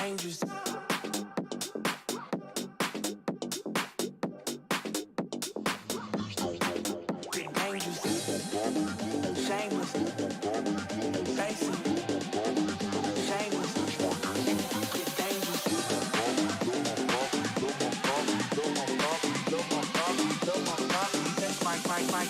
dangerous. Get dangerous. Shameless. Basic. Shameless. Get dangerous. That's my.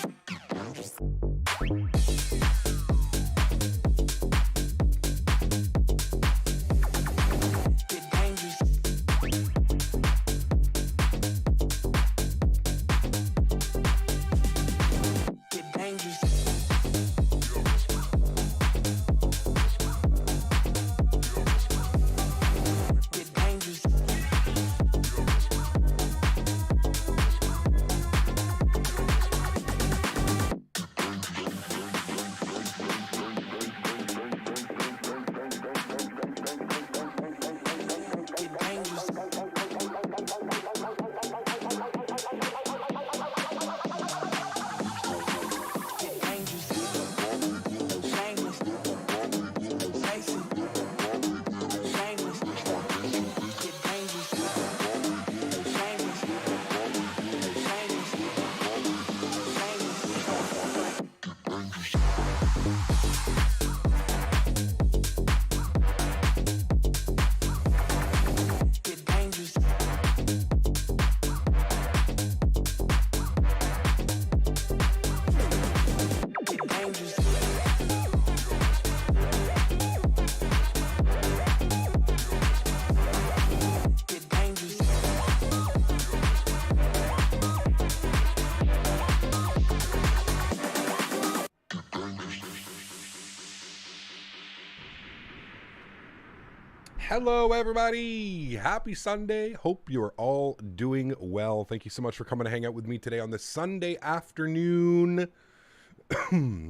Hello, everybody. Happy Sunday. Hope you're all doing well. Thank you so much for coming to hang out with me today on this Sunday afternoon.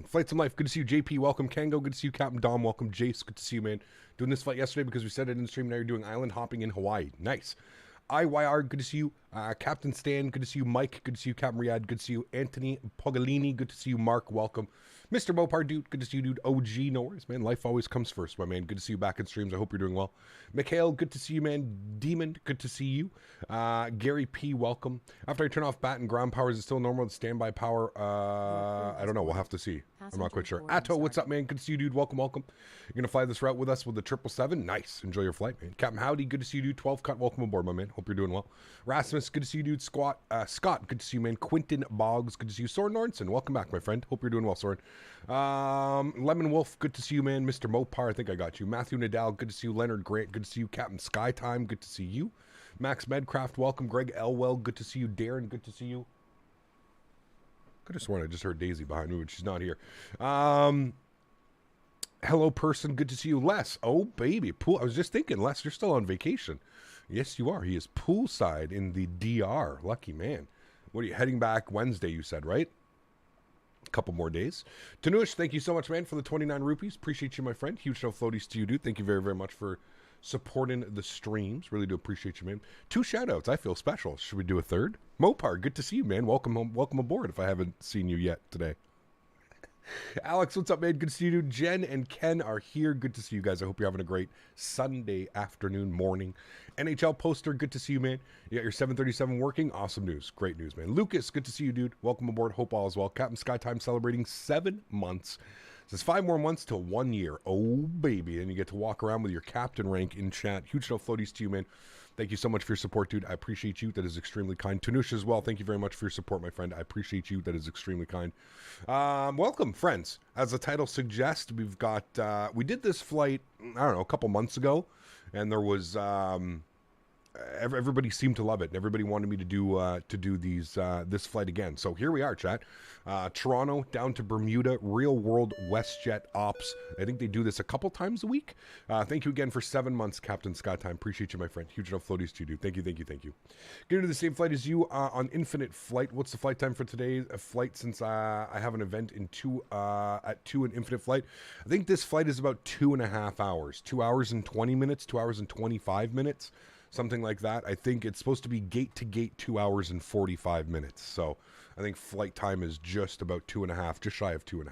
Flight Some Life. Good to see you, JP. Welcome, Kango. Good to see you, Captain Dom. Welcome, Jace. Good to see you, man. Doing this flight yesterday because we said it in the stream. Now you're doing island hopping in Hawaii. Nice. IYR. Good to see you. Captain Stan. Good to see you, Mike. Good to see you, Captain Riyadh. Good to see you, Anthony Pogolini. Good to see you, Mark. Welcome. Mr. Mopar, dude, good to see you, dude. OG, no worries, man. Life always comes first, my man. Good to see you back in streams. I hope you're doing well. Mikhail, good to see you, man. Demon, good to see you. Gary P, welcome. After I turn off bat and ground power, is it still normal with standby power? I don't know. We'll have to see. I'm not quite sure. Atto, what's up, man? Good to see you, dude. Welcome, welcome. You're going to fly this route with us with the 777? Nice. Enjoy your flight, man. Captain Howdy, good to see you, dude. 12 cut, welcome aboard, my man. Hope you're doing well. Rasmus, good to see you, dude. Scott, good to see you, man. Quentin Boggs, good to see you. Soren Nornson, welcome back, my friend. Hope you're doing well, Soren. Lemon Wolf, good to see you, man. Mr. Mopar, I think I got you. Matthew Nadal, good to see you. Leonard Grant, good to see you. Captain Skytime, good to see you. Max Medcraft, welcome. Greg Elwell, good to see you. Darren, good to see you. Could have sworn I just heard Daisy behind me, but she's not here. Hello, person, good to see you. Les, oh, baby. Pool. I was just thinking, Les, you're still on vacation. Yes, you are. He is poolside in the DR. Lucky man. What are you, heading back Wednesday, you said, right? A couple more days. Tanush, thank you so much, man, for the 29 rupees. Appreciate you, my friend. Huge no floaties to you, dude. Thank you very, very much for supporting the streams. Really do appreciate you, man. 2 shout-outs. I feel special. Should we do a third? Mopar, good to see you, man. Welcome home. Welcome aboard if I haven't seen you yet today. Alex, what's up, man? Good to see you, dude. Jen and Ken are here. Good to see you guys. I hope you're having a great Sunday afternoon, morning. NHL Poster, good to see you, man. You got your 737 working? Awesome news. Great news, man. Lucas, good to see you, dude. Welcome aboard. Hope all is well. Captain Skytime celebrating 7 months. Says 5 more months to 1 year. Oh, baby. And you get to walk around with your captain rank in chat. Huge no floaties to you, man. Thank you so much for your support, dude. I appreciate you. That is extremely kind. Tanush as well. Thank you very much for your support, my friend. I appreciate you. That is extremely kind. Welcome, friends. As the title suggests, we've got, we did this flight, I don't know, a couple months ago. And there was, everybody seemed to love it. And everybody wanted me to do these, this flight again. So here we are, chat. Toronto down to Bermuda, real world WestJet ops. I think they do this a couple times a week. Thank you again for 7 months, Captain Skytime. Appreciate you, my friend. Huge enough floaties to you, dude. Thank you, thank you, thank you. Getting to the same flight as you on Infinite Flight. What's the flight time for today? A flight since I have an event in at 2 in Infinite Flight. I think this flight is about 2.5 hours. 2 hours and 20 minutes, 2 hours and 25 minutes. Something like that. I think it's supposed to be gate to gate 2 hours and 45 minutes. So I think flight time is just about 2.5, just shy of 2.5.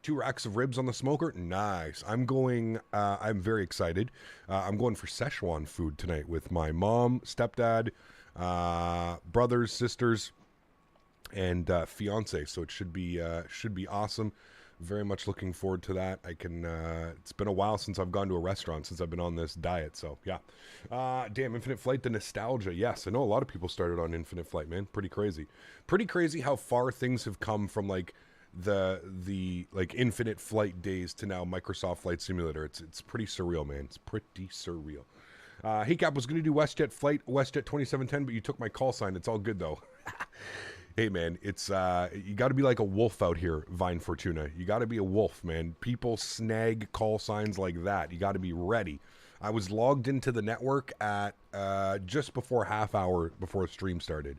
2 racks of ribs on the smoker. Nice. I'm going, I'm very excited. I'm going for Szechuan food tonight with my mom, stepdad, brothers, sisters, and fiance. So it should be awesome. Very much looking forward to that. I can, it's been a while since I've gone to a restaurant since I've been on this diet. So yeah. Damn, Infinite Flight, the nostalgia. Yes, I know a lot of people started on Infinite Flight, man. Pretty crazy. Pretty crazy how far things have come from like the like Infinite Flight days to now Microsoft Flight Simulator. It's pretty surreal, man. It's pretty surreal. Hey Cap, was going to do WestJet flight, WestJet 2710, but you took my call sign. It's all good though. Hey man, it's you got to be like a wolf out here, Vine Fortuna. You got to be a wolf, man. People snag call signs like that. You got to be ready. I was logged into the network at just before half hour before the stream started.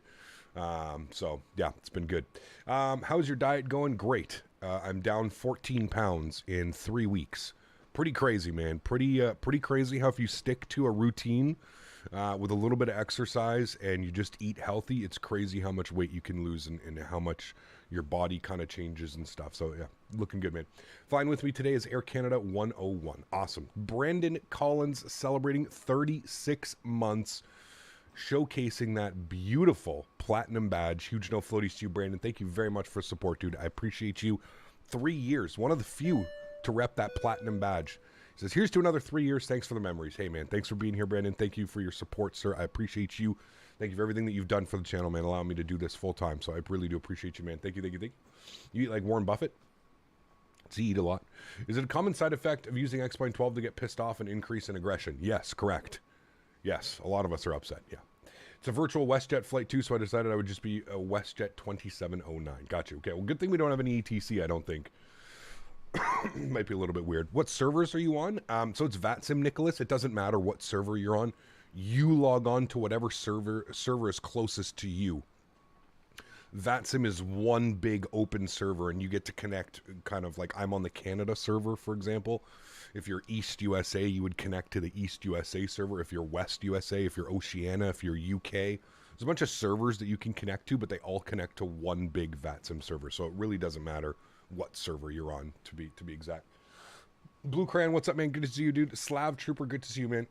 So yeah, it's been good. How's your diet going? Great. I'm down 14 pounds in 3 weeks. Pretty crazy, man. Pretty crazy how if you stick to a routine with a little bit of exercise and you just eat healthy, it's crazy how much weight you can lose and how much your body kind of changes and stuff. So yeah, looking good, man. Flying with me today is Air Canada 101. Awesome. Brandon Collins celebrating 36 months, showcasing that beautiful platinum badge. Huge no floaties to you, Brandon. Thank you very much for support, dude. I appreciate you. 3 years, one of the few to rep that platinum badge. He says, here's to another 3 years. Thanks for the memories. Hey, man, thanks for being here, Brandon. Thank you for your support, sir. I appreciate you. Thank you for everything that you've done for the channel, man, allowing me to do this full time. So I really do appreciate you, man. Thank you, thank you, thank you. You eat like Warren Buffett? Does he eat a lot? Is it a common side effect of using X-Plane 12 to get pissed off and increase in aggression? Yes, correct. Yes, a lot of us are upset, yeah. It's a virtual WestJet flight too, so I decided I would just be a WestJet 2709. Got you. Okay, well, good thing we don't have any ETC, I don't think. Might be a little bit weird. What servers are you on? So it's VATSIM, Nicholas. It doesn't matter what server you're on. You log on to whatever server is closest to you. VATSIM is one big open server, and you get to connect kind of like I'm on the Canada server, for example. If you're East USA, you would connect to the East USA server. If you're West USA, if you're Oceania, if you're UK, there's a bunch of servers that you can connect to, but they all connect to one big VATSIM server. So it really doesn't matter what server you're on, to be exact. Blue Crayon, what's up, man? Good to see you, dude. Slav Trooper, good to see you, man.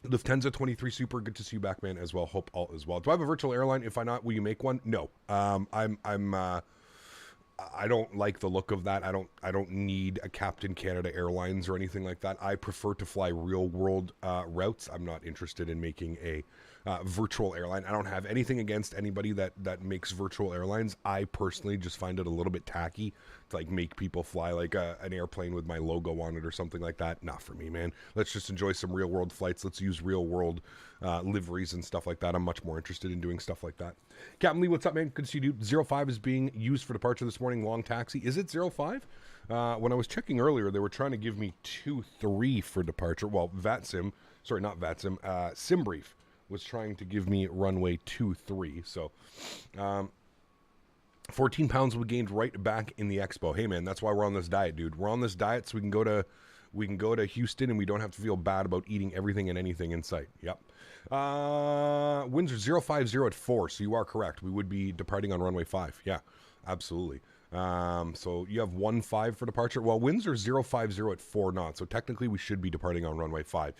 Lufthansa 23 Super, good to see you back, man, as well. Hope all is well. Do I have a virtual airline? If I not, will you make one? No. I don't like the look of that. I don't need a Captain Canada Airlines or anything like that. I prefer to fly real world routes. I'm not interested in making a virtual airline. I don't have anything against anybody that makes virtual airlines. I personally just find it a little bit tacky to like make people fly like an airplane with my logo on it or something like that. Not for me, man. Let's just enjoy some real world flights. Let's use real world liveries and stuff like that. I'm much more interested in doing stuff like that. Captain Lee, what's up, man? Good to see you, dude. 05 is being used for departure this morning. Long taxi. Is it 05? When I was checking earlier, they were trying to give me 2-3 for departure. Well, VATSIM, sorry, not VATSIM, SimBrief was trying to give me runway 23. So 14 pounds we gained right back in the expo. Hey man, that's why we're on this diet, dude. We're on this diet so we can go to Houston and we don't have to feel bad about eating everything and anything in sight. Yep. Windsor 050 at 4, so you are correct. We would be departing on runway 5. Yeah, absolutely. So you have 15 for departure. Well, Windsor 050 at 4 knots, so technically we should be departing on runway 5.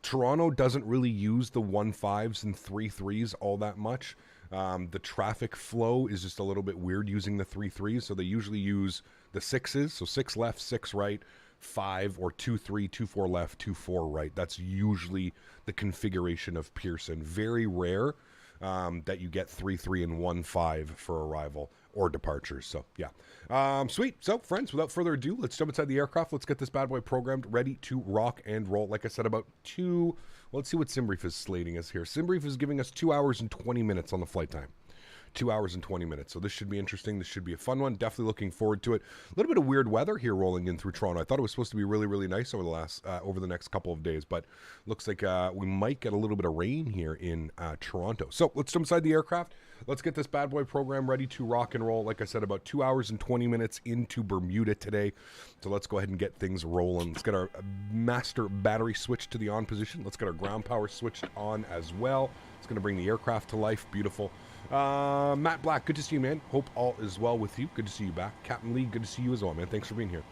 Toronto doesn't really use the 15s and 33s all that much. The traffic flow is just a little bit weird using the 33s, so they usually use the 6s, so 6 left, 6 right, 5 or 2-3, 2-4 left, 2-4 right. That's usually the configuration of Pearson. Very rare that you get 3-3 and 1-5 for arrival or departures. So yeah, sweet. So friends, without further ado, let's jump inside the aircraft. Let's get this bad boy programmed, ready to rock and roll. Like I said, about well, let's see what SimBrief is slating us here. SimBrief is giving us 2 hours and 20 minutes on the flight time. 2 hours and 20 minutes. So this should be interesting. This should be a fun one. Definitely looking forward to it. A little bit of weird weather here rolling in through Toronto. I thought it was supposed to be really, really nice over the next couple of days, but looks like we might get a little bit of rain here in Toronto. So let's jump inside the aircraft. Let's get this bad boy program ready to rock and roll. Like I said, about 2 hours and 20 minutes into Bermuda today. So let's go ahead and get things rolling. Let's get our master battery switched to the on position. Let's get our ground power switched on as well. It's going to bring the aircraft to life. Beautiful. Matt Black, good to see you, man. Hope all is well with you. Good to see you back. Captain Lee, good to see you as well, man. Thanks for being here.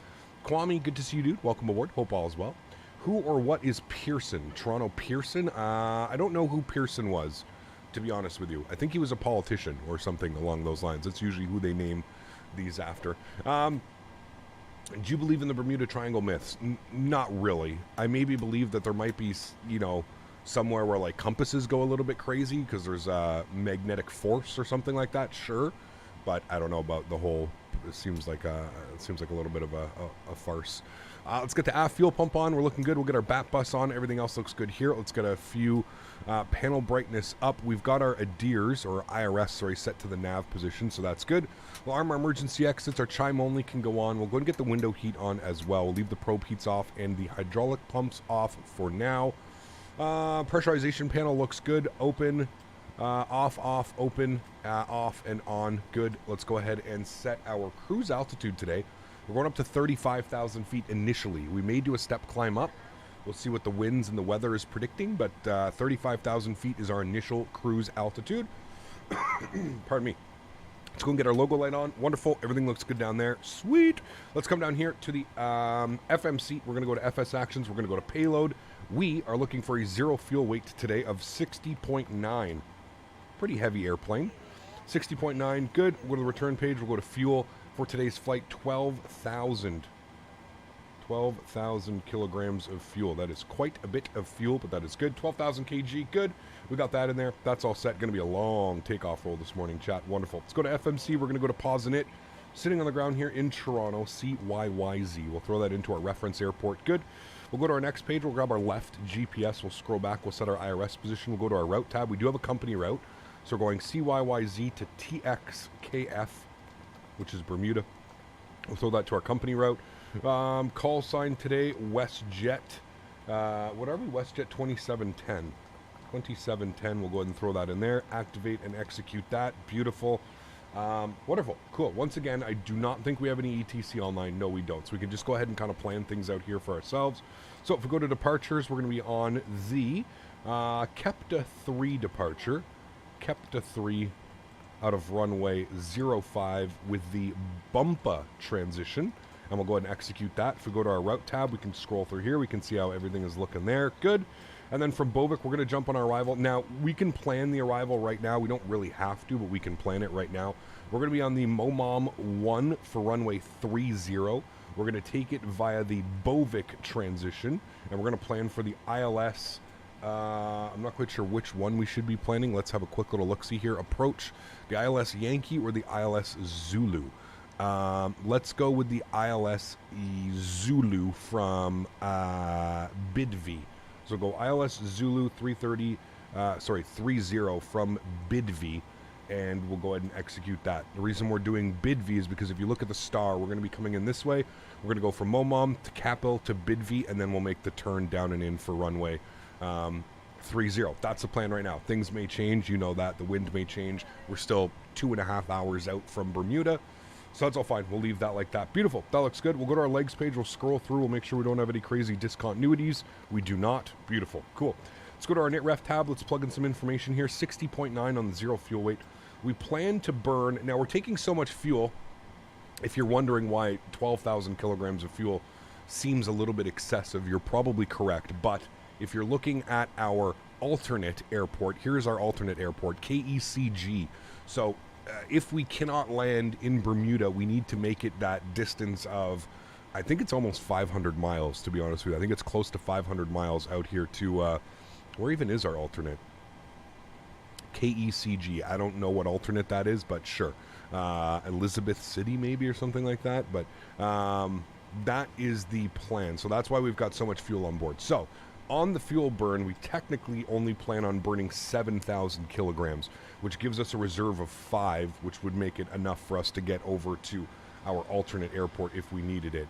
Kwame, good to see you, dude. Welcome aboard. Hope all is well. Who or what is Pearson? Toronto Pearson? I don't know who Pearson was, to be honest with you. I think he was a politician or something along those lines. That's usually who they name these after. Do you believe in the Bermuda Triangle myths? Not really. I maybe believe that there might be, you know, somewhere where like compasses go a little bit crazy because there's a magnetic force or something like that. Sure, but I don't know about the whole. It seems like a little bit of a farce. Let's get the aft fuel pump on. We're looking good. We'll get our bat bus on. Everything else looks good here. Let's get a few panel brightness up. We've got our ADIRS, or IRS, sorry, set to the nav position, so that's good. We'll arm our emergency exits. Our chime only can go on. We'll go and get the window heat on as well. We'll leave the probe heats off and the hydraulic pumps off for now. Pressurization panel looks good. Open, off, open, off, and on. Good. Let's go ahead and set our cruise altitude today. We're going up to 35,000 feet initially. We may do a step climb up. We'll see what the winds and the weather is predicting, but 35,000 feet is our initial cruise altitude. Pardon me. Let's go and get our logo light on. Wonderful. Everything looks good down there. Sweet. Let's come down here to the FM seat. We're going to go to FS actions. We're going to go to payload. We are looking for a zero fuel weight today of 60.9. Pretty heavy airplane. 60.9. Good. We'll go to the return page. We'll go to fuel. For today's flight, 12,000 kilograms of fuel. That is quite a bit of fuel, but that is good. 12,000 kg, good. We got that in there. That's all set. Going to be a long takeoff roll this morning, chat. Wonderful. Let's go to FMC. We're going to go to pause in it. Sitting on the ground here in Toronto, CYYZ. We'll throw that into our reference airport. Good. We'll go to our next page. We'll grab our left GPS. We'll scroll back. We'll set our IRS position. We'll go to our route tab. We do have a company route. So we're going CYYZ to TXKF, which is Bermuda. We'll throw that to our company route. Call sign today, WestJet. What are we? WestJet 2710. 2710, we'll go ahead and throw that in there. Activate and execute that. Beautiful. Wonderful. Cool. Once again, I do not think we have any ETC online. No, we don't. So we can just go ahead and kind of plan things out here for ourselves. So if we go to departures, we're going to be on the Kepta 3 departure. Kepta 3 out of runway 05 with the Bumpa transition. And we'll go ahead and execute that. If we go to our route tab, we can scroll through here. We can see how everything is looking there. Good. And then from Bovik, we're going to jump on our arrival. Now, we can plan the arrival right now. We don't really have to, but we can plan it right now. We're going to be on the Momom 1 for runway 30. We're going to take it via the Bovik transition. And we're going to plan for the ILS. I'm not quite sure which one we should be planning. Let's have a quick little look-see here. Approach the ILS Yankee or the ILS Zulu. Let's go with the ILS Zulu from Bidvi. So go ILS Zulu 30 from Bidvi, and we'll go ahead and execute that. The reason we're doing Bidvi is because if you look at the star, we're going to be coming in this way. We're going to go from Momom to Capel to Bidvi, and then we'll make the turn down and in for runway 30. That's the plan right now. Things may change, you know that. The wind may change. We're still 2.5 hours out from Bermuda, so that's all fine. We'll leave that like that. Beautiful. That looks good. We'll go to our legs page. We'll scroll through. We'll make sure we don't have any crazy discontinuities. We do not. Beautiful. Cool. Let's go to our NITREF tab. Let's plug in some information here. 60.9 on the zero fuel weight. We plan to burn. Now, we're taking so much fuel. If you're wondering why 12,000 kilograms of fuel seems a little bit excessive, you're probably correct. But if you're looking at our alternate airport, here's our alternate airport, KECG. So if we cannot land in Bermuda, we need to make it that distance of, I think it's almost 500 miles, to be honest with you. I think it's close to 500 miles out here to, where even is our alternate? KECG. I don't know what alternate that is, but sure. Elizabeth City maybe or something like that. But that is the plan. So that's why we've got so much fuel on board. So on the fuel burn, we technically only plan on burning 7,000 kilograms, which gives us a reserve of 5, which would make it enough for us to get over to our alternate airport if we needed it.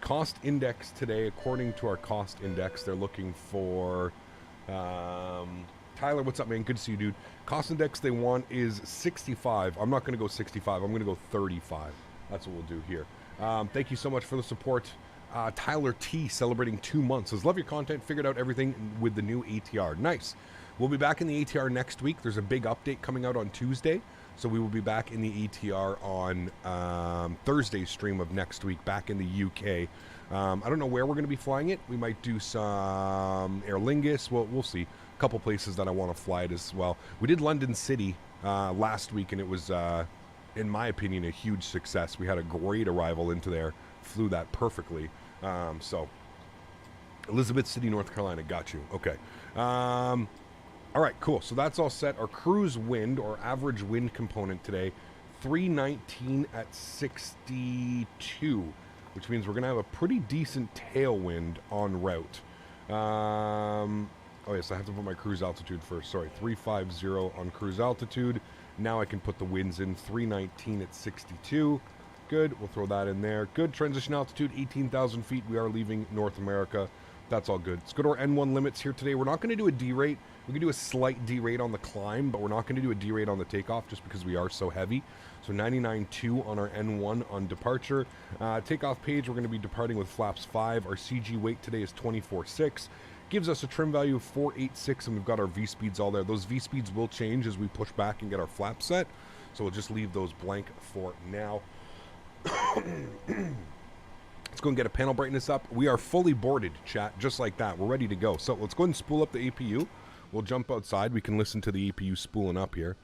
Cost index today, according to our cost index, they're looking for... Tyler, what's up, man? Good to see you, dude. Cost index they want is 65. I'm not going to go 65. I'm going to go 35. That's what we'll do here. Thank you so much for the support. Tyler T celebrating 2 months. Says, love your content. Figured out everything with the new ATR. Nice. We'll be back in the ATR next week. There's a big update coming out on Tuesday. So we will be back in the ATR on Thursday's stream of next week, back in the UK. I don't know where we're going to be flying it. We might do some Aer Lingus. We'll see. A couple places that I want to fly it as well. We did London City last week, and it was, in my opinion, a huge success. We had a great arrival into there. Flew that perfectly. So, Elizabeth City, North Carolina. Got you. Okay. All right, cool. So that's all set. Our cruise wind, or average wind component today, 319 at 62, which means we're going to have a pretty decent tailwind en route. Oh, yes, I have to put my cruise altitude first. Sorry, 350 on cruise altitude. Now I can put the winds in, 319 at 62. Good. We'll throw that in there. Good. Transition altitude, 18,000 feet. We are leaving North America. That's all good. Let's go to our N1 limits here today. We're not going to do a D-rate. We can do a slight D-rate on the climb, but we're not going to do a D-rate on the takeoff just because we are so heavy. So 99.2 on our N1 on departure. Takeoff page, we're going to be departing with flaps 5. Our CG weight today is 24.6. Gives us a trim value of 486, and we've got our V-speeds all there. Those V-speeds will change as we push back and get our flaps set. So we'll just leave those blank for now. Let's go and get a panel brightness up. We are fully boarded, chat, just like that. We're ready to go. So let's go ahead and spool up the APU. We'll jump outside. We can listen to the APU spooling up here.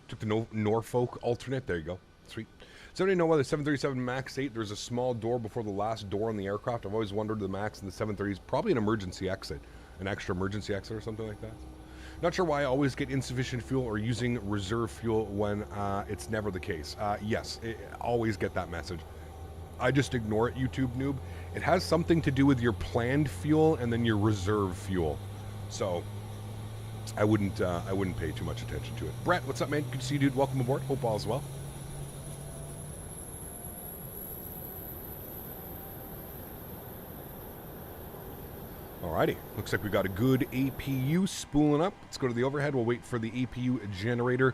Took the Norfolk alternate. There you go. Sweet. Does anybody know why the 737 MAX 8, there's a small door before the last door on the aircraft? I've always wondered the MAX and the 730s, probably an emergency exit, an extra emergency exit or something like that. Not sure why I always get insufficient fuel or using reserve fuel when it's never the case. Yes, always get that message. I just ignore it, YouTube noob. It has something to do with your planned fuel and then your reserve fuel. So I wouldn't pay too much attention to it. Brett, what's up, man? Good to see you, dude. Welcome aboard. Hope all is well. Alrighty, looks like we got a good APU spooling up. Let's go to the overhead. We'll wait for the APU generator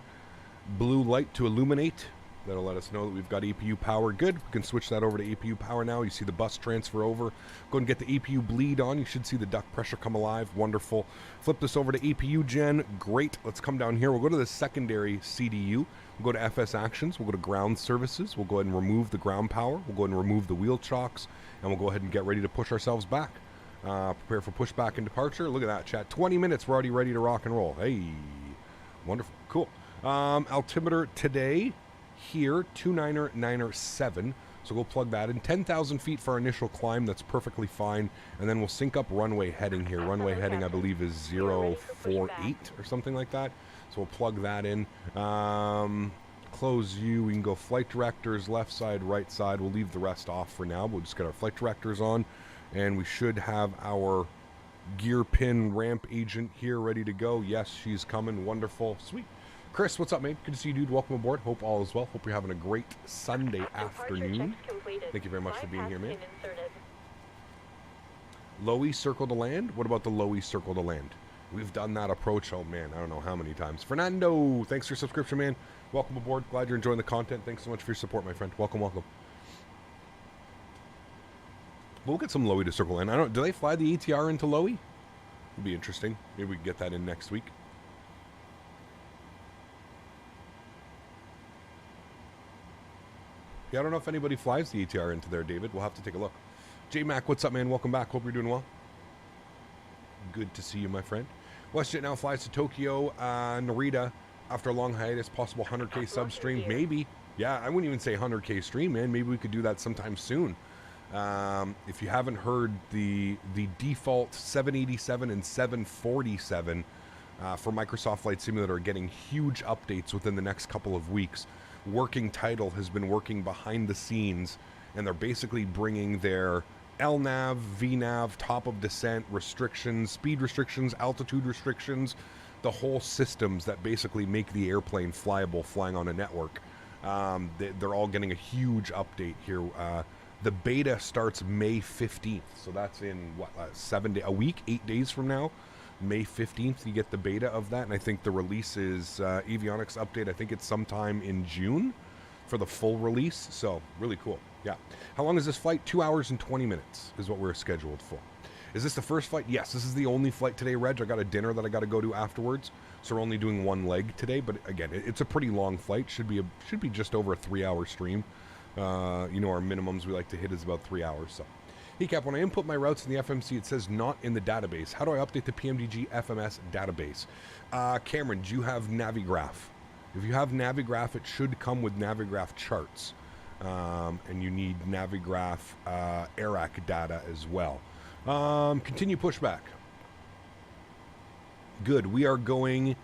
blue light to illuminate. That'll let us know that we've got APU power. Good. We can switch that over to APU power now. You see the bus transfer over. Go and get the APU bleed on. You should see the duct pressure come alive. Wonderful. Flip this over to APU gen. Great. Let's come down here. We'll go to the secondary CDU. We'll go to FS actions. We'll go to ground services. We'll go ahead and remove the ground power. We'll go ahead and remove the wheel chocks. And we'll go ahead and get ready to push ourselves back. Prepare for pushback and departure. Look at that, chat. 20 minutes. We're already ready to rock and roll. Hey. Wonderful. Cool. Altimeter today here, 29907. So we'll plug that in. 10,000 feet for our initial climb. That's perfectly fine. And then we'll sync up runway heading here. Runway heading, I believe, is 048 or something like that. So we'll plug that in. Close U. We can go flight directors, left side, right side. We'll leave the rest off for now. We'll just get our flight directors on. And we should have our gear pin ramp agent here ready to go. Yes, she's coming. Wonderful. Sweet. Chris, what's up, man? Good to see you, dude. Welcome aboard. Hope all is well. Hope you're having a great Sunday afternoon. Thank you very much for being here, man. Lowy circle to land? What about the Lowy circle to land? We've done that approach, oh man, I don't know how many times. Fernando, thanks for your subscription, man. Welcome aboard. Glad you're enjoying the content. Thanks so much for your support, my friend. Welcome, welcome. We'll get some Lowy to circle in. I don't. Do they fly the ATR into Lowy? It'd be interesting. Maybe we can get that in next week. Yeah, I don't know if anybody flies the ATR into there, David. We'll have to take a look. J-Mac, what's up, man? Welcome back. Hope you're doing well. Good to see you, my friend. WestJet now flies to Tokyo, Narita, after a long hiatus. Possible 100K substream, maybe. Yeah, I wouldn't even say 100K stream, man. Maybe we could do that sometime soon. If you haven't heard, the default 787 and 747 for Microsoft Flight Simulator are getting huge updates within the next couple of weeks. Working Title has been working behind the scenes, and they're basically bringing their LNAV, VNAV, top of descent restrictions, speed restrictions, altitude restrictions, the whole systems that basically make the airplane flyable flying on a network. They're all getting a huge update here. The beta starts May 15th, so that's in what, 7 days, a week, 8 days from now. May 15th, you get the beta of that, and I think the release is avionics update. I think it's sometime in June for the full release. So really cool. Yeah. How long is this flight? 2 hours and 20 minutes is what we're scheduled for. Is this the first flight? Yes, this is the only flight today, Reg. I got a dinner that I got to go to afterwards, so we're only doing one leg today. But again, it's a pretty long flight. Should be just over a 3-hour stream. You know, our minimums we like to hit is about 3 hours. So, hey Cap, when I input my routes in the FMC, it says not in the database. How do I update the PMDG FMS database? Cameron, do you have Navigraph? If you have Navigraph, it should come with Navigraph charts, and you need Navigraph AIRAC data as well. Continue pushback. Good. We are going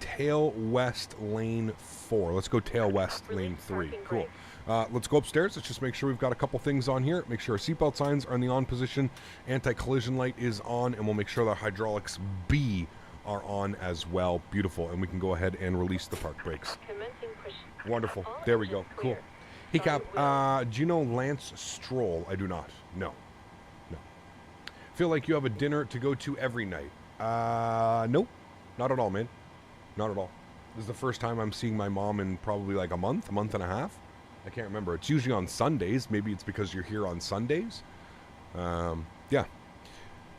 tail west lane 4. Let's go tail west lane 3. Cool. Let's go upstairs. Let's just make sure we've got a couple things on here. Make sure our seatbelt signs are in the on position. Anti-collision light is on, and we'll make sure the hydraulics B are on as well. Beautiful. And we can go ahead and release the park brakes. Wonderful. There we go. Cool. Hey Cap, do you know Lance Stroll? I do not. No. Feel like you have a dinner to go to every night. Nope. Not at all, man. Not at all. This is the first time I'm seeing my mom in probably like a month and a half. I can't remember. It's usually on Sundays. Maybe it's because you're here on Sundays. Yeah.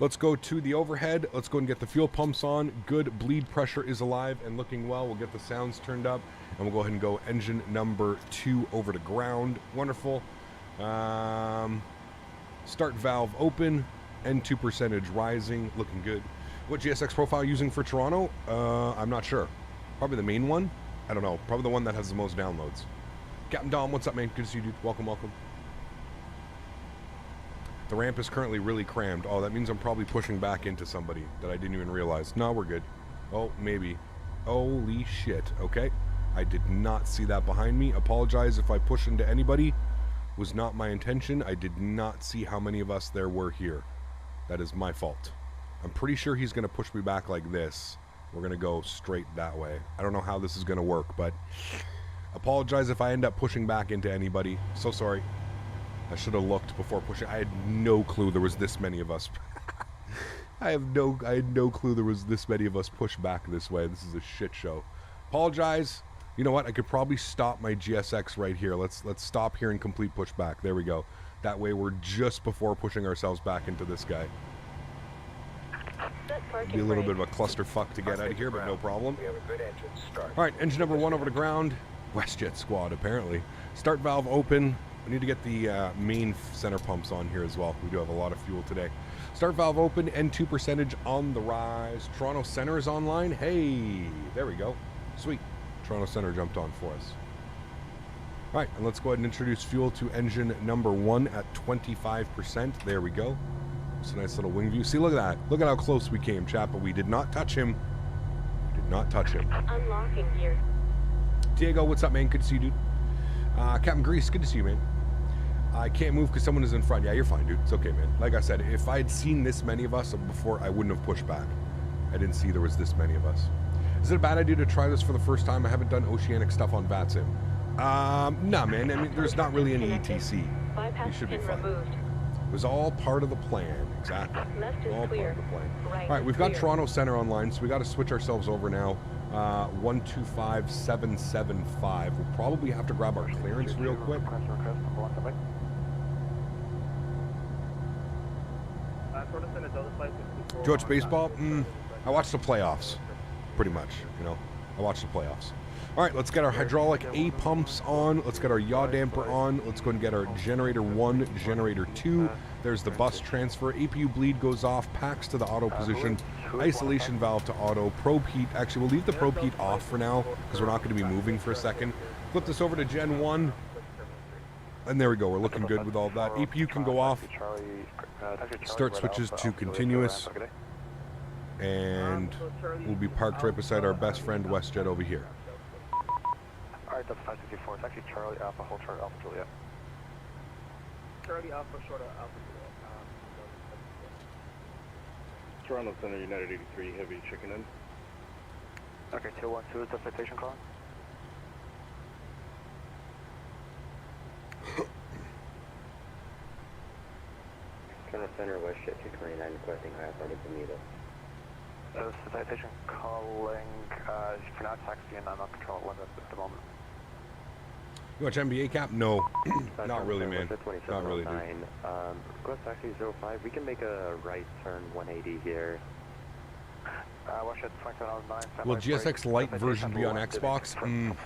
Let's go to the overhead. Let's go and get the fuel pumps on. Good. Bleed pressure is alive and looking well. We'll get the sounds turned up. And we'll go ahead and go engine number 2 over to ground. Wonderful. Start valve open. N2 percentage rising, looking good. What GSX profile using for Toronto? I'm not sure. Probably the main one? I don't know. Probably the one that has the most downloads. Captain Dom, what's up, man? Good to see you, dude. Welcome, welcome. The ramp is currently really crammed. Oh, that means I'm probably pushing back into somebody that I didn't even realize. No, we're good. Oh, maybe. Holy shit. Okay. I did not see that behind me. Apologize if I push into anybody. Was not my intention. I did not see how many of us there were here. That is my fault. I'm pretty sure he's going to push me back like this. We're going to go straight that way. I don't know how this is going to work, but apologize if I end up pushing back into anybody. So sorry. I should have looked before pushing. I had no clue there was this many of us. I had no clue there was this many of us pushed back this way. This is a shit show. Apologize. You know what? I could probably stop my GSX right here. Let's stop here and complete pushback. There we go. That way we're just before pushing ourselves back into this guy. Be a little bit of a clusterfuck to get out of here, but no problem. Alright, engine number 1 over to ground. WestJet squad, apparently. Start valve open. We need to get the main center pumps on here as well. We do have a lot of fuel today. Start valve open. N2 percentage on the rise. Toronto Center is online. Hey, there we go. Sweet. Toronto Center jumped on for us. All right, and let's go ahead and introduce fuel to engine number 1 at 25%. There we go. It's a nice little wing view. See, look at that. Look at how close we came, chap, but we did not touch him. We did not touch him. Unlocking gear. Diego, what's up, man? Good to see you, dude. Captain Grease, good to see you, man. I can't move because someone is in front. Yeah, you're fine, dude. It's okay, man. Like I said, if I had seen this many of us before, I wouldn't have pushed back. I didn't see there was this many of us. Is it a bad idea to try this for the first time? I haven't done oceanic stuff on VATSIM. Nah, man. I mean, there's not really any ETC. You should be fine. It was all part of the plan. Exactly. All part of the plan. All right, we've got Toronto Center online, so we got to switch ourselves over now. 125775. We'll probably have to grab our clearance real quick. George Baseball? I watched the playoffs, pretty much, you know. I watched the playoffs. All right, let's get our hydraulic A pumps on. Let's get our yaw damper on. Let's go and get our generator 1, generator 2. There's the bus transfer. APU bleed goes off, packs to the auto position, isolation valve to auto, probe heat. Actually, we'll leave the probe heat off for now because we're not going to be moving for a second. Flip this over to Gen 1. And there we go. We're looking good with all that. APU can go off. Start switches to continuous. And we'll be parked right beside our best friend WestJet over here. Alright, that's 564. It's actually Charlie Alpha, hold short Alpha Juliet. Charlie Alpha, short Alpha Juliet. Toronto Center, United 83, heavy chicken in. Okay, 212 is the citation call. Toronto Center, WestJet 229, requesting high authority Bermuda. This is the citation calling, for now taxi and I'm not control limit at the moment. You watch NBA Cap? No, not really, man. Not really, dude. Request taxi 05. We can make a right turn 180 here. Will GSX Lite version be on Xbox?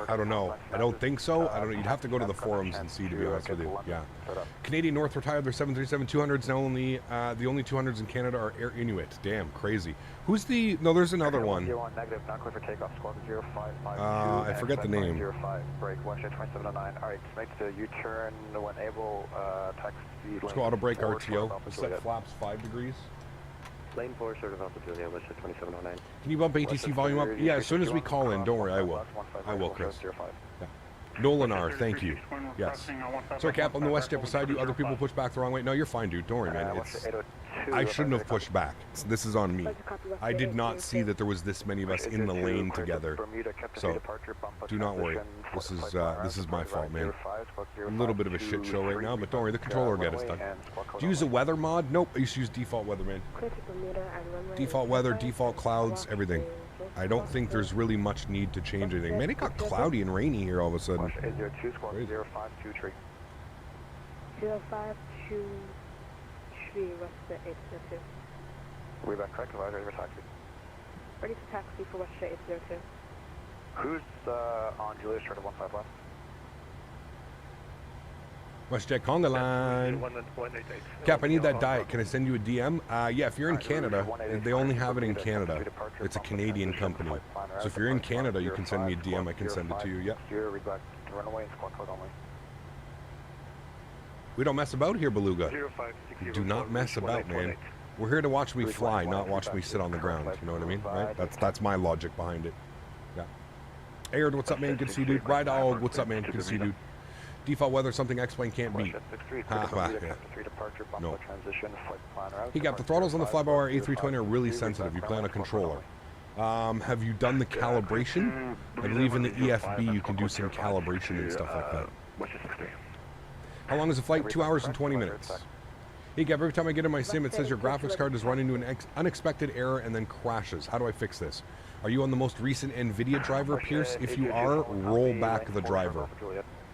I don't know. I don't think so. I don't know. You'd have to go to the forums and see, to be honest with you. Yeah. Canadian North retired their 737-200s. Now only the only 200s in Canada are Air Inuit. Damn, crazy. Who's the... No, there's another one. I forget the name. Let's go auto brake RTO. Let's set flaps 5 degrees. Lane 4, short of Alpha Julia, WestJet 2709. Can you bump ATC volume up? Yeah, as soon as we call in. Don't worry, I will. I will, Chris. Yeah. Nolan R, thank you. Yes. Sorry, Cap, on the WestJet beside you, other people push back the wrong way. No, you're fine, dude. Don't worry, man. I shouldn't have pushed back. This is on me. I did not see that there was this many of us in the lane together. So, do not worry. This is my fault, man. A little bit of a shit show right now, but don't worry, the controller will get us done. Do you use a weather mod? Nope, I used to use default weather, man. Default weather, default clouds, everything. I don't think there's really much need to change anything. Man, it got cloudy and rainy here all of a sudden. Crazy. 0523, WestJet 802. We're back correct, ready for taxi. Ready for taxi for WestJet 802. Who's on Julius short of 15 left? WestJet Conga line. Cap, I need that diet. Can I send you a DM? Yeah, if you're in Canada, they only have it in Canada. It's a Canadian company. So if you're in Canada, you can send me a DM. I can send it to you. Yep. We don't mess about here, Beluga. Do not mess about, man. We're here to watch me fly, not watch me sit on the ground. You know what I mean? Right? That's my logic behind it. Yeah. Aaron, what's up, man? Good to see you, dude. Ride Dog, what's up, man? Good to see you, dude. Default weather, something X-Plane can't beat. Yeah. No. Hey, Cap, the throttles on the fly-by-wire A320 are really sensitive. You play on a controller. Have you done the calibration? I believe in the EFB you can do some calibration and stuff like that. How long is the flight? 2 hours and 20 minutes. Hey, Gab, every time I get in my sim, it says your graphics card has run into an unexpected error and then crashes. How do I fix this? Are you on the most recent NVIDIA driver, Pierce? If you are, roll back the driver.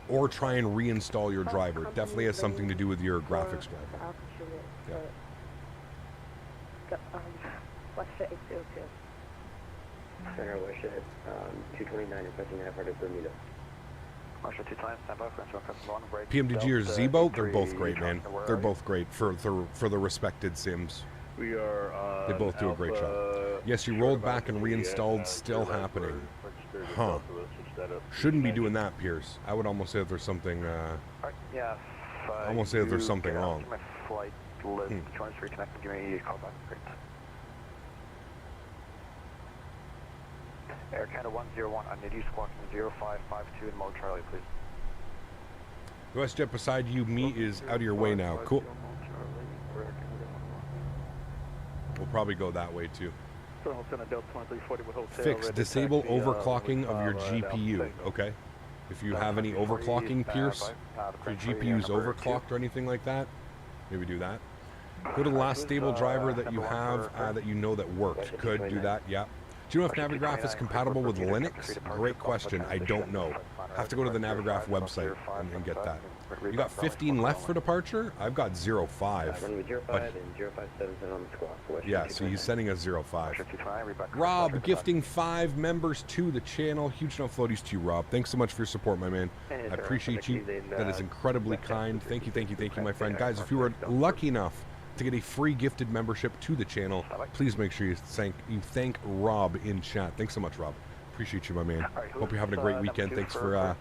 Or try and reinstall your driver. It definitely has something to do with your graphics driver. Yeah. WestJet 802. Center WestJet 229 requesting half out of Bermuda. PMDG or Zebo, they're both great, man. They're both great for the respected sims. We are they both do a great job. Yes, you rolled back and reinstalled, still happening. Huh. Shouldn't be doing that, Pierce. I would almost say that there's something, almost say that there's something wrong. Air Canada 101, I need you squawking 0552 in mode Charlie, please. The WestJet beside you, me, is out of your way now. Cool. We'll probably go that way too. Fix, disable overclocking of your GPU, okay? If you have any overclocking, Pierce, if your GPU's overclocked or anything like that, maybe do that. Go to the last stable driver that you have that you know that worked. Could do that, yeah. Do you know if Navigraph is compatible with Linux? Great question. I don't know. Have to go to the Navigraph website and get that. You got 15 left for departure? I've got 05. But, yeah, so he's sending us 05. Rob, gifting 5 members to the channel. Huge enough floaties to you, Rob. Thanks so much for your support, my man. I appreciate you. That is incredibly kind. Thank you, thank you, thank you, my friend. Guys, if you were lucky enough to get a free gifted membership to the channel, please make sure you thank Rob in chat. Thanks so much, Rob. Appreciate you, my man. Hope you're having a great weekend. Thanks for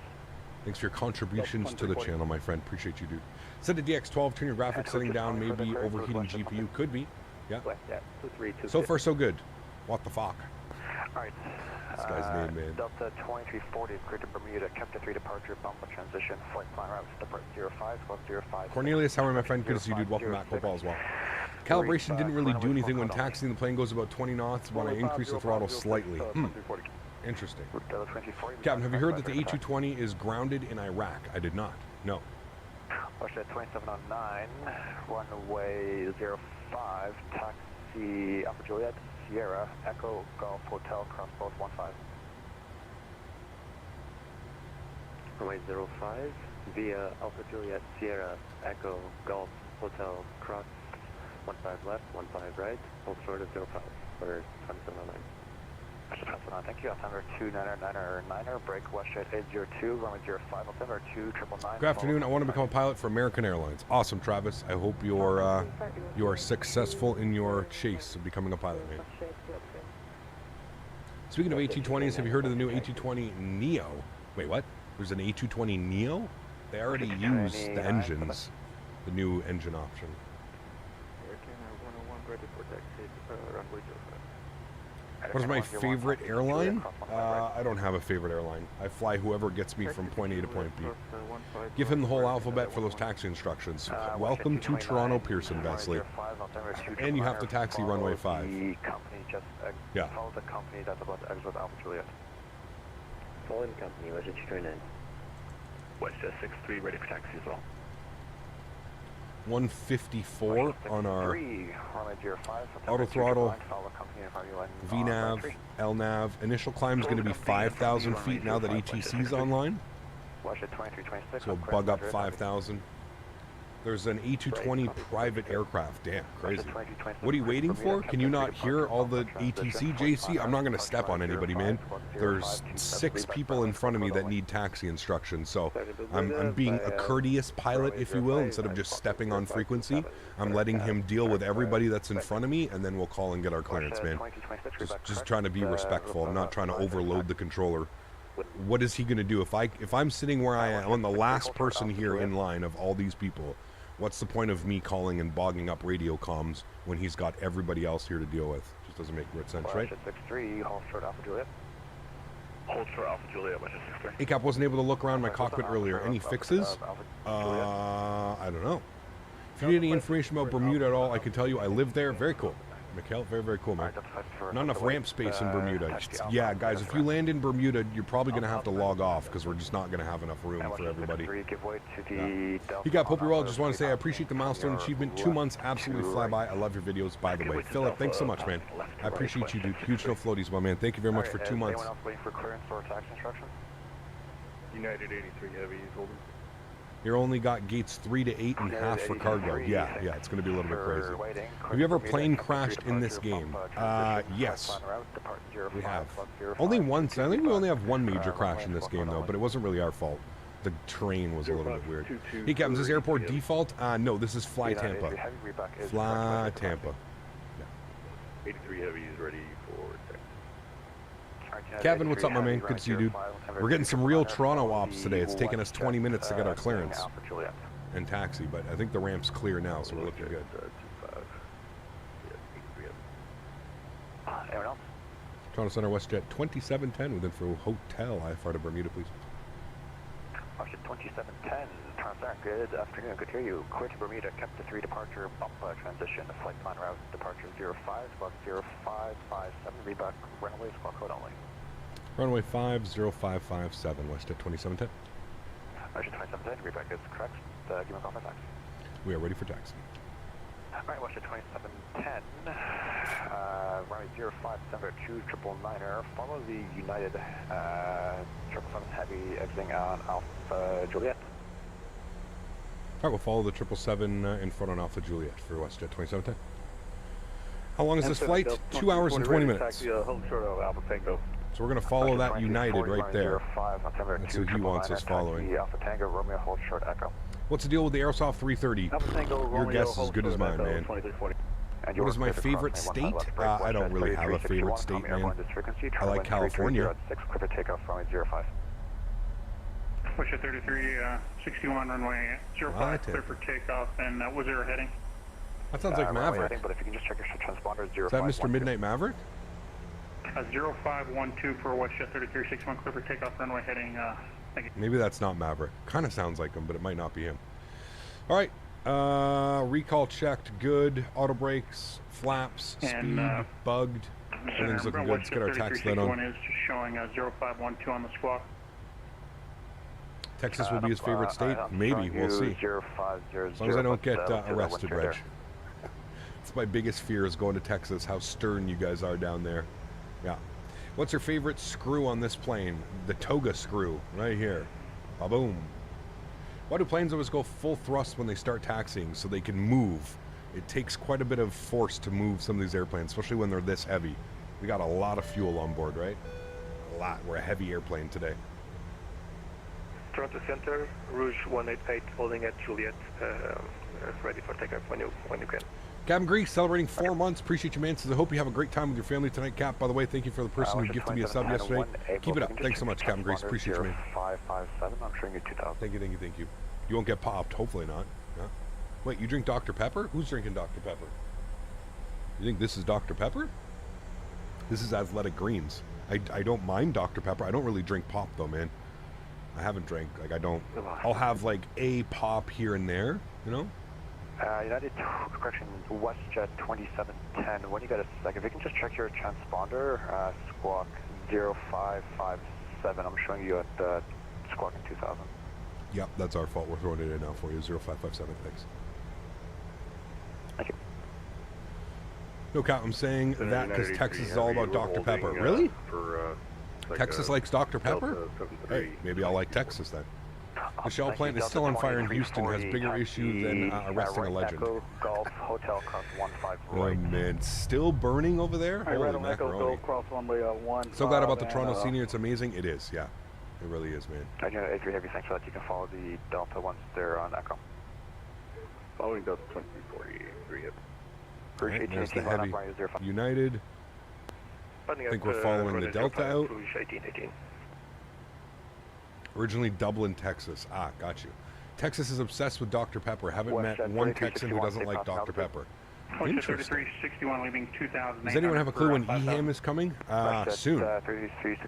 your contributions to the channel, my friend. Appreciate you, dude. Set to DX12, turn your graphics setting down, maybe overheating GPU. Could be. Yeah. So far, so good. What the fuck? Alright. This guy's name, man. Delta 2340, Greater Bermuda, Captain 3 departure, bump transition, flight plan route, depart 05, squawk 05. Cornelius, how are my friend? Good to see you, dude. Welcome back. Hope all is well. Calibration didn't really do anything when taxiing. The plane goes about 20 knots. Want to increase the throttle slightly. Interesting. Captain, have you heard that the A220 is grounded in Iraq? I did not. No. WestJet 2709, runway 05, taxi Alpha Juliet, Sierra, Echo, Golf, Hotel, cross both 15. Runway 05 via Alpha Juliet Sierra Echo Golf Hotel Cross 15 left, 15 right, hold short of 05 for 2709. Thank you. Altimeter 2999er, break WestJet 802, runway 05, altimeter 2999. Good afternoon. I want to become a pilot for American Airlines. Awesome, Travis. I hope you are successful in your chase of becoming a pilot, man. Speaking of A220s, have you heard of the new A220 Neo? Wait, what? There's an A220 Neo? They already use the engines, the new engine option. What is my favorite airline? I don't have a favorite airline. I fly whoever gets me from point A to point B. Give him the whole alphabet for those taxi instructions. Welcome to Toronto Pearson, Vesely. And you have to taxi runway 5. Yeah. Follow the company that's about to exit Alpha Juliet. Follow the company, WestJet 229. WestJet 63, ready for taxi as well. 154 on our auto throttle, VNAV, LNAV. Initial climb is going to be 5,000 feet now that ATC's online. So bug up 5,000. There's an A220 private aircraft. Damn, crazy. What are you waiting for? Can you not hear all the ATC, JC? I'm not going to step on anybody, man. There's 6 people in front of me that need taxi instructions, so I'm being a courteous pilot, if you will, instead of just stepping on frequency. I'm letting him deal with everybody that's in front of me, and then we'll call and get our clearance, man. Just trying to be respectful. I'm not trying to overload the controller. What is he going to do? If I'm sitting where I am, I'm the last person here in line of all these people. What's the point of me calling and bogging up radio comms when he's got everybody else here to deal with? Just doesn't make good sense, right? 63, hold short Alpha Juliet. Hold short Alpha Juliet, WestJet 63. ACAP wasn't able to look around my cockpit earlier. Any fixes? I don't know. If you need any information about Bermuda at all, I can tell you I live there. Very cool. Mikhail, very, very cool, man. Not enough ramp space in Bermuda. Yeah, guys, if you land in Bermuda, you're probably going to have to log off because we're just not going to have enough room for everybody. Yeah. Hope you're well. Just want to say I appreciate the milestone achievement. 2 months absolutely fly by. I love your videos, by the way. Philip, thanks so much, man. I appreciate you, dude. Huge no floaties, my man. Thank you very much for 2 months. United 83 Heavy, holding. You only got gates 3 to 8 and half for cargo. Yeah, it's going to be a little bit crazy. Have you ever plane crashed in this game? Yes. We have. Only once. I think we only have one major crash in this game, though, but it wasn't really our fault. The terrain was a little bit weird. Hey, Captain, is this airport default? No, this is Fly Tampa. Fly Tampa. Yeah. 83 Heavy is ready for... Kevin, what's up, my man? Good to see you, dude. We're getting some real Toronto ops today. It's taken us 20 minutes to get our clearance and taxi, but I think the ramp's clear now, so we're looking good. Toronto Center, WestJet 2710 with info hotel IFR to Bermuda, please. WestJet 2710, Toronto Center, good afternoon, good to hear you. Clear to Bermuda, kept to 3 departure, bump transition, flight plan route, departure 05, bus 0557, reback, runway squawk code only. Runway 50557, WestJet 2710. WestJet 2710, reback is correct. Give me a call for taxi. We are ready for taxi. Alright, WestJet 2710, runway 0572, 999er, follow the United 777 Heavy exiting on Alpha Juliet. Alright, we'll follow the 777 in front on Alpha Juliet for WestJet 2710. How long is this flight? 2 hours and 20 minutes. So we're going to follow that United right there. That's who he wants us following. What's the deal with the Aerosoft 330? Your guess is as good as mine, man. What is my favorite state? I don't really have a favorite state, man. I like California. Push at 33, 61 runway 05, clear for takeoff, and was there a heading? That sounds like Maverick. But if you can just check your transponders, Is that Mr. Midnight Maverick? 0512 for WestJet 33, 61, clear for takeoff, runway heading, thank you. Maybe that's not Maverick. Kind of sounds like him, but it might not be him. All right. Recall checked, good. Auto brakes, flaps, speed, bugged. Everything's looking good. Let's get our tax light on. Is just showing 0512 on the squawk. Texas will be his favorite state? Maybe. We'll see. As long as I don't get arrested, Reg. It's my biggest fear is going to Texas, how stern you guys are down there. Yeah. What's your favorite screw on this plane? The toga screw, right here. Ba-boom. Why do planes always go full thrust when they start taxiing so they can move? It takes quite a bit of force to move some of these airplanes, especially when they're this heavy. We got a lot of fuel on board, right? A lot. We're a heavy airplane today. Toronto Center, Rouge 188, holding at Juliet, ready for takeoff when you can. Captain Grease celebrating 4 months. Appreciate you, man. Says, I hope you have a great time with your family tonight, Cap. By the way, thank you for the person who gifted me a sub yesterday. Keep it up. Thanks so much, Captain Grease. Appreciate you, man. 557, I'm showing you 2000. Thank you, thank you, thank you. You won't get popped. Hopefully not. Yeah. Wait, you drink Dr. Pepper? Who's drinking Dr. Pepper? You think this is Dr. Pepper? This is Athletic Greens. I don't mind Dr. Pepper. I don't really drink pop, though, man. I haven't drank. Like, I don't. I'll have, like, a pop here and there, you know? United, correction, WestJet 2710. When you get a sec, if you can just check your transponder, squawk 0557. I'm showing you at squawking 2000. Yep, that's our fault. We're throwing it in now for you. 0557. Thanks. Thank you. No, Cap, I'm saying that because Texas is all about Dr. Pepper. Really? Texas likes Dr. Pepper? Hey, maybe I'll like Texas then. The Shell plant is still on fire in Houston, has bigger issue than arresting a legend. Golf Hotel Cross 15 Oh man, still burning over there? Holy macaroni. So glad about the Toronto senior, it's amazing. It is, yeah. It really is, man. And if you're heavy, thanks for that. You can follow the Delta once they're on Echo. Following Delta 2343. Right, there's the heavy United. I think we're following the Delta out. 1818. Originally Dublin, Texas. Ah, got you. Texas is obsessed with Dr. Pepper. Haven't met one Texan who doesn't like Dr. Pepper. Interesting. 3361 leaving 2008. Does anyone have a clue when EHAM is coming? Soon.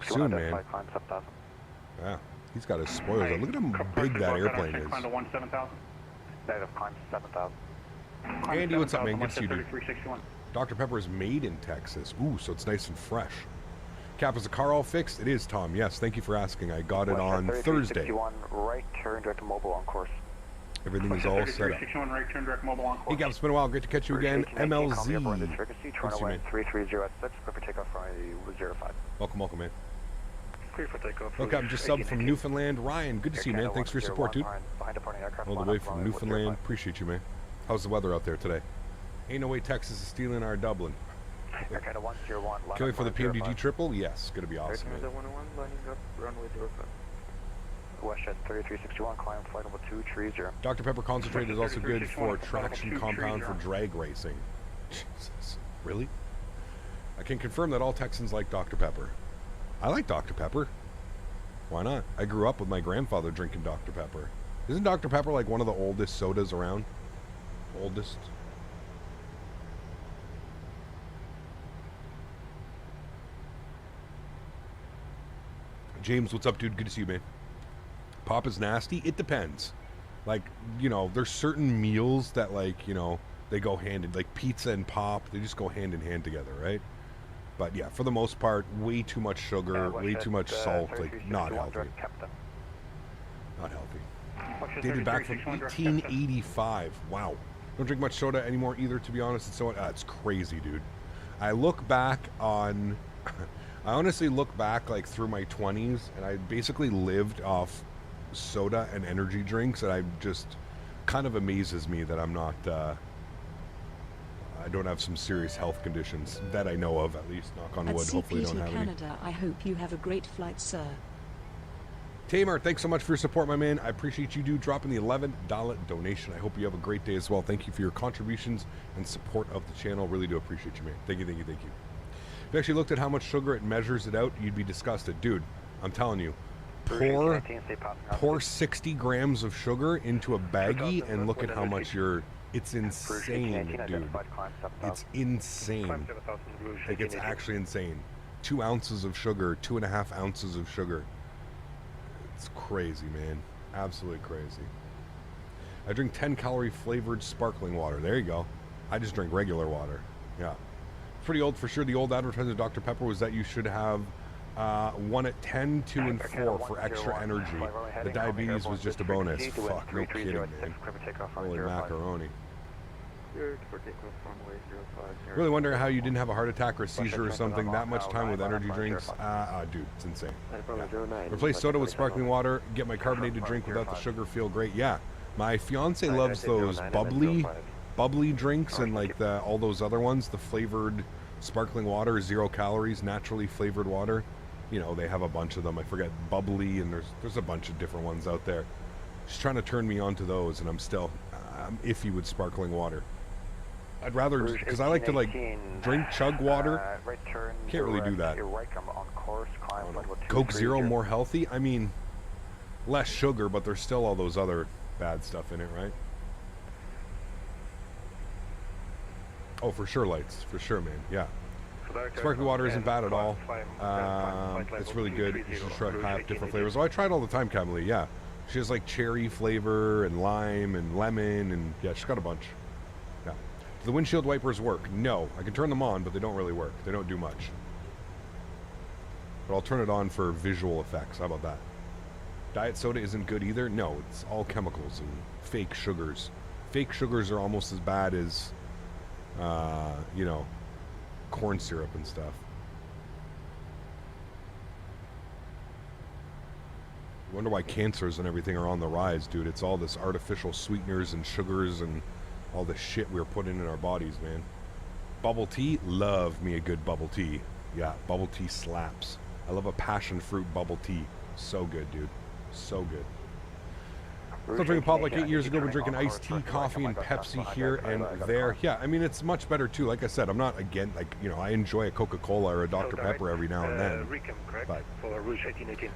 Soon, man. Yeah, he's got his spoilers. Look at how big that airplane is. Negative, climb 7000. Andy, what's up, man? Good to see you, dude. Dr. Pepper is made in Texas. Ooh, so it's nice and fresh. Cap, is the car all fixed? It is, Tom. Yes, thank you for asking. I got it on Thursday. Right turn direct mobile on course. Everything is all set up. Right turn direct mobile on course. Hey, Cap, it's been a while. Great to catch you again. MLZ. Good to see you, man. 3306, prepare for takeoff from 05. Welcome, man. Clear for takeoff. Okay, I'm just subbed from Newfoundland. Ryan, good to see you, man. Thanks for your support, dude. All the way from Newfoundland. Appreciate you, man. How's the weather out there today? Ain't no way Texas is stealing our Dublin. Can we for the PMDG triple? Yes, gonna be awesome, man. WestJet 3361, climb flight level 230. Dr. Pepper concentrate is also good for traction compound for drag racing. Jesus, really? I can confirm that all Texans like Dr. Pepper. I like Dr. Pepper. Why not? I grew up with my grandfather drinking Dr. Pepper. Isn't Dr. Pepper like one of the oldest sodas around? Oldest? James, what's up, dude? Good to see you, man. Pop is nasty? It depends. Like, you know, there's certain meals that, like, you know, they go hand in, like pizza and pop, they just go hand in hand together, right? But yeah, for the most part, way too much sugar, way too much salt, like, not healthy. Not healthy. Dated back from 1885. Wow. Don't drink much soda anymore either, to be honest. It's crazy, dude. I look back on... I honestly look back like through my 20s, and I basically lived off soda and energy drinks, and I just kind of amazes me that I'm not I don't have some serious health conditions that I know of, at least. Knock on wood. Hopefully, I don't have Canada, I hope you have a great flight, sir. Tamer, thanks so much for your support, my man. I appreciate you, dude, dropping the $11 donation. I hope you have a great day as well. Thank you for your contributions and support of the channel. Really do appreciate you, man. Thank you, thank you, thank you. If you actually looked at how much sugar it measures it out, you'd be disgusted. Dude, I'm telling you, pour 60 grams of sugar into a baggie and look at how much it's insane, dude. It's insane. Like, it's actually insane. 2 ounces of sugar, 2.5 ounces of sugar. It's crazy, man. Absolutely crazy. I drink 10-calorie flavored sparkling water. There you go. I just drink regular water. Yeah. Pretty old for sure. The old advertisement of Dr. Pepper was that you should have one at 10, 2, and 4 for extra energy. The diabetes was just a bonus. Fuck, no kidding, man. Holy macaroni. Cleared for takeoff runway 05. Really wondering how you didn't have a heart attack or a seizure or something. That much time with energy drinks. Dude, it's insane. Yeah. Replace soda with sparkling water. Get my carbonated drink without the sugar. Feel great. Yeah. My fiance loves those bubbly drinks and like all those other ones. The flavored sparkling water, 0 calories, naturally flavored water. You know, they have a bunch of them. I forget, bubbly, and there's a bunch of different ones out there. She's trying to turn me on to those, and I'm iffy with sparkling water. I'd rather, because I like to like drink chug water. Can't really do that. Coke Zero more healthy? I mean, less sugar, but there's still all those other bad stuff in it, right? Oh, for sure, lights. For sure, man. Yeah. Sparkling water isn't bad at all. It's really good. You should try different flavors. Oh, I tried all the time, Camille. Yeah. She has like cherry flavor and lime and lemon, and yeah, she's got a bunch. Yeah. Do the windshield wipers work? No. I can turn them on, but they don't really work. They don't do much. But I'll turn it on for visual effects. How about that? Diet soda isn't good either? No, it's all chemicals and fake sugars. Fake sugars are almost as bad as, you know, corn syrup and stuff. I wonder why cancers and everything are on the rise, dude. It's all this artificial sweeteners and sugars and all the shit we're putting in our bodies, man. Bubble tea? Love me a good bubble tea. Yeah, bubble tea slaps. I love a passion fruit bubble tea. So good, dude. So good. Still drinking pop like 8 years ago. We're drinking iced tea, coffee, and Pepsi here and there. Yeah, I mean, it's much better, too. Like I said, I'm not, again, like, you know, I enjoy a Coca-Cola or a Dr. Pepper every now and then. But,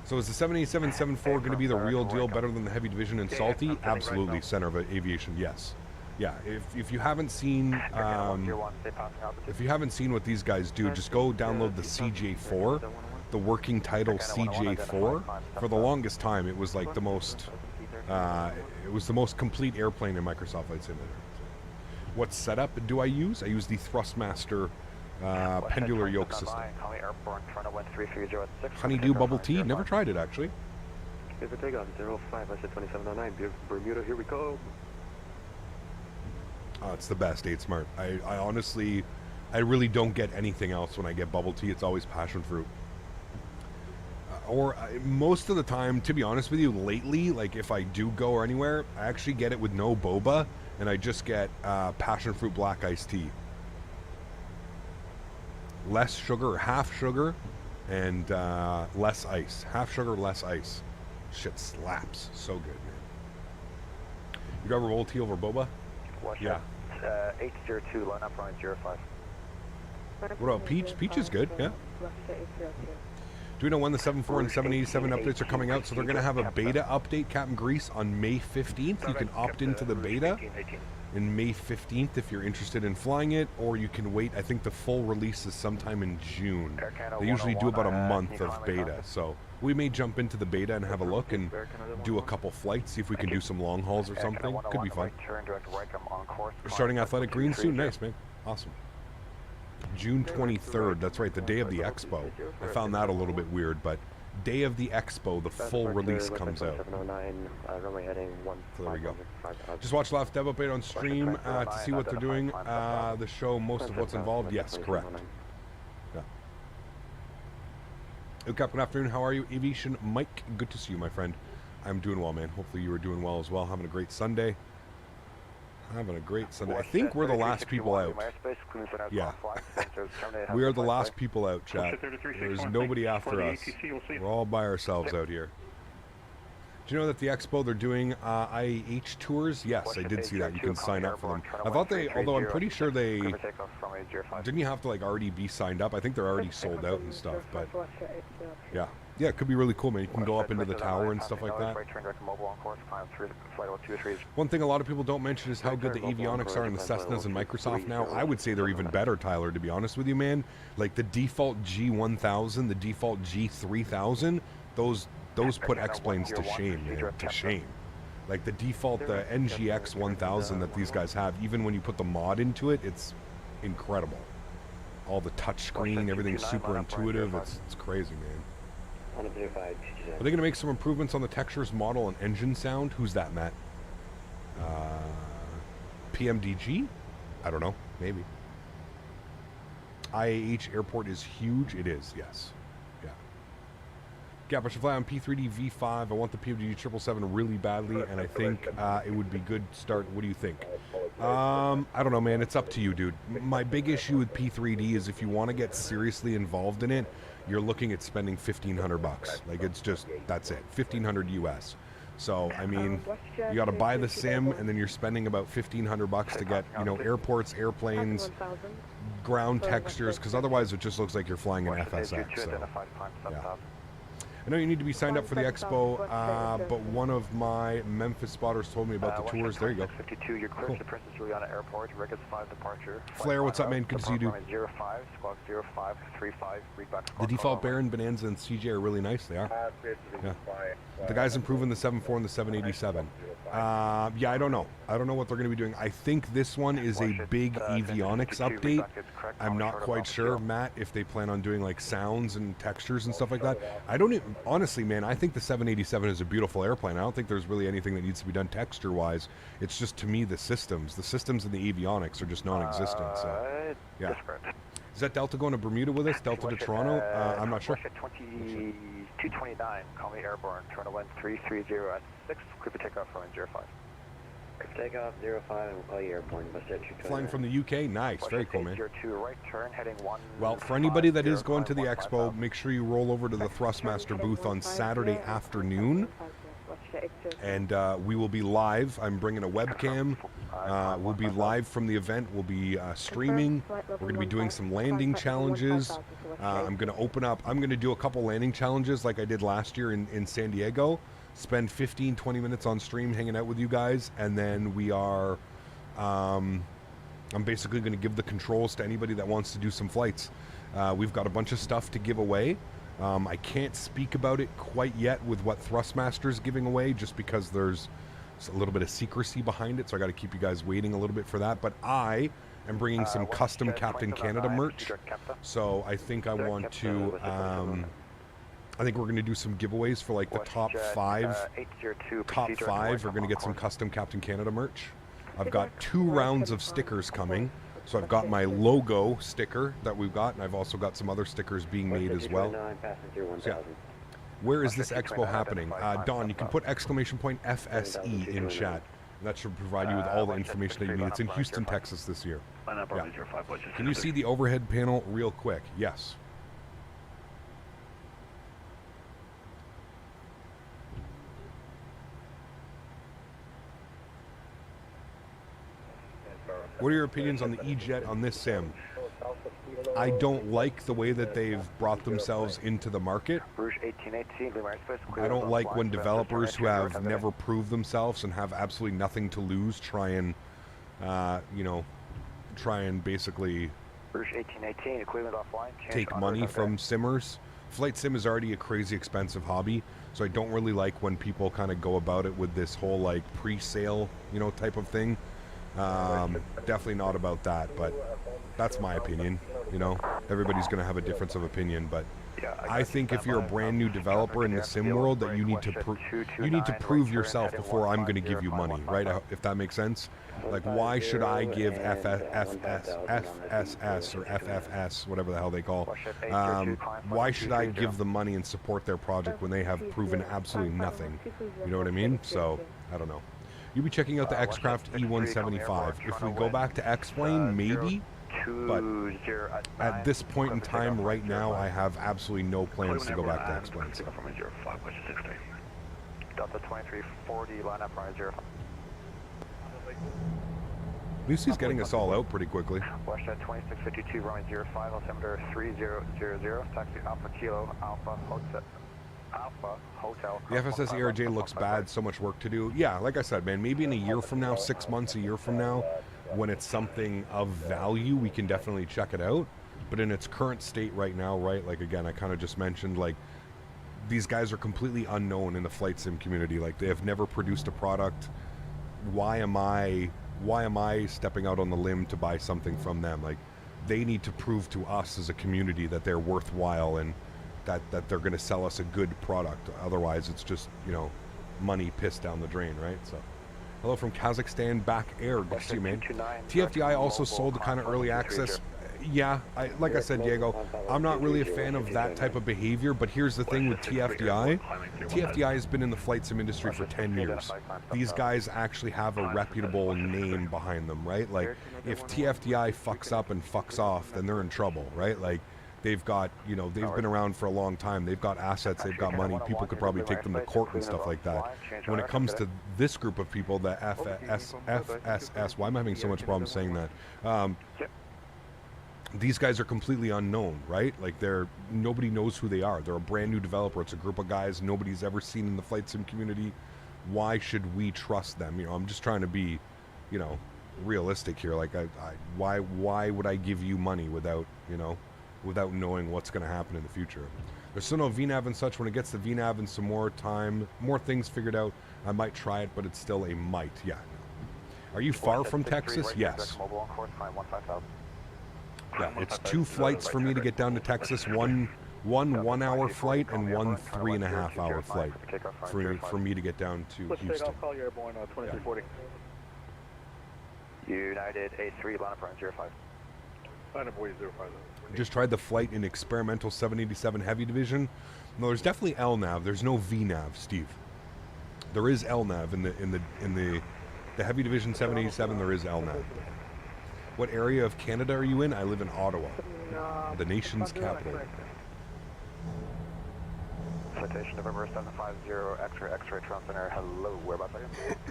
so is the 787-74 going to be the real deal, better than the Heavy Division and Salty? Absolutely. Center of aviation, yes. Yeah, if you haven't seen, what these guys do, just go download the CJ4, the working title CJ4. For the longest time, it was like the most... it was the most complete airplane in Microsoft Flight Simulator. What setup do I use? I use the Thrustmaster pendular yoke system. Honeydew bubble tea? Never tried it, actually. Here's the takeoff, 05, I said 2709, Bermuda, here we go. Oh, it's the best, 8 Smart. I honestly, I really don't get anything else when I get bubble tea. It's always passion fruit. Most of the time, to be honest with you, lately, like if I do go or anywhere, I actually get it with no boba, and I just get passion fruit black iced tea. Less sugar, or half sugar, and less ice. Half sugar, less ice. Shit slaps. So good, man. You ever roll tea over boba? Yeah. 802, line up runway 05. What about Peach? Peach is good, yeah. Do we know when the 74 and 787 updates are coming out? So they're going to have a beta update, Captain Grease, on May 15th. You can opt into the beta in May 15th if you're interested in flying it, or you can wait. I think the full release is sometime in June. They usually do about a month of beta, so we may jump into the beta and have a look and do a couple flights, see if we can do some long hauls or something. Could be fun. We're starting athletic green soon. Nice, man. Awesome. June 23rd, that's right, the day of the expo. I found that a little bit weird, but day of the expo, the full release comes out. So there we go. Just watch Laugh Dev update on stream to see what they're doing. The show, most of what's involved. Yes, correct. Yeah. Hey, Captain, afternoon. How are you? Aviation Mike, good to see you, my friend. I'm doing well, man. Hopefully you are doing well as well. Having a great Sunday. Having a great Sunday. I think we're the last people out. Yeah. We are the last people out, chat. There's nobody after us. We're all by ourselves out here. Do you know that the expo, they're doing IH tours? Yes, I did see that. You can sign up for them. I thought they, although I'm pretty sure they, didn't you have to like already be signed up? I think they're already sold out and stuff, but yeah. Yeah, it could be really cool, man. You can go up into the tower and stuff like that. One thing a lot of people don't mention is how good the avionics are in the Cessnas and Microsoft now. I would say they're even better, Tyler, to be honest with you, man. Like the default G1000, the default G3000, those put X-planes to shame, man, to shame. Like the default, the NGX 1000 that these guys have, even when you put the mod into it, it's incredible. All the touch screen, everything's super intuitive. It's crazy, man. Are they going to make some improvements on the textures, model, and engine sound? Who's that, Matt? PMDG? I don't know. Maybe. IAH airport is huge. It is, yes. Yeah. Gap, I should fly on P3D V5. I want the PFD 777 really badly, and I think it would be good to start. What do you think? I don't know, man. It's up to you, dude. My big issue with P3D is if you want to get seriously involved in it, you're looking at spending $1,500. Like, it's just, that's it. $1,500 US. So, I mean, you got to buy the sim, and then you're spending about $1,500 to get, you know, airports, airplanes, ground textures, because otherwise it just looks like you're flying an FSX. So, yeah. I know you need to be signed up for the expo, but one of my Memphis spotters told me about the tours. There you go. 52, you're clear to Princess Juliana Airport, Regas 5 departure. Flair, what's up, man? Good to see you, dude. 05, squawk 0535, read back. The default Baron, Bonanza, and CJ are really nice. They are. Yeah. The guy's improving the 74 and the 787. Yeah, I don't know. I don't know what they're going to be doing. I think this one is a big avionics update. I'm not quite sure, Matt, if they plan on doing like sounds and textures and stuff like that. I don't even, honestly, man, I think the 787 is a beautiful airplane. I don't think there's really anything that needs to be done texture-wise. It's just, to me, the systems. The systems and the avionics are just non-existent. So, yeah. Is that Delta going to Bermuda with us? Delta to Toronto? I'm not sure. 229, call me airborne. Toronto 1330 at 6, clear for takeoff from 05. Takeoff 05 and we'll call you airborne. Flying from the UK? Nice. Very cool, man. Right turn, heading 1. Well, for anybody that is going to the expo, make sure you roll over to the Thrustmaster booth on Saturday afternoon. And we will be live. I'm bringing a webcam. We'll be live from the event. We'll be streaming. We're going to be doing some landing challenges. I'm going to open up. I'm going to do a couple landing challenges like I did last year in San Diego. Spend 15-20 minutes on stream hanging out with you guys. And then we are... I'm basically going to give the controls to anybody that wants to do some flights. We've got a bunch of stuff to give away. I can't speak about it quite yet with what Thrustmaster's giving away, just because there's a little bit of secrecy behind it, so I got to keep you guys waiting a little bit for that. But I am bringing some custom Captain Canada merch, so I think I want to. I think we're going to do some giveaways for like the top five. Top five are going to get some custom Captain Canada merch. I've got 2 rounds of stickers coming. So I've got my logo sticker that we've got, and I've also got some other stickers being made as well. So yeah. Where is this expo happening? Don, you can put !FSE in chat. That should provide you with all the information that you need. It's in Houston, Texas this year. Yeah. Can you see the overhead panel real quick? Yes. What are your opinions on the E-Jet on this sim? I don't like the way that they've brought themselves into the market. I don't like when developers who have never proved themselves and have absolutely nothing to lose try and, basically take money from simmers. Flight sim is already a crazy expensive hobby, so I don't really like when people kind of go about it with this whole like pre-sale, type of thing. Definitely not about that, but that's my opinion. Everybody's going to have a difference of opinion, but I think if you're a brand new developer in the sim world, that you need to prove yourself before I'm going to give you money, right? If that makes sense. Like, why should I give FSS or FFS, whatever the hell they call? Why should I give them money and support their project when they have proven absolutely nothing? You know what I mean? So I don't know. You'll be checking out the X-Craft E175. If we go back to X-Plane, maybe. But at this point in time, right now, I have absolutely no plans to go back to X-Plane. So. Delta 2340, line up runway 05. Lucy's getting us all out pretty quickly. WestJet 2652, runway 05, altimeter 3000, taxi Alpha Kilo, Alpha Hotel. The FSS ERJ looks bad, so much work to do. Yeah, like I said, man, maybe in a year from now, 6 months, a year from now, when it's something of value, we can definitely check it out. But in its current state right now, right, like again, I kind of just mentioned, like, these guys are completely unknown in the flight sim community. Like, they have never produced a product. Why am I stepping out on the limb to buy something from them? Like, they need to prove to us as a community that they're worthwhile and that they're going to sell us a good product. Otherwise, it's just, money pissed down the drain, right? So, Hello from Kazakhstan, back air. Good to see you, man. TFDI also sold the kind of early access. Yeah, like I said, Diego, I'm not really a fan of that type of behavior, but here's the thing with TFDI. TFDI has been in the flight sim industry for 10 years. These guys actually have a reputable name behind them, right? Like, if TFDI fucks up and fucks off, then they're in trouble, right? Like, they've got, you know, they've been around for a long time. They've got assets, they've got money. People could probably take them to court and stuff like that. When it comes to this group of people, the FSS, why am I having so much problem saying that? These guys are completely unknown, right? Like, nobody knows who they are. They're a brand new developer. It's a group of guys nobody's ever seen in the flight sim community. Why should we trust them? You know, I'm just trying to be, you know, realistic here. Like, why would I give you money without, you know, without knowing what's going to happen in the future? There's still no VNAV and such. When it gets to VNAV and some more time, more things figured out, I might try it, but it's still a might. Yeah. Are you far from Texas? Yes. Yeah, it's 2 flights for me to get down to Texas. One 1-hour flight and one 3.5-hour flight for me to get down to Houston. Call your airborne 2340. United A3, line up around 05. Line up 05. Just tried the flight in experimental 787 heavy division. No, there's definitely LNAV. There's no VNAV, Steve. There is LNAV in the heavy division 787. There is LNAV. What area of Canada are you in? I live in Ottawa, the nation's capital. Citation November 750 X-ray Trump Center. Hello, whereabouts are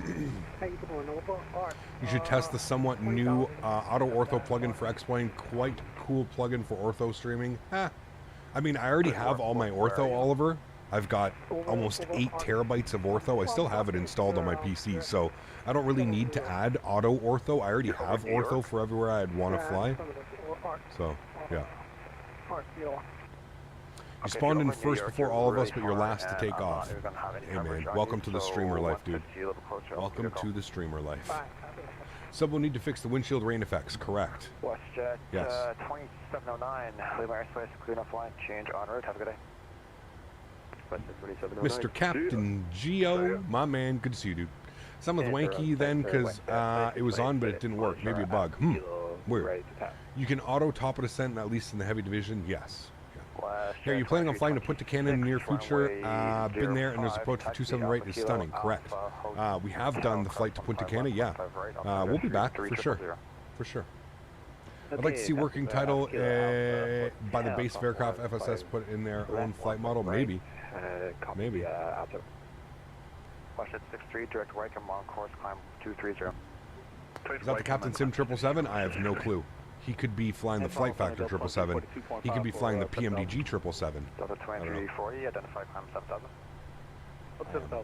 you? You should test the somewhat new auto ortho plugin for X-Plane. Quite cool plugin for ortho streaming. I mean, I already have all my ortho, Oliver. I've got almost 8 terabytes of ortho. I still have it installed on my PC, so I don't really need to add auto ortho. I already have ortho for everywhere I'd want to fly. So, yeah. You spawned in first before all of us, but you're last to take off. Hey, man. Welcome to the streamer life, dude. Welcome to the streamer life. Sub will need to fix the windshield rain effects, correct? WestJet, yes. 2709, leave my airspace, clean up line, change en route, have a good day. Mr. Captain Geo, my man, good to see you, dude. Some of the wanky then, because it was on, but it didn't work. Maybe a bug. Weird. You can auto top of descent, at least in the heavy division, yes. Hey, are you planning on flying to Punta Cana in the near future? Been there, and there's approach for 278 is stunning, correct. We have done the flight to Punta Cana, yeah. We'll be back, for sure. For sure. I'd like to see working title by the base of aircraft FSS put in their own flight model, maybe. Maybe. WestJet 63, direct right, come on course, climb 230. Is that the Captain Sim 777? I have no clue. He could be flying the Flight Factor 777. He could be flying the PMDG 777. Delta 2340, identify climb 7000.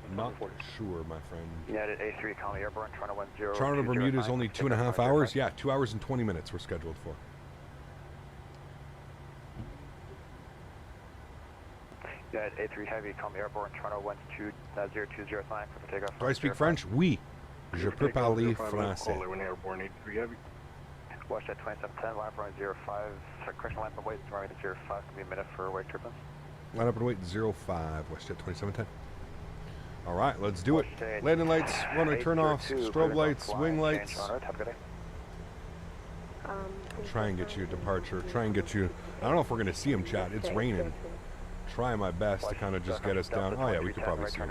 I'm not sure, my friend. United A3, Conley Airborne, Toronto 10. Toronto to Bermuda is only 2.5 hours. Yeah, 2 hours and 20 minutes we're scheduled for. United A3 Heavy, Conley Airborne, Toronto 12020 sign for the takeoff. Do I speak French? Oui. Je peux parler français. WestJet 2710, line up runway 05. Sorry, correction, line up and wait, runway 05. Can be a minute for wake turbulence. Line up and wait 05, WestJet 2710. All right, let's do it. Landing lights, runway turn-offs, strobe lights, wing lights. Try and get you a departure. Try and get you. I don't know if we're going to see him, chat. It's raining. Try my best to kind of just get us down. Oh, yeah, we could probably see him.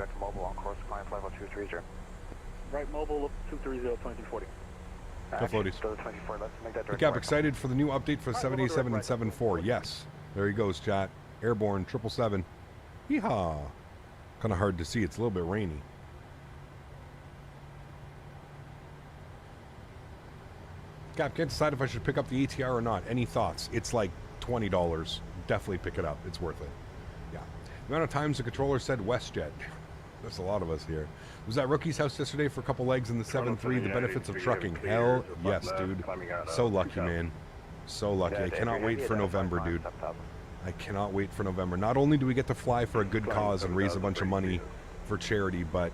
Right mobile, 230, 2240. Go floaties. Recap, excited for the new update for 787 and 74. Yes. There he goes, chat. Airborne 777. Yeehaw. Kind of hard to see. It's a little bit rainy. Cap, can't decide if I should pick up the ATR or not. Any thoughts? It's like $20. Definitely pick it up. It's worth it. Yeah. The amount of times the controller said WestJet. That's a lot of us here. Was at Rookie's house yesterday for a couple legs in the 7.3. The benefits of trucking. Hell yes, dude. So lucky, man. So lucky. I cannot wait for November, dude. I cannot wait for November. Not only do we get to fly for a good cause and raise a bunch of money for charity, but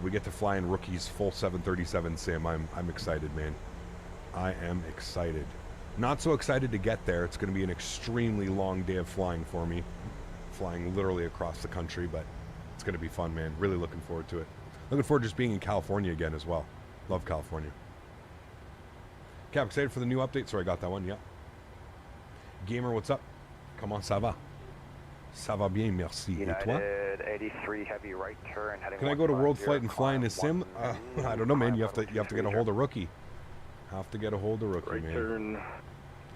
we get to fly in Rookie's full 737 sim. I'm excited, man. I am excited. Not so excited to get there. It's going to be an extremely long day of flying for me. Flying literally across the country, but it's going to be fun, man. Really looking forward to it. Looking forward to just being in California again as well. Love California. Cap, excited for the new update. Sorry, I got that one. Yeah. Gamer, what's up? Comment ça va? Ça va bien, merci. Et toi? United 83 heavy right turn heading. Can I go to World Flight and fly in a sim? I don't know, man. You have to get a hold of Rookie. Have to get a hold of Rookie, Right man. turn.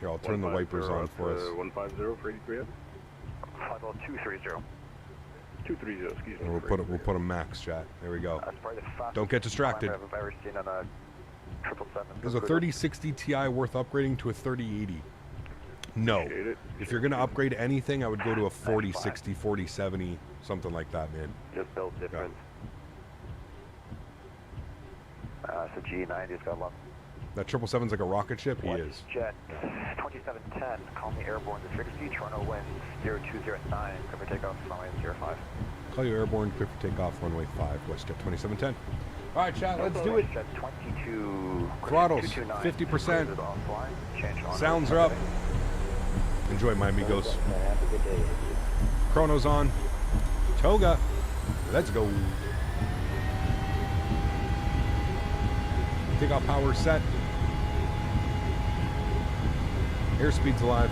Here, I'll turn the wipers on for us. 150 for 83. Flight level 230. 230, excuse me. And we'll put a max, chat. There we go. That's probably the fastest Don't get distracted. climb I've ever seen on a 777. Is a 3060 Ti worth upgrading to a 3080? No. If you're going to upgrade anything, I would go to a 4060, 4070, something like that, man. Just build different. So G90's got a lot. That 777's like a rocket ship? He is. WestJet 2710, call me airborne to 360, Toronto winds 0209, cover takeoff, runway 05. Call you airborne, clear for takeoff, runway 5, WestJet 2710. All right, chat, let's do it. WestJet 22, Throttles, 229, 50%. change on. Sounds are up. Enjoy, my amigos. Chrono's on. Toga, let's go. Takeoff power set. Airspeed's alive.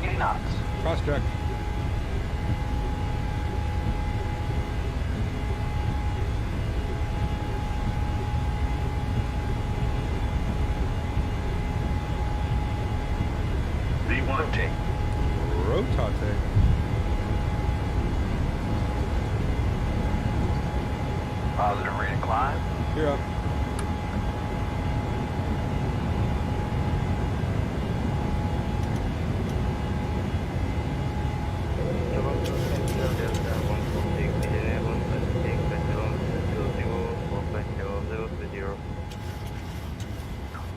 80 knots. Cross check. Rotate. Rotate. Positive rate of climb. You're up.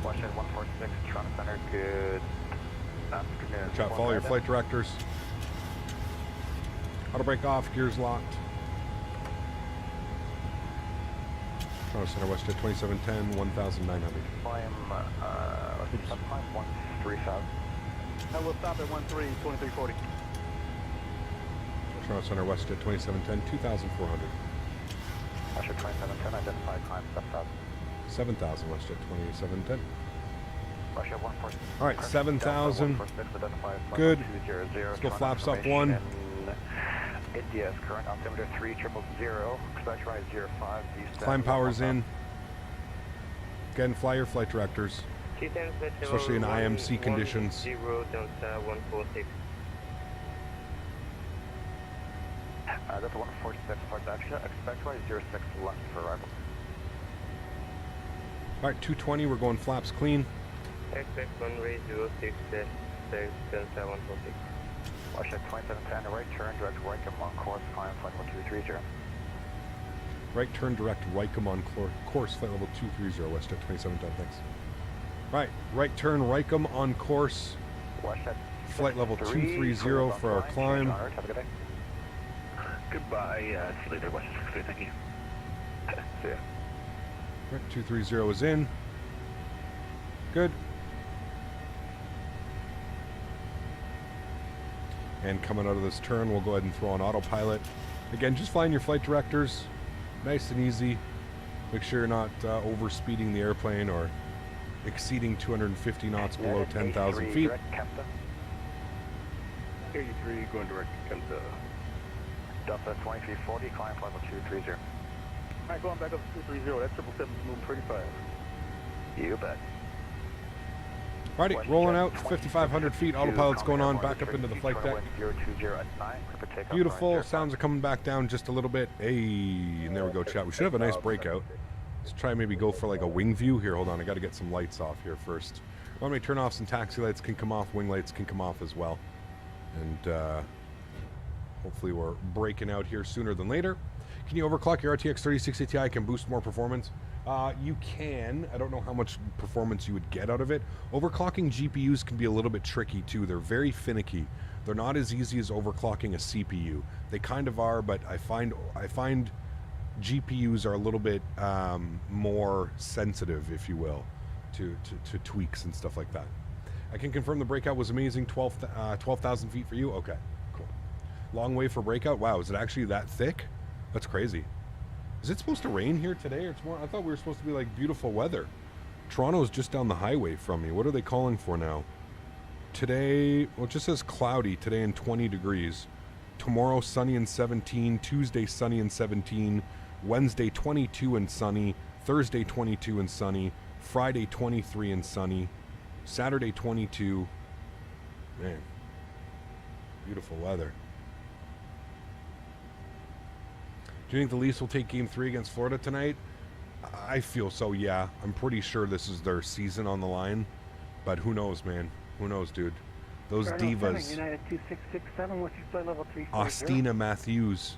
WestJet 146, Toronto Center, good afternoon. Chat, follow your flight directors. Auto brake off, gears locked. Toronto Center, WestJet 2710, 1900. Climb, climb 13000. I will stop at 2340. Toronto Center, WestJet 2710, 2400. WestJet 2710, identify climb 7000. 7000, WestJet 2710. WestJet 146. All right, 7,000. 146, identify flight Good. 200, Let's go Toronto flaps up information. one. India's current altimeter 3000, expect rise 05. Climb power's in. Again, fly your flight directors, especially in IMC conditions. 146. That's 146, flight action, expect rise 06 left for arrival. All right, 220, we're going flaps clean. Expect runway 06, Delta 146. WestJet 2710, right turn, direct Wycombe on course, climb flight level 230. Right turn direct Wycombe on course, flight level 230, WestJet 2710, thanks. Right turn Wycombe on course, WestJet flight level 230 for our climb. Have a good day. Goodbye. See you later, WestJet 63. Thank you. See ya. Right, 230 is in. Good. And coming out of this turn, we'll go ahead and throw on autopilot. Again, just flying your flight directors. Nice and easy. Make sure you're not over-speeding the airplane or exceeding 250 knots below 10,000 feet. Direct Kempta. 83 going direct to Mentha. Delta 2340, climb flight level 230. Alright, going back up to 230. That's 777 moving pretty fast. You bet. Alrighty, rolling out 5,500 feet. Autopilot's going on back up into the flight deck. 020 at 9, takeoff, Beautiful. runway Sounds are coming back down just a little bit. Hey, and there we go, chat. We should have a nice breakout. Let's try and maybe go for like a wing view here. Hold on, I got to get some lights off here first. Let me turn off some taxi lights. Can come off. Wing lights can come off as well. And hopefully we're breaking out here sooner than later. Can you overclock your RTX 3060 Ti? Can boost more performance? You can. I don't know how much performance you would get out of it. Overclocking GPUs can be a little bit tricky too. They're very finicky. They're not as easy as overclocking a CPU. They kind of are, but I find GPUs are a little bit more sensitive, if you will, to tweaks and stuff like that. I can confirm the breakout was amazing. 12,000 feet for you? Okay, cool. Long way for breakout. Wow, is it actually that thick? That's crazy. Is it supposed to rain here today or tomorrow? I thought we were supposed to be like beautiful weather. Toronto's just down the highway from me. What are they calling for now? Today, well, it just says cloudy today and 20 degrees. Tomorrow, sunny and 17. Tuesday, sunny and 17. Wednesday, 22 and sunny. Thursday, 22 and sunny. Friday, 23 and sunny. Saturday, 22. Man, beautiful weather. Do you think the Leafs will take Game 3 against Florida tonight? I feel so, yeah. I'm pretty sure this is their season on the line. But who knows, man? Who knows, dude? Those divas. United 2667, what's your flight level 340? Ostina Matthews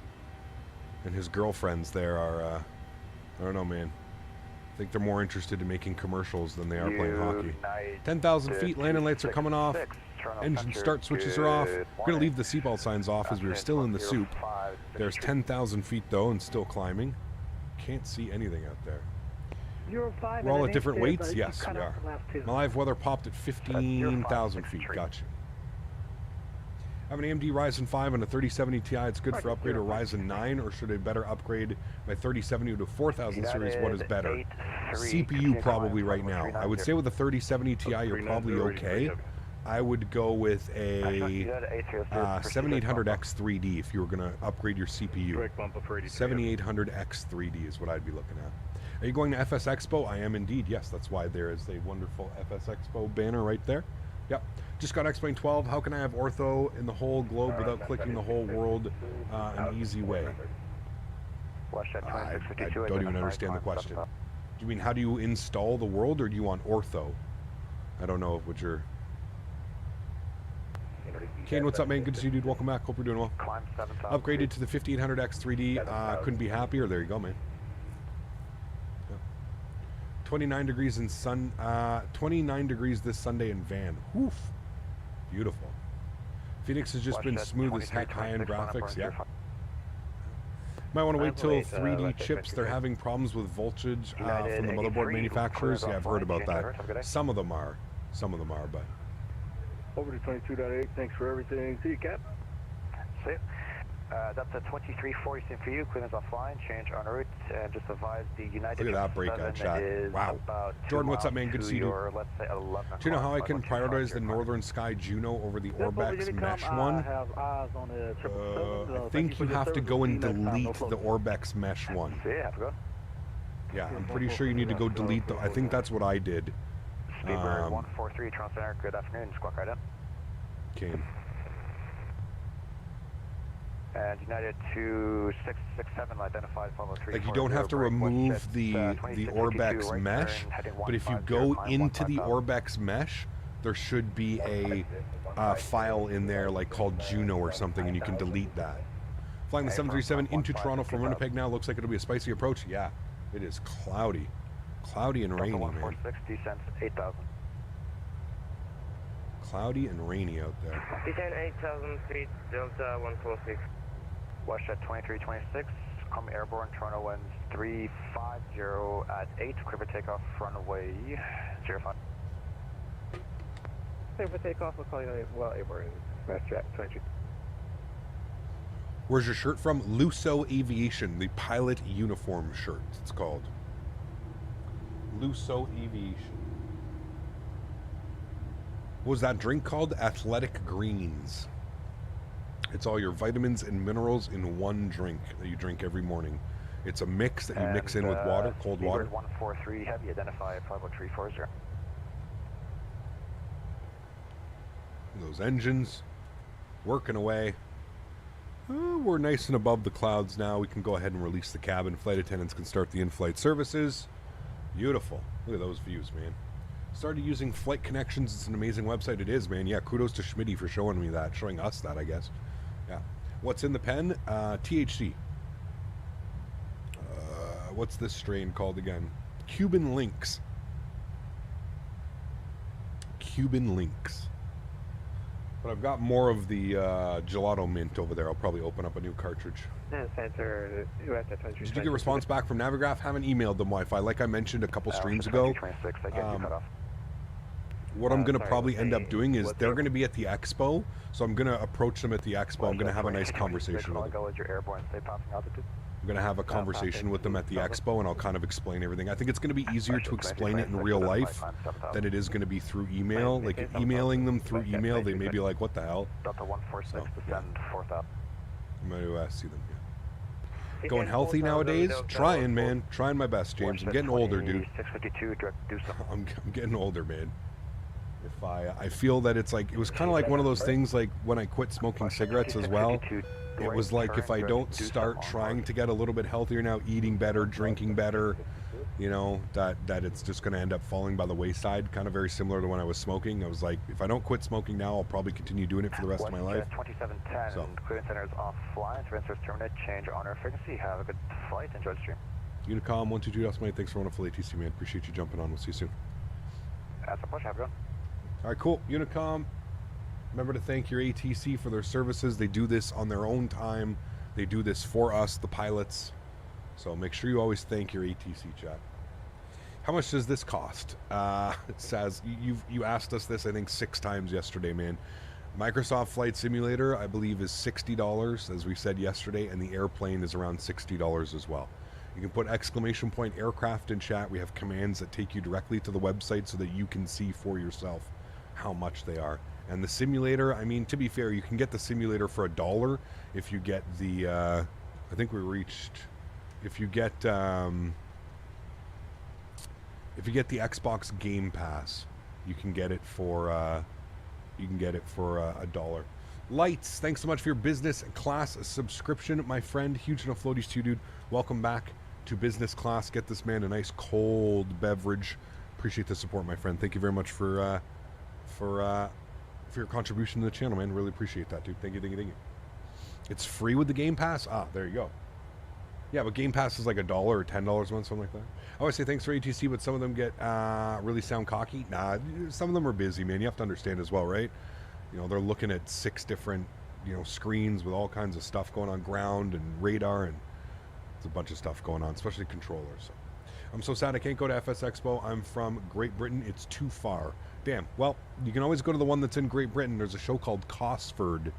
and his girlfriends there are, I don't know, man. I think they're more interested in making commercials than they are playing hockey. 10,000 feet, landing lights are coming off. Engine start switches are off. We're going to leave the seatbelt signs off as we are still in the soup. There's 10,000 feet, though, and still climbing. Can't see anything out there. We're all at different weights? Yes, we are. My live weather popped at 15,000 feet. Gotcha. I have an AMD Ryzen 5 and a 3070 Ti. It's good for upgrade or Ryzen 9, or should I better upgrade my 3070 to 4000 series? What is better? CPU probably right now. I would say with the 3070 Ti, you're probably okay. I would go with a 7800X3D if you were going to upgrade your CPU. 7800X3D is what I'd be looking at. Are you going to FS Expo? I am indeed. Yes, that's why there is a wonderful FS Expo banner right there. Yep. Just got X-Plane 12. How can I have ortho in the whole globe without clicking the whole world an easy way? I don't even understand the question. Do you mean how do you install the world, or do you want ortho? I don't know what you're... Kane, what's up, man? Good to see you, dude. Welcome back. Hope you're doing well. Upgraded to the 5800X3D. Couldn't be happier. There you go, man. 29 degrees in sun. 29 degrees this Sunday in Van. Woof. Beautiful. Phoenix has just been smooth as heck, high-end graphics. Yeah. Might want to wait till 3D chips. They're having problems with voltage from the motherboard manufacturers. Yeah, I've heard about that. Some of them are. Some of them are, but... Over to 22.8. Thanks for everything. See you, Cap. See you. That's a 2340 sim for you. Clearance offline. Change en route. And just advise the United. Look at that breakout shot. Wow. Jordan, what's up, man? Good to see you. Let's say 11 do you know how I can prioritize the Northern Sky Juno over the Orbex Mesh one? I think you have to go and delete the Orbex Mesh one. Yeah, I'm pretty sure you need to go delete the... I think that's what I did. Speedbird 143 Transcenter. Good afternoon. Squawk right in. Okay. And United 2667 identified 503. Like, you don't have to remove the Orbex Mesh, but if you go into the Orbex Mesh, there should be a file in there like called Juno or something, and you can delete that. Flying the 737 into Toronto from Winnipeg now. Looks like it'll be a spicy approach. Yeah, it is cloudy. Cloudy and rainy, man. 146 descents 8,000. Cloudy and rainy out there. Descent 8,000 feet, Delta 146. WestJet 2326, come airborne, Toronto winds 350 at 8, clear for takeoff, runway 05. Clear for takeoff, we'll call you well airborne, WestJet 22. Where's your shirt from? Luso Aviation, the pilot uniform shirt, it's called. Luso Aviation. What was that drink called? Athletic Greens. It's all your vitamins and minerals in one drink that you drink every morning. It's a mix that you mix in with water, cold water. 143 heavy, identify 50340. Those engines working away. We're nice and above the clouds now. We can go ahead and release the cabin. Flight attendants can start the in-flight services. Beautiful. Look at those views, man. Started using Flight Connections. It's an amazing website. It is, man. Yeah, kudos to Smitty for showing me that, showing us that, I guess. Yeah. What's in the pen? THC. What's this strain called again? Cuban Links. Cuban Links. But I've got more of the gelato mint over there. I'll probably open up a new cartridge. Did you get a response back from Navigraph? Haven't emailed them Wi-Fi. Like I mentioned a couple streams ago. what I'm going to sorry, probably end up doing is what's they're your- going to be at the expo, so I'm going to approach them at the expo. I'm going to have a nice conversation with them. Go as your airborne safe passing altitude. I'm going to have a conversation with them at the expo, and I'll kind of explain everything. I think it's going to be easier to explain it in real life than it is going to be through email. Like, emailing them through email, they may be like, what the hell? Delta 146, descend 4,000. I'm going to see them, yeah. Going healthy nowadays? Trying, man. Trying my best, James. I'm getting older, dude. 652, direct do some. I'm getting older, man. If I feel that it's like, it was kind of like one of those things like when I quit smoking cigarettes as well. It was like if I don't start trying to get a little bit healthier now, eating better, drinking better, you know, that it's just going to end up falling by the wayside, kind of very similar to when I was smoking. I was like, if I don't quit smoking now, I'll probably continue doing it for the rest of my life. 2710, So. clearance center is offline, transfers terminate, change honor frequency, have a good flight, enjoy the stream. Unicom 122 Mate, thanks for wonderful ATC, man. Appreciate you jumping on. We'll see you soon. That's a push, have a good one. All right, cool. Unicom, remember to thank your ATC for their services. They do this on their own time. They do this for us, the pilots. So make sure you always thank your ATC, chat. How much does this cost? It says, you asked us this, I think, 6 times yesterday, man. Microsoft Flight Simulator, I believe, is $60, as we said yesterday, and the airplane is around $60 as well. You can put ! aircraft in chat. We have commands that take you directly to the website so that you can see for yourself how much they are. And the simulator, I mean, to be fair, you can get the simulator for $1 if you get the, I think we reached, if you get the Xbox Game Pass, you can get it for, $1. Lights, thanks so much for your business class subscription, my friend. Huge enough floaties to you, dude. Welcome back to business class. Get this man a nice cold beverage. Appreciate the support, my friend. Thank you very much for your contribution to the channel, man. Really appreciate that, dude. Thank you. It's free with the Game Pass. Ah, there you go. Yeah, but Game Pass is like $1 or $10 a month, something like that. I always say thanks for ATC, but some of them get really sound cocky. Nah, some of them are busy, man. You have to understand as well, right? You know, they're looking at 6 different, you know, screens with all kinds of stuff going on, ground and radar, and it's a bunch of stuff going on, especially controllers. So. I'm so sad I can't go to FS Expo. I'm from Great Britain. It's too far. Damn. Well, you can always go to the one that's in Great Britain. There's a show called Cosford.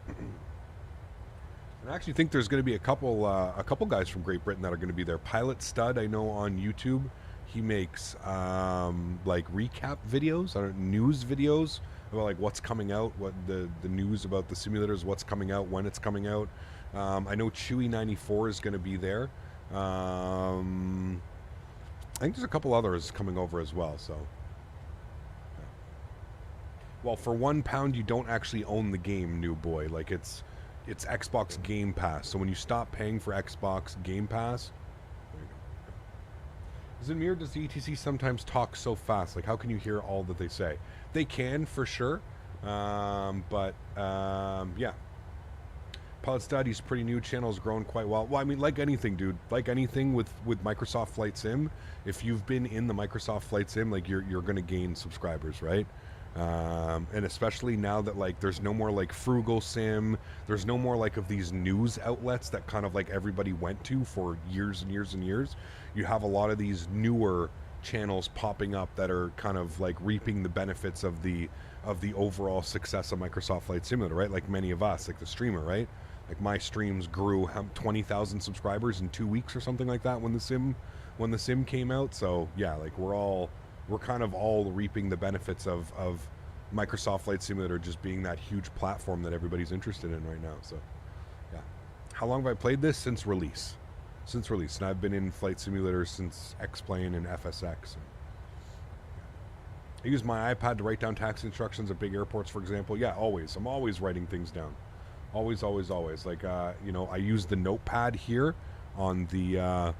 And I actually think there's going to be a couple guys from Great Britain that are going to be there. Pilot Stud, I know on YouTube, he makes like recap videos, news videos about like what's coming out, what the news about the simulators, what's coming out, when it's coming out. I know Chewy94 is going to be there. I think there's a couple others coming over as well. So, yeah. Well, for £1 you don't actually own the game, new boy. Like it's Xbox Game Pass. So when you stop paying for Xbox Game Pass, there you go. Zamir, does the ETC sometimes talk so fast? Like, how can you hear all that they say? They can, for sure. Yeah. Pilot Study's pretty new. Channel's grown quite well. Well, I mean, like anything, dude. Like anything with Microsoft Flight Sim, if you've been in the Microsoft Flight Sim, like you're going to gain subscribers, right? And especially now that like there's no more like Frugal Sim, there's no more like of these news outlets that kind of like everybody went to for years and years and years. You have a lot of these newer channels popping up that are kind of like reaping the benefits of the overall success of Microsoft Flight Simulator, right? Like many of us, like the streamer, right? Like my streams grew 20,000 subscribers in 2 weeks or something like that when the sim came out. So yeah, like we're kind of all reaping the benefits of Microsoft Flight Simulator just being that huge platform that everybody's interested in right now. So yeah. How long have I played this? Since release. And I've been in Flight Simulator since X-Plane and FSX. I use my iPad to write down taxi instructions at big airports, for example. Yeah, always. I'm always writing things down. Always. Like, you know, I use the notepad here on the,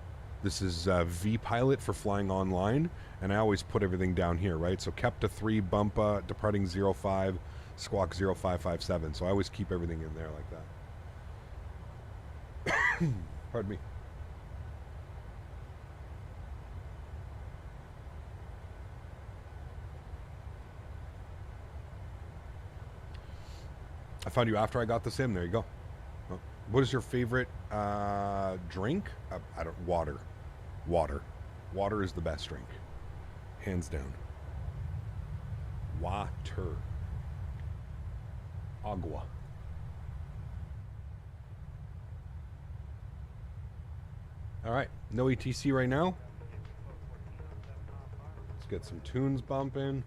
this is V-Pilot for flying online, and I always put everything down here, right? So Kepta 3, Bumpa, departing 05, Squawk 0557. So I always keep everything in there like that. Pardon me. I found you after I got the sim. There you go. What is your favorite drink? Water. Water is the best drink. Hands down. Water. Agua. All right, no ETC right now. Let's get some tunes bumping.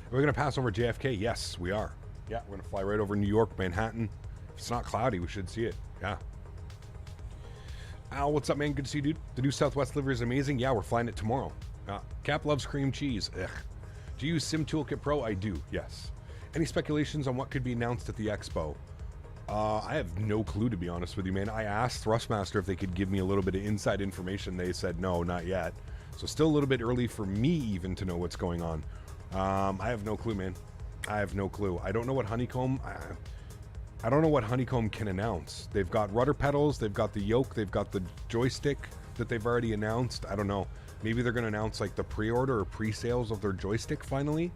Are we going to pass over JFK? Yes, we are. Yeah, we're going to fly right over New York, Manhattan. If it's not cloudy, we should see it. Yeah. Al, what's up, man? Good to see you, dude. The new Southwest livery is amazing. Yeah, we're flying it tomorrow. Cap loves cream cheese. Ugh. Do you use Sim Toolkit Pro? I do, yes. Any speculations on what could be announced at the expo? I have no clue, to be honest with you, man. I asked Thrustmaster if they could give me a little bit of inside information. They said no, not yet. So still a little bit early for me even to know what's going on. I have no clue, man. I have no clue. I don't know what Honeycomb... I don't know what Honeycomb can announce. They've got rudder pedals, they've got the yoke, they've got the joystick that they've already announced. I don't know. Maybe they're going to announce like the pre-order or pre-sales of their joystick finally.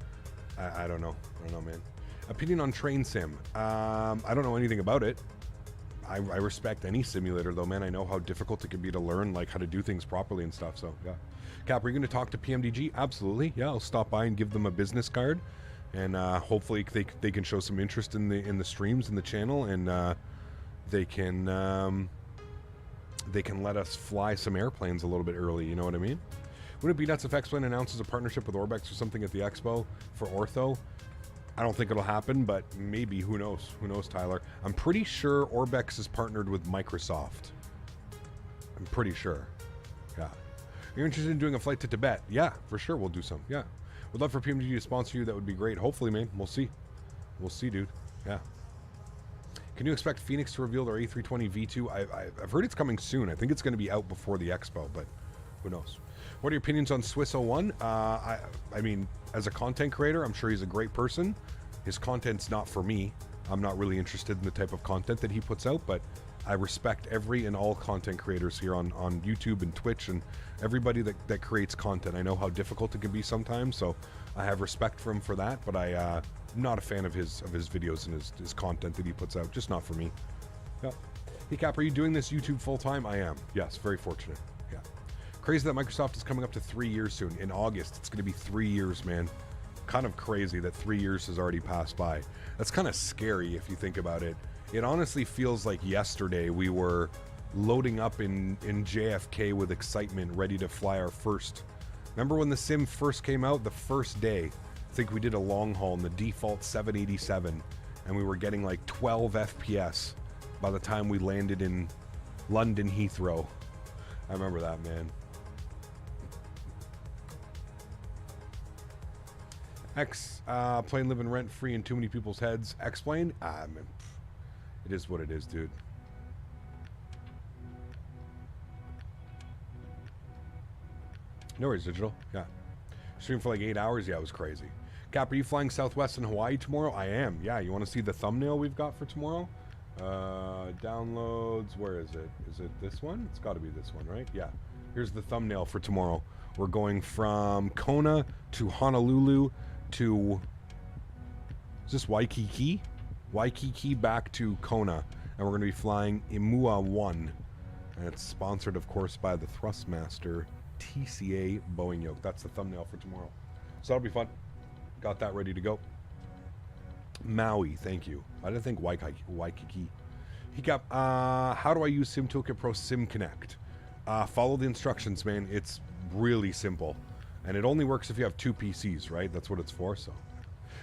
I don't know. I don't know, man. Opinion on Train Sim. I don't know anything about it. I respect any simulator though, man. I know how difficult it can be to learn like how to do things properly and stuff, so yeah. Cap, are you going to talk to PMDG? Absolutely. Yeah, I'll stop by and give them a business card, and hopefully they can show some interest in the streams and the channel, and they can let us fly some airplanes a little bit early. You know what I mean? Wouldn't it be nuts if X-Plane announces a partnership with Orbex or something at the expo for ortho? I don't think it'll happen, but maybe. Who knows? Who knows, Tyler? I'm pretty sure Orbex is partnered with Microsoft. I'm pretty sure. Yeah. You're interested in doing a flight to Tibet? Yeah, for sure. We'll do some. Yeah. Would love for PMDG to sponsor you. That would be great. Hopefully, man. We'll see. We'll see, dude. Yeah. Can you expect Phoenix to reveal their A320 V2? I've heard it's coming soon. I think it's going to be out before the expo, but who knows? What are your opinions on Swiss 01? I mean, as a content creator, I'm sure he's a great person. His content's not for me. I'm not really interested in the type of content that he puts out, but I respect every and all content creators here on YouTube and Twitch and everybody that creates content. I know how difficult it can be sometimes, so I have respect for him for that, but I'm not a fan of his videos and his content that he puts out. Just not for me. Yeah. Hey Cap, are you doing this YouTube full time? I am. Yes, very fortunate. Yeah. Crazy that Microsoft is coming up to 3 years soon. In August, it's going to be 3 years, man. Kind of crazy that 3 years has already passed by. That's kind of scary if you think about it. It honestly feels like yesterday we were loading up in JFK with excitement, ready to fly our first. Remember when the sim first came out, the first day? I think we did a long haul in the default 787, and we were getting like 12 FPS by the time we landed in London Heathrow. I remember that, man. Plane living rent free in too many people's heads. X-Plane? Man, it is what it is, dude. No worries, Digital. Yeah. Stream for like 8 hours? Yeah, it was crazy. Cap, are you flying Southwest in Hawaii tomorrow? I am. Yeah, you want to see the thumbnail we've got for tomorrow? Downloads. Where is it? Is it this one? It's got to be this one, right? Yeah. Here's the thumbnail for tomorrow. We're going from Kona to Honolulu to... Is this Waikiki? Waikiki back to Kona. And we're going to be flying Imua 1. And it's sponsored, of course, by the Thrustmaster TCA Boeing yoke. That's the thumbnail for tomorrow. So that'll be fun. Got that ready to go. Maui, thank you. I didn't think Waikiki. How do I use Sim Toolkit Pro Sim Connect? Follow the instructions, man. It's really simple. And it only works if you have two PCs, right? That's what it's for, so.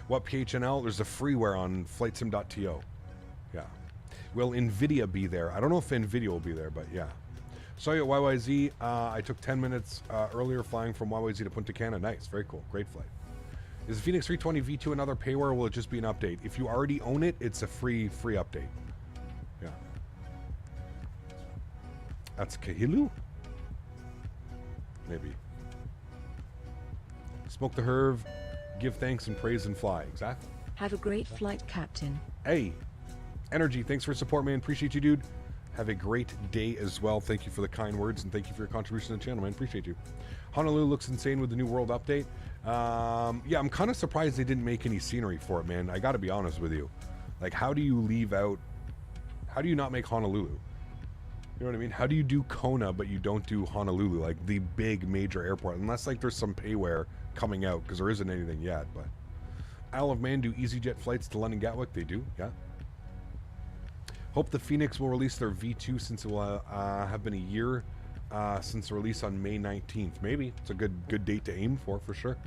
What PHNL? There's a freeware on flightsim.to. Yeah. Will NVIDIA be there? I don't know if NVIDIA will be there, but yeah. Saw you at YYZ. I took 10 minutes earlier flying from YYZ to Punta Cana. Nice. Very cool. Great flight. Is the Phoenix 320 V2 another payware, or will it just be an update? If you already own it, it's a free update. Yeah. That's Kahilu? Maybe. Smoke the herb, give thanks and praise and fly. Exactly. Have a great flight, Captain. Hey, Energy, thanks for support, man. Appreciate you, dude. Have a great day as well. Thank you for the kind words and thank you for your contribution to the channel, man. Appreciate you. Honolulu looks insane with the new world update. Yeah, I'm kind of surprised they didn't make any scenery for it, man. I got to be honest with you. Like, how do you leave out... How do you not make Honolulu? You know what I mean? How do you do Kona, but you don't do Honolulu, like the big major airport? Unless, like, there's some payware coming out, because there isn't anything yet, but... Isle of Man do EasyJet flights to London Gatwick? They do, yeah. Hope the Phoenix will release their V2 since it will have been a year since the release on May 19th. Maybe. It's a good date to aim for sure.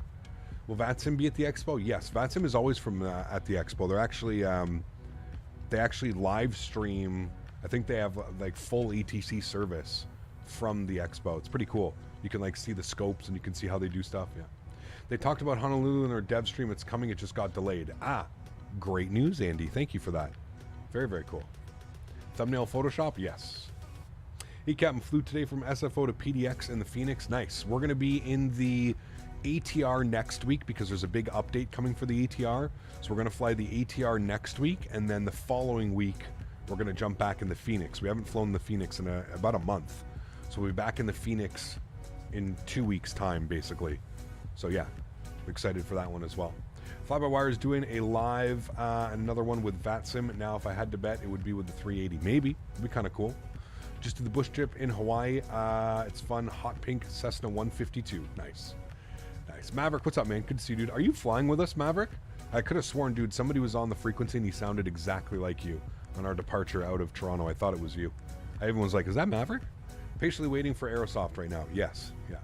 Will VATSIM be at the Expo? Yes, VATSIM is always from at the Expo. They're actually they actually live stream. I think they have like full ETC service from the Expo. It's pretty cool. You can like see the scopes and you can see how they do stuff. Yeah. They talked about Honolulu in their dev stream. It's coming. It just got delayed. Ah, great news, Andy. Thank you for that. Very, very cool. Thumbnail Photoshop? Yes. Hey, Captain, flew today from SFO to PDX in the Phoenix. Nice. We're going to be in the ATR next week because there's a big update coming for the ATR. So we're going to fly the ATR next week, and then the following week, we're going to jump back in the Phoenix. We haven't flown the Phoenix in about a month. So we'll be back in the Phoenix in 2 weeks' time, basically. So yeah, I'm excited for that one as well. Fly-by-Wire is doing a live, another one with VATSIM. Now, if I had to bet, it would be with the 380. Maybe. It'd be kind of cool. Just did the bush trip in Hawaii. It's fun. Hot pink Cessna 152. Nice. Nice. Maverick, what's up, man? Good to see you, dude. Are you flying with us, Maverick? I could have sworn, dude, somebody was on the frequency and he sounded exactly like you on our departure out of Toronto. I thought it was you. Everyone's like, is that Maverick? Patiently waiting for Aerosoft right now. Yes. Yeah.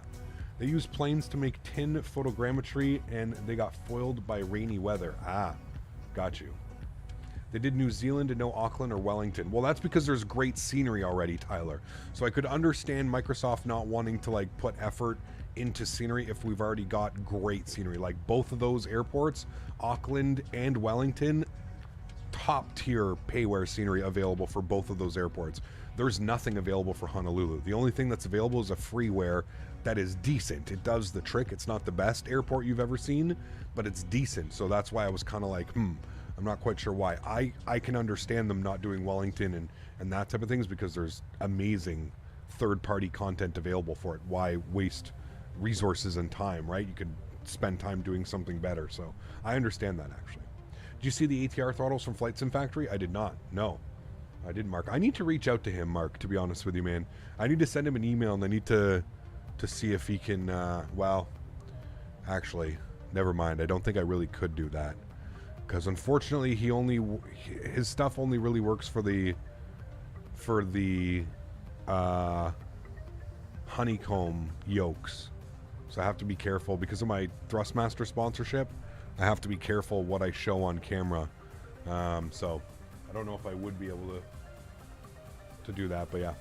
They use planes to make tin photogrammetry, and they got foiled by rainy weather. Ah, got you. They did New Zealand and no Auckland or Wellington. Well, that's because there's great scenery already, Tyler. So I could understand Microsoft not wanting to like put effort into scenery if we've already got great scenery. Like both of those airports, Auckland and Wellington, top tier payware scenery available for both of those airports. There's nothing available for Honolulu. The only thing that's available is a freeware that is decent. It does the trick. It's not the best airport you've ever seen, but it's decent. So that's why I was kind of like, I'm not quite sure why. I can understand them not doing Wellington and that type of things because there's amazing third-party content available for it. Why waste resources and time, right? You could spend time doing something better. So I understand that, actually. Did you see the ATR throttles from Flight Sim Factory? I did not. No. I didn't, Mark. I need to reach out to him, Mark, to be honest with you, man. I need to send him an email and I need to see if he can, well, actually, never mind. I don't think I really could do that. Because unfortunately, his stuff only really works for the honeycomb yolks. So I have to be careful because of my Thrustmaster sponsorship. I have to be careful what I show on camera. So I don't know if I would be able to do that, but yeah.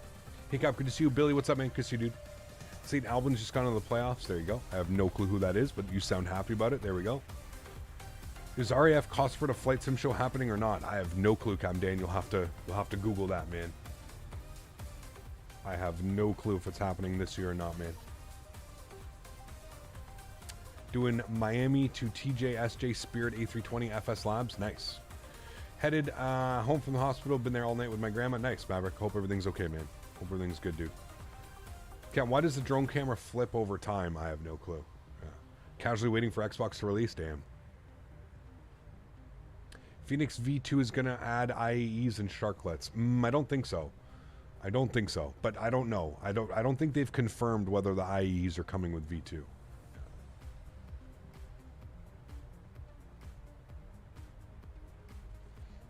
Hey, Cap, good to see you. Billy, what's up, man? Good to see you, dude. St. Albans just got into the playoffs. There you go. I have no clue who that is, but you sound happy about it. There we go. Is RAF Cosford a flight sim show happening or not? I have no clue, Cam Dan. You'll have to Google that, man. I have no clue if it's happening this year or not, man. Doing Miami to TJSJ Spirit A320 FS Labs. Nice. Headed home from the hospital. Been there all night with my grandma. Nice, Maverick. Hope everything's okay, man. Hope everything's good, dude. Cam, why does the drone camera flip over time? I have no clue. Yeah. Casually waiting for Xbox to release. Damn. Phoenix V2 is going to add IAEs and sharklets. I don't think so. I don't think so. But I don't know. I don't think they've confirmed whether the IAEs are coming with V2.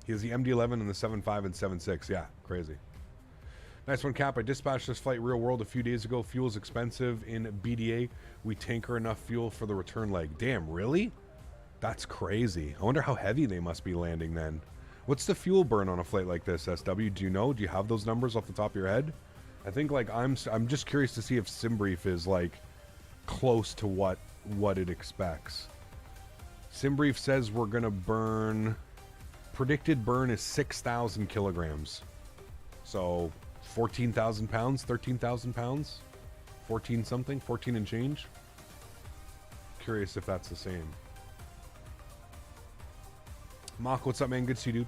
He has the MD-11 and the 7.5 and 7.6. Yeah, crazy. Nice one, Cap. I dispatched this flight real world a few days ago. Fuel's expensive in BDA. We tanker enough fuel for the return leg. Damn, really? That's crazy. I wonder how heavy they must be landing then. What's the fuel burn on a flight like this, SW? Do you know? Do you have those numbers off the top of your head? I think like I'm just curious to see if SimBrief is like close to what it expects. SimBrief says we're gonna burn. Predicted burn is 6,000 kilograms. So 14,000 pounds, 13,000 pounds, 14 something, 14 and change. Curious if that's the same. Mock, what's up, man? Good to see you, dude.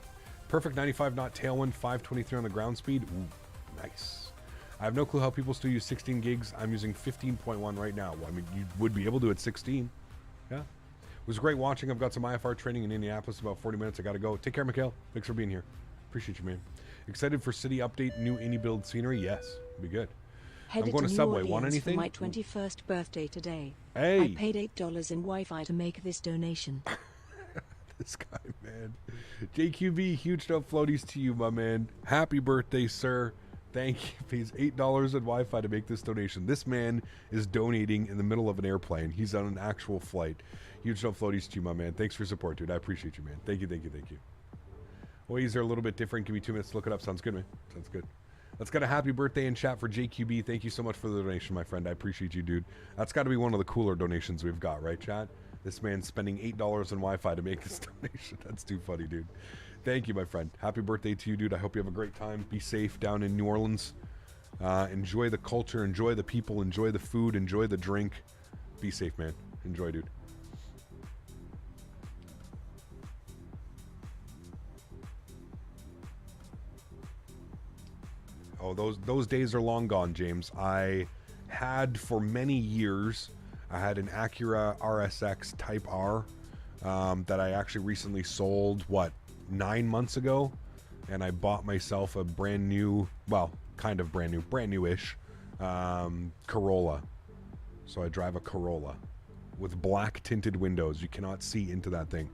Perfect 95 knot tailwind, 523 on the ground speed. Ooh, nice. I have no clue how people still use 16 gigs. I'm using 15.1 right now. Well, I mean, you would be able to at 16. Yeah. It was great watching. I've got some IFR training in Indianapolis, about 40 minutes. I got to go. Take care, Mikhail. Thanks for being here. Appreciate you, man. Excited for city update, new Indy build scenery? Yes, be good. Headed I'm going to New Subway. Orleans Want anything? For my 21st birthday today. Hey. I paid $8 in Wi-Fi to make this donation. This guy, man. JQB, huge dope floaties to you, my man. Happy birthday, sir. Thank you. Pays $8 in Wi-Fi to make this donation. This man is donating in the middle of an airplane. He's on an actual flight. Huge dope floaties to you, my man. Thanks for your support, dude. I appreciate you, man. Thank you, thank you, thank you. Ways are a little bit different. Give me 2 minutes to look it up. Sounds good, man. Sounds good. Let's get a happy birthday in chat for JQB. Thank you so much for the donation, my friend. I appreciate you, dude. That's got to be one of the cooler donations we've got, right, chat? This man's spending $8 in Wi-Fi to make this donation. That's too funny, dude. Thank you, my friend. Happy birthday to you, dude. I hope you have a great time. Be safe down in New Orleans. Enjoy the culture. Enjoy the people. Enjoy the food. Enjoy the drink. Be safe, man. Enjoy, dude. Oh, those days are long gone, James. I had for many years, I had an Acura RSX Type R that I actually recently sold, 9 months ago? And I bought myself a brand new, well, kind of brand new-ish Corolla. So I drive a Corolla with black tinted windows. You cannot see into that thing.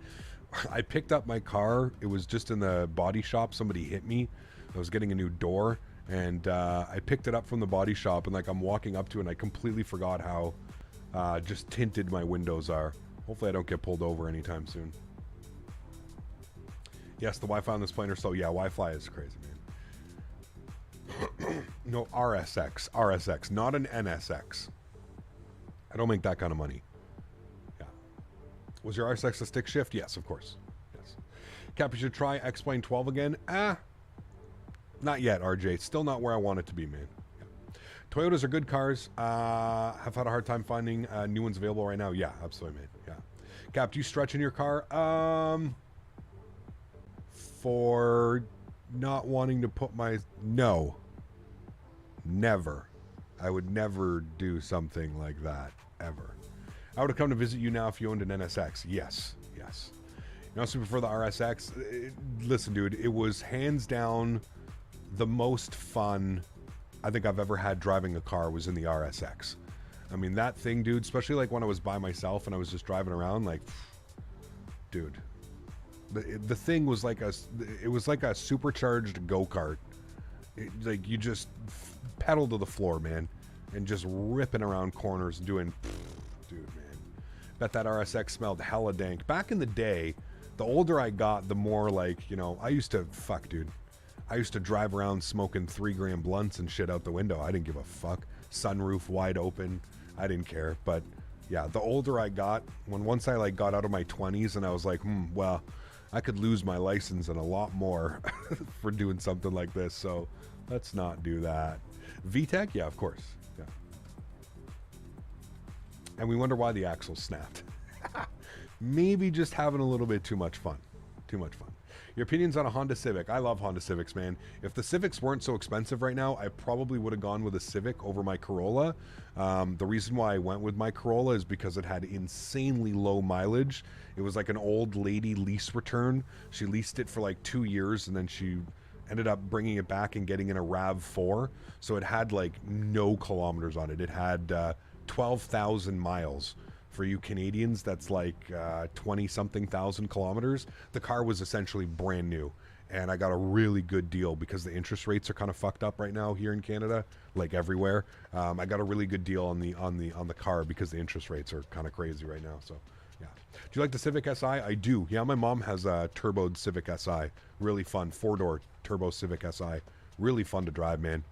I picked up my car. It was just in the body shop. Somebody hit me. I was getting a new door. And I picked it up from the body shop, and like I'm walking up to it, and I completely forgot how just tinted my windows are. Hopefully I don't get pulled over anytime soon. Yes, the Wi-Fi on this plane are slow. Yeah, Wi-Fi is crazy, man. No, RSX, not an NSX. I don't make that kind of money. Yeah. Was your RSX a stick shift? Yes, of course. Yes. Cap, you should try X-Plane 12 again. Not yet, RJ. Still not where I want it to be, man. Yeah. Toyotas are good cars. Have had a hard time finding new ones available right now. Yeah, absolutely, man. Yeah. Cap, do you stretch in your car? For not wanting to put my... No. Never. I would never do something like that, ever. I would have come to visit you now if you owned an NSX. Yes. Yes. You also prefer the RSX? Listen, dude, it was hands down... the most fun I think I've ever had driving a car was in the RSX. I mean, that thing, dude, especially like when I was by myself and I was just driving around, like, dude, the thing was like it was like a supercharged go-kart. Like you just pedal to the floor, man, and just ripping around corners and doing, dude, man. Bet that RSX smelled hella dank. Back in the day, the older I got, the more like, you know, I used to drive around smoking 3-gram blunts and shit out the window. I didn't give a fuck. Sunroof wide open. I didn't care. But yeah, the older I got, once I like got out of my 20s and I was like, well, I could lose my license and a lot more for doing something like this. So let's not do that. VTEC? Yeah, of course. Yeah. And we wonder why the axle snapped. Maybe just having a little bit too much fun. Too much fun. Your opinions on a Honda Civic? I love Honda Civics, man. If the Civics weren't so expensive right now, I probably would have gone with a Civic over my Corolla. The reason why I went with my Corolla is because it had insanely low mileage. It was like an old lady lease return. She leased it for like 2 years, and then she ended up bringing it back and getting in a RAV4. So it had like no kilometers on it. It had 12,000 miles. For you Canadians, that's like 20-something thousand kilometers. The car was essentially brand new, and I got a really good deal because the interest rates are kind of fucked up right now here in Canada, like everywhere. I got a really good deal on the car because the interest rates are kind of crazy right now. So, yeah. Do you like the Civic Si? I do. Yeah, my mom has a turboed Civic Si. Really fun, 4-door turbo Civic Si. Really fun to drive, man.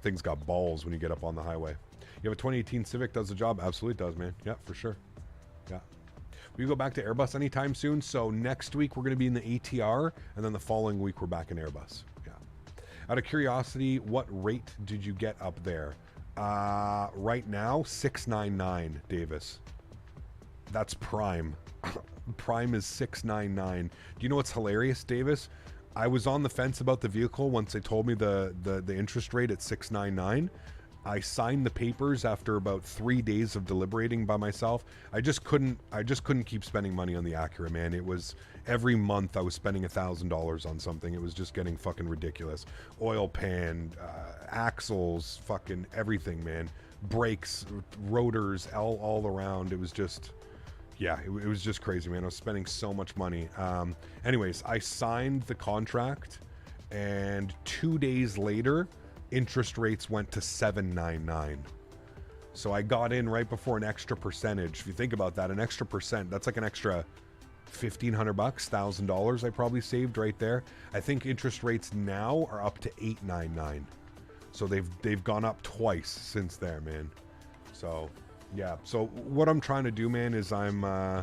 Thing's got balls when you get up on the highway. You have a 2018 Civic, does the job? Absolutely does, man. Yeah, for sure. Yeah. We go back to Airbus anytime soon. So next week we're going to be in the ATR, and then the following week we're back in Airbus. Yeah. Out of curiosity, what rate did you get up there? Right now, 699, Davis. That's prime. Prime is 699. Do you know what's hilarious, Davis? I was on the fence about the vehicle once they told me the interest rate at 699. I signed the papers after about 3 days of deliberating by myself. I just couldn't keep spending money on the Acura, man. It was every month I was spending $1,000 on something. It was just getting fucking ridiculous. Oil pan, axles, fucking everything, man. Brakes, rotors, all around. It was just, yeah, it was just crazy, man. I was spending so much money. Anyways, I signed the contract, and 2 days later, interest rates went to 799. So I got in right before an extra percentage. If you think about that, an extra percent, that's like an extra $1,500, $1,000 I probably saved right there. I think interest rates now are up to 899. So they've gone up twice since there, man. So yeah. So what I'm trying to do, man, is I'm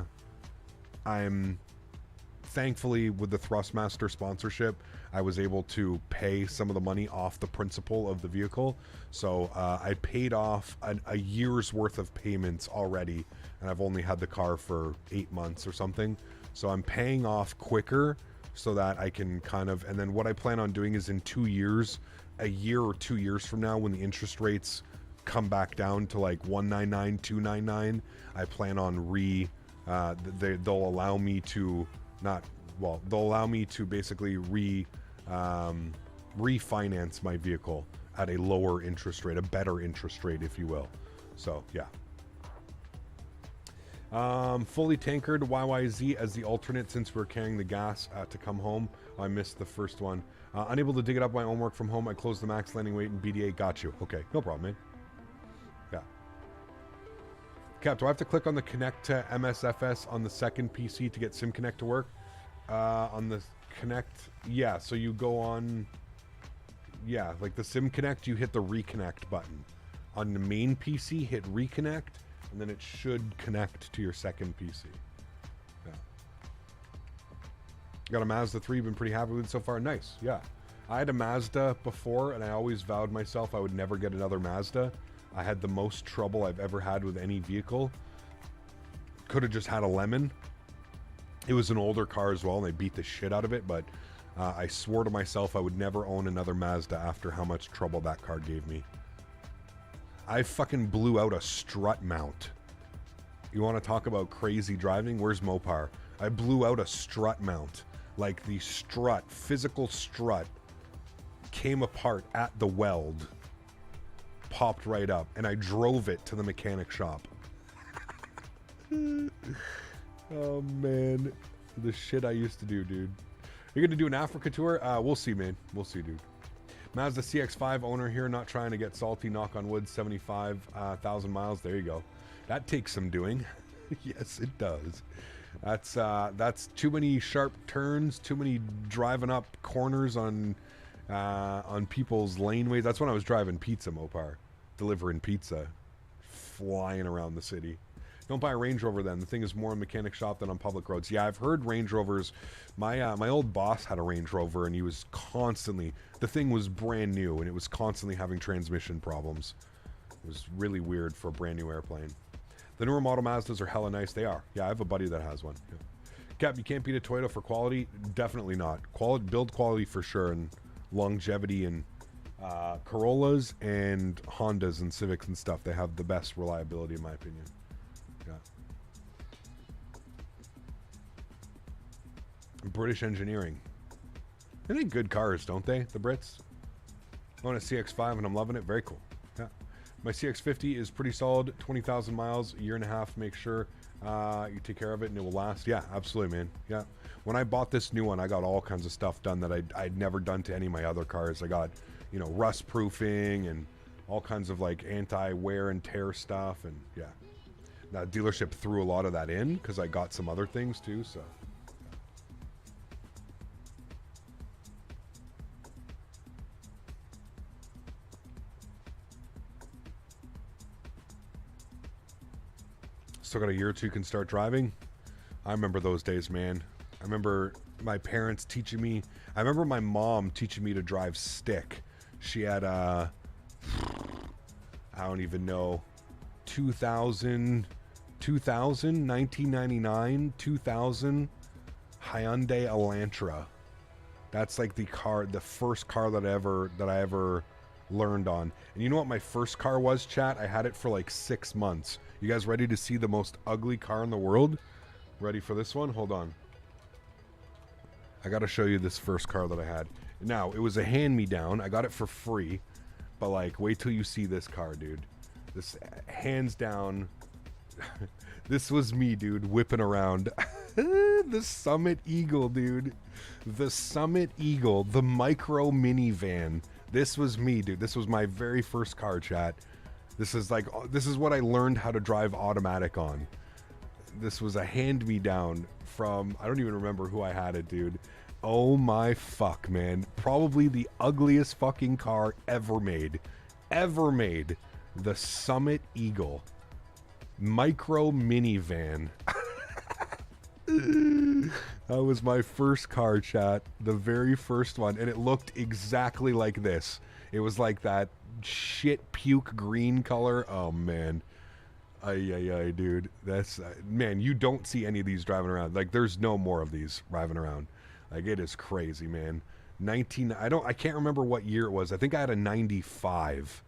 thankfully with the Thrustmaster sponsorship, I was able to pay some of the money off the principal of the vehicle. So I paid off a year's worth of payments already, and I've only had the car for 8 months or something. So I'm paying off quicker so that I can kind of, and then what I plan on doing is in 2 years, a year or 2 years from now, when the interest rates come back down to like 199, 299, I plan on they'll allow me to they'll allow me to basically refinance my vehicle at a lower interest rate, a better interest rate, if you will. So yeah. Fully tankered YYZ as the alternate since we're carrying the gas to come home. I missed the first one. Unable to dig it up my own work from home. I closed the max landing weight and BDA. Got you. Okay, no problem, man. Yeah. Cap, do I have to click on the connect to MSFS on the second PC to get SimConnect to work? On the Connect, yeah, so you go on, yeah, like the SimConnect, you hit the reconnect button. On the main PC, hit reconnect, and then it should connect to your second PC. Yeah. Got a Mazda 3, been pretty happy with it so far. Nice, yeah. I had a Mazda before, and I always vowed myself I would never get another Mazda. I had the most trouble I've ever had with any vehicle. Could have just had a Lemon. It was an older car as well, and they beat the shit out of it, but I swore to myself I would never own another Mazda after how much trouble that car gave me. I fucking blew out a strut mount. You want to talk about crazy driving? Where's Mopar? I blew out a strut mount. Like the strut, physical strut, came apart at the weld, popped right up, and I drove it to the mechanic shop. Oh man, the shit I used to do, dude. You're gonna do an Africa tour? We'll see, man. We'll see, dude. Mazda CX-5 owner here, not trying to get salty. Knock on wood, 75,000 miles. There you go. That takes some doing. Yes, it does. That's too many sharp turns, too many driving up corners on people's laneways. That's when I was driving pizza, Mopar, delivering pizza, flying around the city. Don't buy a Range Rover then. The thing is more in mechanic shop than on public roads. Yeah, I've heard Range Rovers. My old boss had a Range Rover, and he was constantly, the thing was brand new, and it was constantly having transmission problems. It was really weird for a brand new airplane. The newer model Mazdas are hella nice. They are. Yeah, I have a buddy that has one. Yeah. Cap, you can't beat a Toyota for quality? Definitely not. Build quality for sure, and longevity, and Corollas and Hondas and Civics and stuff, they have the best reliability in my opinion. Yeah. British engineering. They make good cars, don't they? The Brits. I own a CX-5 and I'm loving it. Very cool. Yeah. My CX-50 is pretty solid. 20,000 miles, a year and a half. Make sure you take care of it and it will last. Yeah, absolutely, man. Yeah. When I bought this new one, I got all kinds of stuff done that I'd never done to any of my other cars. I got, you know, rust proofing and all kinds of like anti-wear and tear stuff. And yeah. That dealership threw a lot of that in because I got some other things too, so. Still got a year or two can start driving. I remember those days, man. I remember my parents teaching me. I remember my mom teaching me to drive stick. She had a, I don't even know, 1999, 2000 Hyundai Elantra. That's like the first car that I ever learned on. And you know what my first car was, chat? I had it for like 6 months. You guys ready to see the most ugly car in the world? Ready for this one? Hold on. I gotta show you this first car that I had. Now, it was a hand-me-down. I got it for free. But like, wait till you see this car, dude. This, hands down, this was me, dude, whipping around. The Summit Eagle, dude. The Summit Eagle, the micro minivan. This was me, dude. This was my very first car, chat. This is what I learned how to drive automatic on. This was a hand-me-down from, I don't even remember who I had it, dude. Oh my fuck, man. Probably the ugliest fucking car ever made. Ever made. The Summit Eagle. Micro minivan. That was my first car, chat. The very first one. And it looked exactly like this. It was like that shit puke green color. Oh, man. Ay, dude. That's... man, you don't see any of these driving around. Like, there's no more of these driving around. Like, it is crazy, man. I can't remember what year it was. I think I had a 95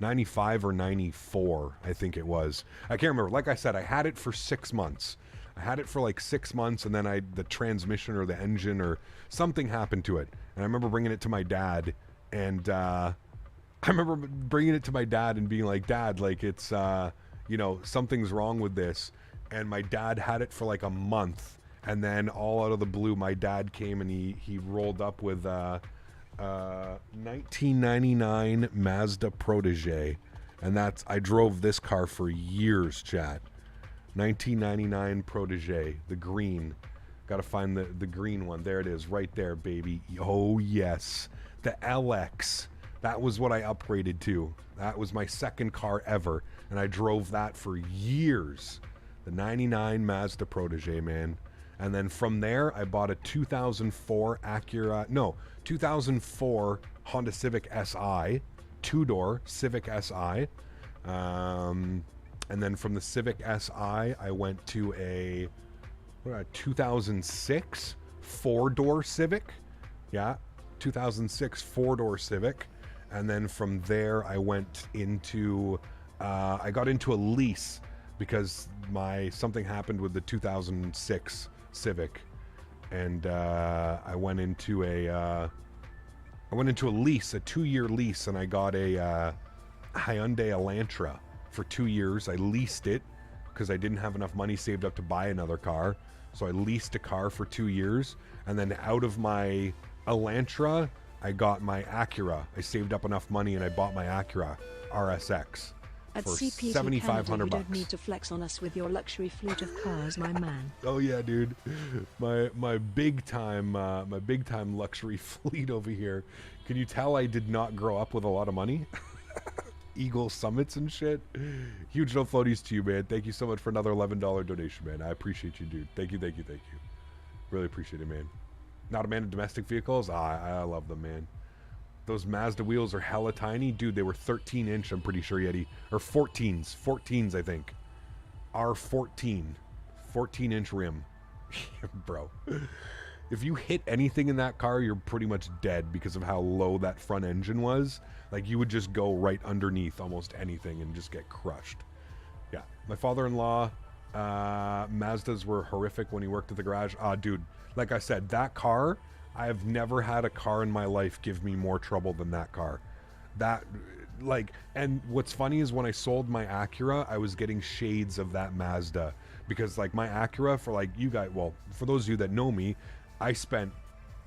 or 94, I think it was. I can't remember. Like I said, I had it for 6 months. I had it for like 6 months, and then the transmission or the engine or something happened to it. And I remember bringing it to my dad, and I remember bringing it to my dad and being like, Dad, like, it's, you know, something's wrong with this. And my dad had it for like a month. And then all out of the blue, my dad came and he rolled up with 1999 Mazda Protege. And I drove this car for years, chat. 1999 Protege, the green. Got to find the green one. There it is, right there, baby. Oh, yes. The LX. That was what I upgraded to. That was my second car ever. And I drove that for years. The 99 Mazda Protege, man. And then from there, I bought a 2004 2004 Honda Civic Si, two-door Civic Si. And then from the Civic Si, I went to a 2006 four-door Civic. Yeah, 2006 four-door Civic. And then from there, I went into, I got into a lease because something happened with the 2006 Civic, and I went into a lease, a 2-year lease, and I got a Hyundai Elantra for 2 years. I leased it because I didn't have enough money saved up to buy another car, so I leased a car for 2 years, and then out of my Elantra, I got my Acura. I saved up enough money and I bought my Acura RSX. At For CPT $7,500 Canada, you bucks. don't need to flex on us with your luxury fleet of cars, my man. Oh yeah, dude, my big time luxury fleet over here. Can you tell I did not grow up with a lot of money? Eagle Summits and shit. Huge no floaties to you, man. Thank you so much for another $11 donation, man. I appreciate you, dude. Thank you. Really appreciate it, man. Not a man of domestic vehicles. I love them, man. Those Mazda wheels are hella tiny. Dude, they were 13-inch, I'm pretty sure, Yeti. Or 14s, I think. R14. 14-inch rim. Bro. If you hit anything in that car, you're pretty much dead because of how low that front engine was. Like, you would just go right underneath almost anything and just get crushed. Yeah. My father-in-law, Mazdas were horrific when he worked at the garage. Dude, like I said, that car... I have never had a car in my life give me more trouble than that car. And what's funny is when I sold my Acura, I was getting shades of that Mazda. Because, like, my Acura, for, like, you guys, well, for those of you that know me, I spent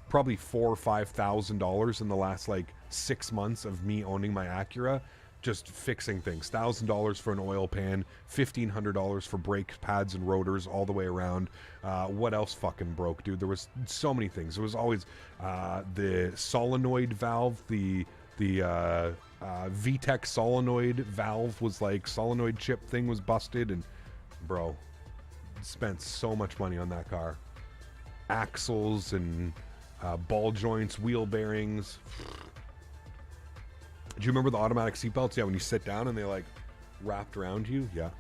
probably $4,000 or $5,000 in the last, like, 6 months of me owning my Acura. Just fixing things. $1,000 for an oil pan, $1,500 for brake pads and rotors all the way around. What else fucking broke, dude? There was so many things. There was always the solenoid valve, the VTEC solenoid valve was like, solenoid chip thing was busted, and bro, spent so much money on that car. axles and ball joints, wheel bearings. Do you remember the automatic seatbelts? Yeah, when you sit down and they like wrapped around you. Yeah.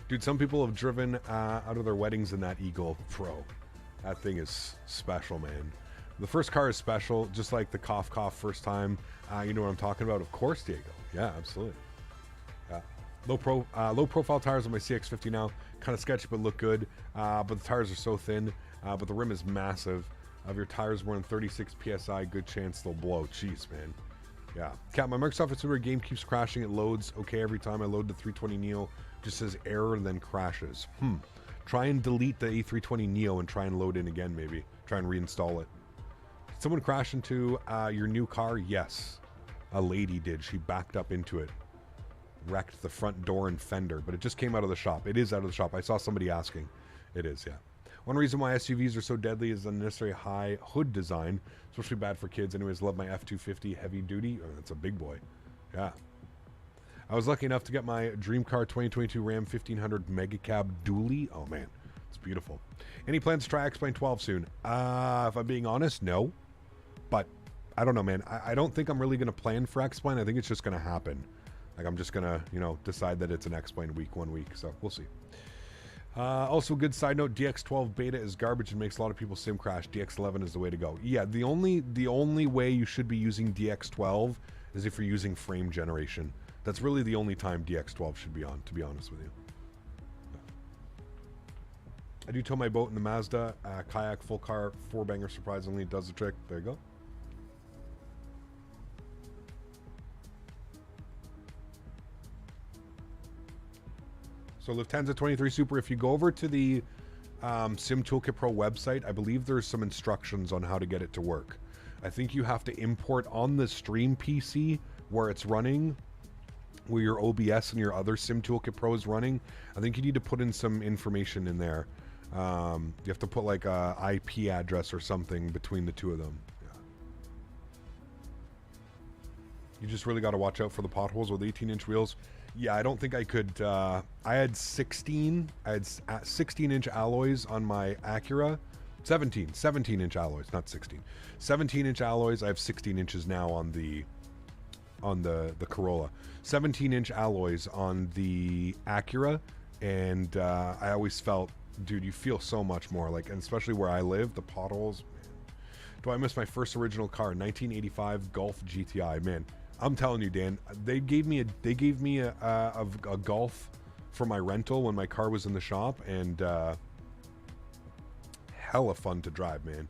Dude, some people have driven out of their weddings in that Eagle Pro. That thing is special, man. The first car is special, just like the cough first time. You know what I'm talking about? Of course, Diego. Yeah, absolutely. Yeah. Low profile tires on my CX-50 now. Kind of sketchy, but look good. But the tires are so thin. But the rim is massive. If your tires more than 36 PSI, good chance they'll blow. Jeez, man. Yeah. Cat, my Microsoft Consumer game keeps crashing. It loads okay every time I load the 320 Neo. Just says error and then crashes. Try and delete the A320 Neo and try and load in again, maybe. Try and reinstall it. Did someone crash into your new car? Yes. A lady did. She backed up into it. Wrecked the front door and fender, but it just came out of the shop. It is out of the shop. I saw somebody asking. It is, yeah. One reason why SUVs are so deadly is unnecessary high hood design, especially bad for kids. Anyways, love my F-250 heavy duty. Oh, that's a big boy. Yeah. I was lucky enough to get my dream car 2022 Ram 1500 Mega Cab dually. Oh man, it's beautiful. Any plans to try X-Plane 12 soon? If I'm being honest, no. But I don't know, man. I don't think I'm really going to plan for X-Plane. I think it's just going to happen. Like I'm just going to, you know, decide that it's an X-Plane week, 1 week. So we'll see. Also, good side note, DX12 beta is garbage and makes a lot of people sim crash. DX11 is the way to go. Yeah, the only way you should be using DX12 is if you're using frame generation. That's really the only time DX12 should be on, to be honest with you. I do tow my boat in the Mazda. Kayak, full car, 4-banger, surprisingly, does the trick. There you go. So Lufthansa 23 Super, if you go over to the Sim Toolkit Pro website, I believe there's some instructions on how to get it to work. I think you have to import on the stream PC where it's running, where your OBS and your other Sim Toolkit Pro is running. I think you need to put in some information in there. You have to put like a IP address or something between the two of them. Yeah. You just really got to watch out for the potholes with 18-inch wheels. Yeah, I don't think I could. I had 16 16-inch alloys on my Acura. 17-inch alloys, not 16. 17-inch alloys. I have 16 inches now on the Corolla. 17-inch alloys on the Acura, and I always felt, dude, you feel so much more. Like, and especially where I live, the potholes. Man. Do I miss my first original car? 1985 Golf GTI. Man, I'm telling you, Dan. They gave me a Golf for my rental when my car was in the shop, and hella fun to drive, man.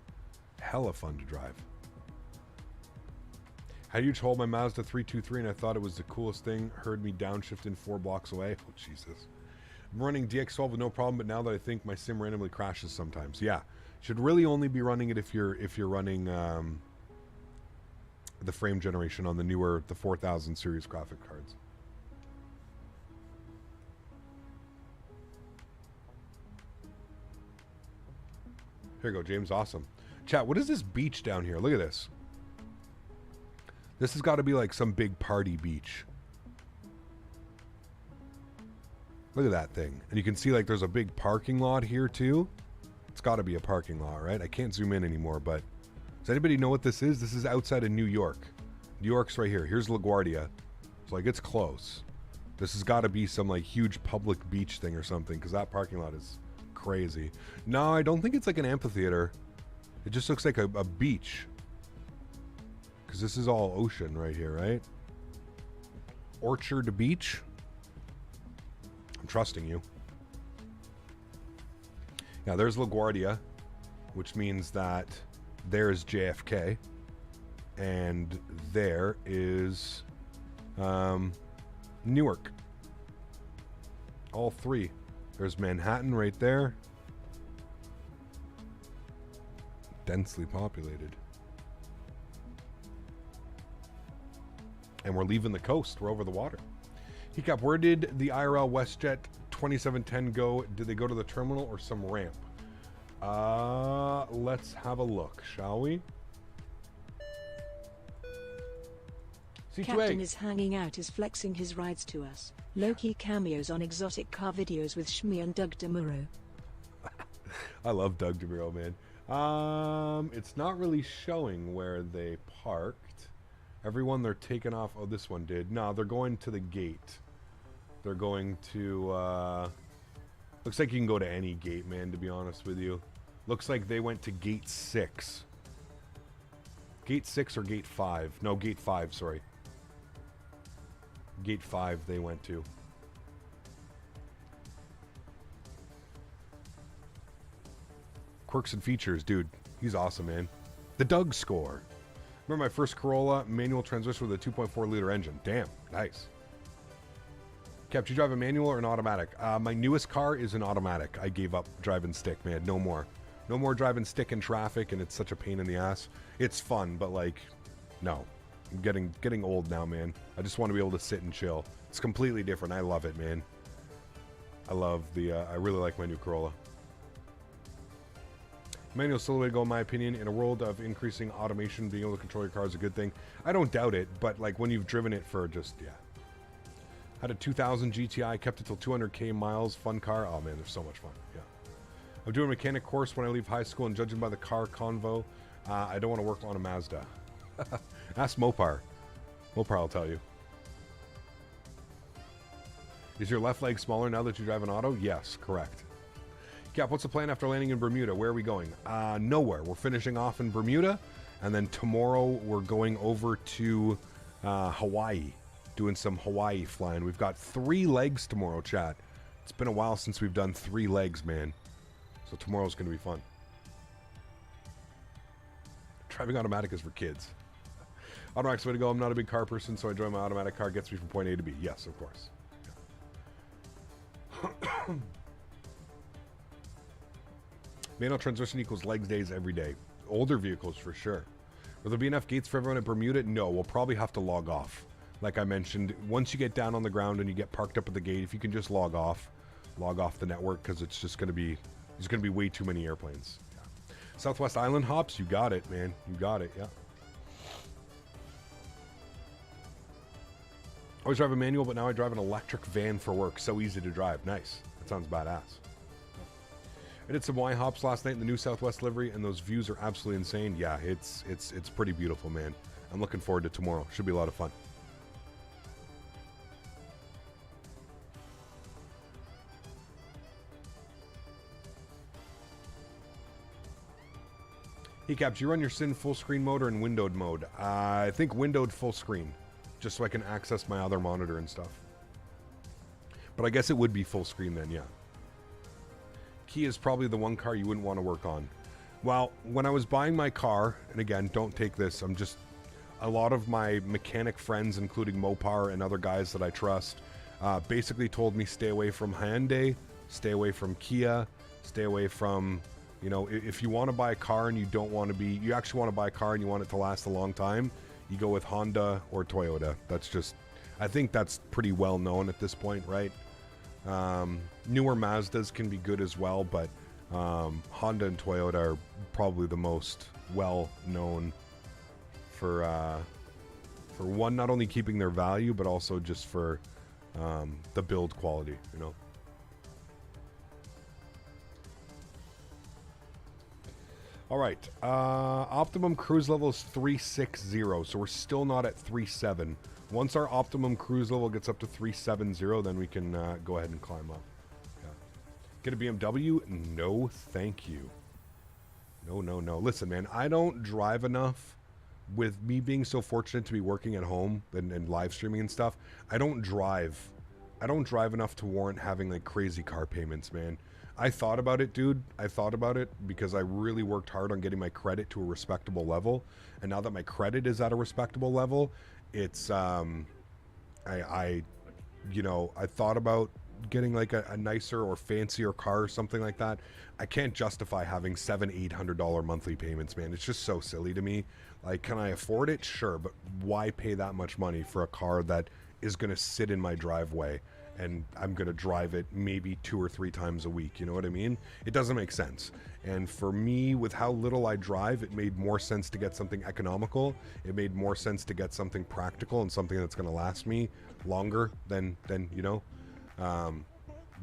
Hella fun to drive. How do you hold my Mazda 323 and I thought it was the coolest thing? Heard me downshifting 4 blocks away. Oh, Jesus. I'm running DX12 with no problem, but now that I think my sim randomly crashes sometimes. Yeah. Should really only be running it if you're running the frame generation on the 4000 series graphic cards. Here you go, James. Awesome. Chat, what is this beach down here? Look at this. This has got to be like some big party beach. Look at that thing. And you can see like there's a big parking lot here too. It's got to be a parking lot, right? I can't zoom in anymore, but does anybody know what this is? This is outside of New York. New York's right here. Here's LaGuardia. So like it's close. This has got to be some like huge public beach thing or something, because that parking lot is crazy. No, I don't think it's like an amphitheater. It just looks like a beach. Because this is all ocean right here, right? Orchard Beach. I'm trusting you. Now there's LaGuardia, which means that there's JFK, and there is Newark. All three. There's Manhattan right there. Densely populated. And we're leaving the coast. We're over the water. Hiccup, where did the IRL WestJet 2710 go? Did they go to the terminal or some ramp? Let's have a look, shall we? Captain is hanging out, is flexing his rides to us. Low-key cameos on exotic car videos with Shmi and Doug DeMuro. I love Doug DeMuro, man. It's not really showing where they parked. Everyone they're taking off. Oh, this one did. No, they're going to the gate. They're going to, looks like you can go to any gate, man, to be honest with you. Looks like they went to gate 6. Gate 6 or gate 5? No, gate 5, sorry. Gate 5 they went to. Quirks and features, dude. He's awesome, man. The Doug score. Remember my first Corolla, manual transmission with a 2.4 liter engine. Damn, nice. Cap, do you drive a manual or an automatic? My newest car is an automatic. I gave up driving stick, man. No more. No more driving stick in traffic, and it's such a pain in the ass. It's fun, but like, no. I'm getting old now, man. I just want to be able to sit and chill. It's completely different. I love it, man. I love the, I really like my new Corolla. Manual's still the way to go, in my opinion. In a world of increasing automation, being able to control your car is a good thing. I don't doubt it, but like when you've driven it for just, yeah. Had a 2000 GTI, kept it till 200k miles. Fun car. Oh man, they're so much fun. Yeah. I'm doing a mechanic course when I leave high school, and judging by the car convo, I don't want to work on a Mazda. Ask Mopar. Mopar will tell you. Is your left leg smaller now that you drive an auto? Yes, correct. Cap, what's the plan after landing in Bermuda? Where are we going? Nowhere. We're finishing off in Bermuda, and then tomorrow we're going over to Hawaii, doing some Hawaii flying. We've got 3 legs tomorrow, chat. It's been a while since we've done 3 legs, man. So tomorrow's going to be fun. Driving automatic is for kids. Automatic's the way to go. I'm not a big car person, so I drive my automatic car. Gets me from point A to B. Yes, of course. Yeah. Manual transmission equals legs days every day. Older vehicles for sure. Will there be enough gates for everyone at Bermuda? No, we'll probably have to log off. Like I mentioned, once you get down on the ground and you get parked up at the gate, if you can just log off the network, because it's just going to be, there's going to be way too many airplanes. Yeah. Southwest Island hops, you got it, man. You got it, yeah. Always drive a manual, but now I drive an electric van for work. So easy to drive. Nice. That sounds badass. I did some Y hops last night in the new Southwest livery, and those views are absolutely insane. Yeah, it's pretty beautiful, man. I'm looking forward to tomorrow. Should be a lot of fun. Hey Cap, do you run your Sin full screen mode or in windowed mode? I think windowed full screen, just so I can access my other monitor and stuff. But I guess it would be full screen then, yeah. Kia is probably the one car you wouldn't want to work on. Well, when I was buying my car, and again, don't take this, I'm just, a lot of my mechanic friends, including Mopar and other guys that I trust, basically told me stay away from Hyundai, stay away from Kia, stay away from, you know, if you want to buy a car and you don't want to be, you actually want to buy a car and you want it to last a long time, you go with Honda or Toyota. That's just, I think that's pretty well known at this point, right? Newer Mazdas can be good as well, but Honda and Toyota are probably the most well known for one, not only keeping their value, but also just for the build quality, you know. All right, optimum cruise level is 360, so we're still not at 37. Once our optimum cruise level gets up to 370, then we can go ahead and climb up. Yeah. Get a BMW? No, thank you. No, no, no. Listen, man, I don't drive enough. With me being so fortunate to be working at home and live streaming and stuff, I don't drive enough to warrant having like crazy car payments, man. I thought about it, dude. I thought about it because I really worked hard on getting my credit to a respectable level. And now that my credit is at a respectable level, it's, I thought about getting like a nicer or fancier car or something like that. I can't justify having $700-800 monthly payments, man. It's just so silly to me. Like, can I afford it? Sure, but why pay that much money for a car that is going to sit in my driveway and I'm going to drive it maybe 2 or 3 times a week? You know what I mean? It doesn't make sense. And for me, with how little I drive, it made more sense to get something economical. It made more sense to get something practical and something that's going to last me longer than you know.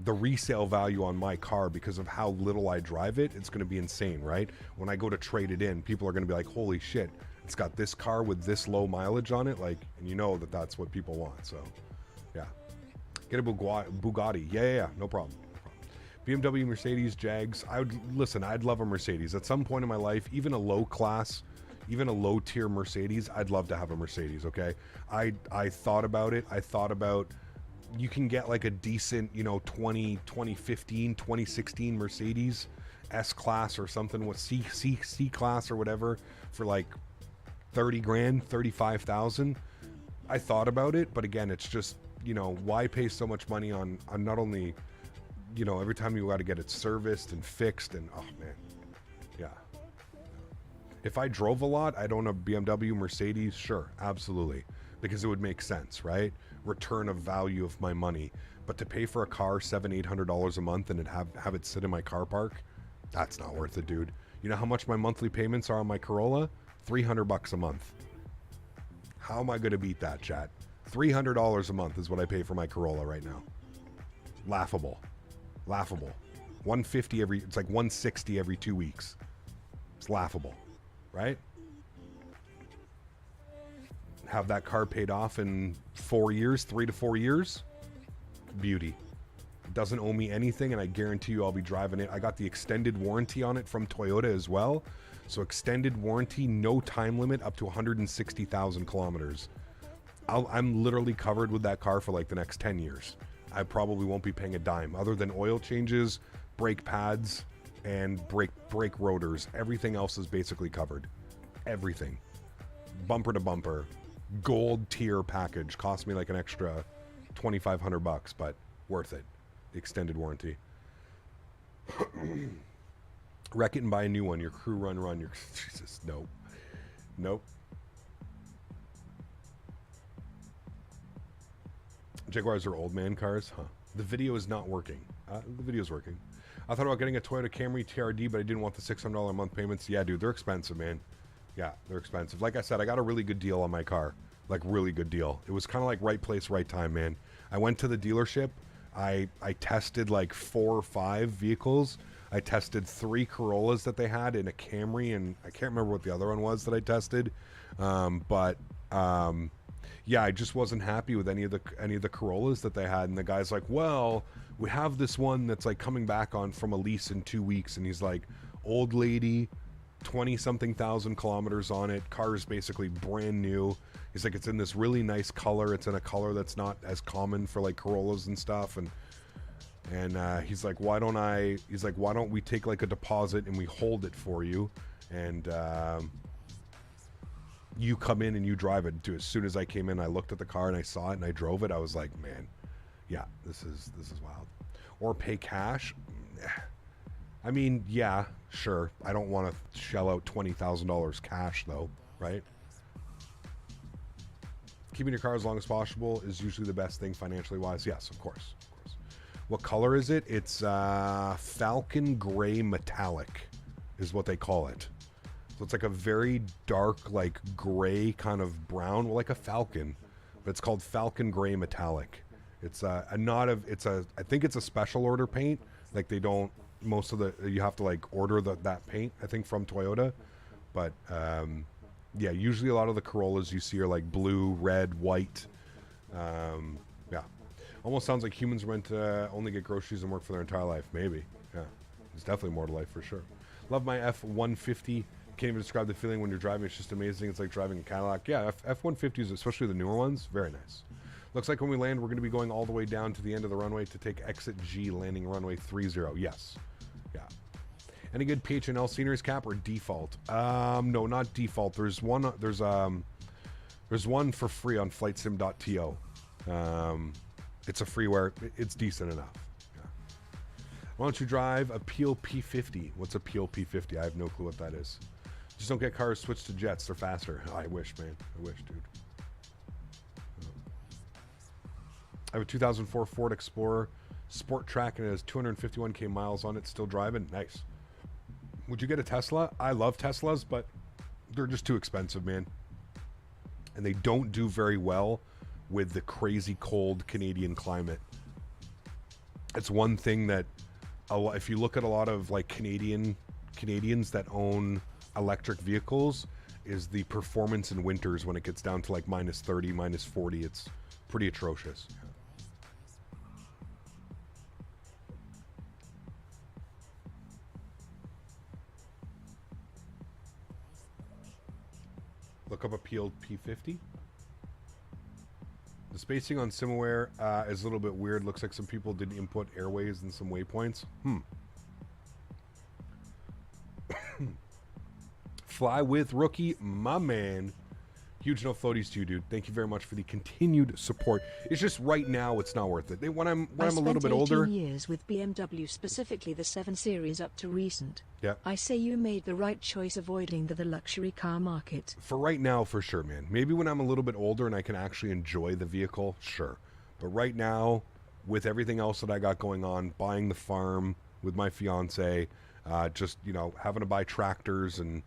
the resale value on my car, because of how little I drive it, it's going to be insane, right? When I go to trade it in, people are going to be like, holy shit, it's got this car with this low mileage on it, like, and you know that that's what people want. So yeah, get a Bugatti. Yeah, no problem. BMW, Mercedes, Jags. I'd love a Mercedes at some point in my life, even a low class, even a low tier Mercedes. I'd love to have a Mercedes. Okay, I thought about it. I thought about, you can get like a decent, 2015, 2016 Mercedes S class or something with C class or whatever for like 30 grand, 35,000. I thought about it, but again, it's just, why pay so much money on not only, every time you got to get it serviced and fixed, and oh man, yeah. If I drove a lot, I'd own a BMW, Mercedes, sure, absolutely, because it would make sense, right? Return of value of my money. But to pay for a car $700-800 a month and have it sit in my car park, that's not worth it, dude. You know how much my monthly payments are on my Corolla? $300 a month. How am I going to beat that, chat? $300 a month is what I pay for my Corolla right now. Laughable. 150 it's like 160 every 2 weeks. It's laughable, right? Have that car paid off in 4 years, 3 to 4 years. Beauty. It doesn't owe me anything, and I guarantee you I'll be driving it. I got the extended warranty on it from Toyota as well. So extended warranty, no time limit, up to 160,000 kilometers. I'm literally covered with that car for like the next 10 years. I probably won't be paying a dime other than oil changes, brake pads, and brake rotors. Everything else is basically covered. Everything. Bumper to bumper. Gold tier package. Cost me like an extra $2,500, but worth it. The extended warranty. Wreck it and buy a new one. Your crew run. Your Jesus, nope. Jaguars are old man cars, huh? The video is not working. The video's working. I thought about getting a Toyota Camry TRD, but I didn't want the $600 a month payments. Yeah, dude, they're expensive, man. Yeah, they're expensive. Like I said, I got a really good deal on my car. Like, really good deal. It was kind of like right place, right time, man. I went to the dealership. I tested like 4 or 5 vehicles. I tested 3 Corollas that they had in a Camry, and I can't remember what the other one was that I tested. Yeah, I just wasn't happy with any of the Corollas that they had. And the guy's like, well, we have this one that's like coming back on from a lease in 2 weeks. And he's like, old lady, 20-something thousand kilometers on it. Car is basically brand new. He's like, it's in this really nice color. It's in a color that's not as common for like Corollas and stuff. And he's like, why don't we take like a deposit and we hold it for you? And you come in and you drive it. As soon as I came in, I looked at the car and I saw it and I drove it. I was like, man, yeah, this is wild. Or pay cash. I mean, yeah, sure. I don't want to shell out $20,000 cash though, right? Keeping your car as long as possible is usually the best thing financially wise. Yes, of course. What color is it? It's Falcon Gray Metallic is what they call it. So it's like a very dark, like gray kind of brown, like a Falcon, but it's called Falcon Gray Metallic. It's I think it's a special order paint. Like they don't, you have to like order that paint, I think, from Toyota. But yeah, usually a lot of the Corollas you see are like blue, red, white. Yeah. Almost sounds like humans are meant to only get groceries and work for their entire life. Maybe. Yeah. There's definitely more to life for sure. Love my F-150. Can't even describe the feeling when you're driving. It's just amazing. It's like driving a Cadillac. Yeah, F-150s, especially the newer ones, very nice. Looks like when we land, we're going to be going all the way down to the end of the runway to take exit G, landing runway 30. Yes. Yeah. Any good PH&L sceneries cap or default? No, not default. There's one for free on flightsim.to. It's a freeware. It's decent enough. Yeah. Why don't you drive a Peel P50? What's a Peel P50? I have no clue what that is. Just don't get cars switched to jets. They're faster. Oh, I wish, man. I wish, dude. I have a 2004 Ford Explorer Sport Track and it has 251k miles on it. Still driving. Nice. Would you get a Tesla? I love Teslas, but they're just too expensive, man. And they don't do very well with the crazy cold Canadian climate. it's one thing that if you look at a lot of like Canadians that own electric vehicles, is the performance in winters when it gets down to like minus 30, minus 40. It's pretty atrocious. Look up a peeled P50. The spacing on SimAware is a little bit weird. Looks like some people did input airways and some waypoints. Fly with Rookie, my man. Huge no floaties to you, dude. Thank you very much for the continued support. It's just right now, it's not worth it. When I'm a little bit older. I spent 18 years with BMW, specifically the 7 Series up to recent. Yeah. I say you made the right choice avoiding the luxury car market. For right now, for sure, man. Maybe when I'm a little bit older and I can actually enjoy the vehicle, sure. But right now, with everything else that I got going on, buying the farm with my fiance, just, you know, having to buy tractors and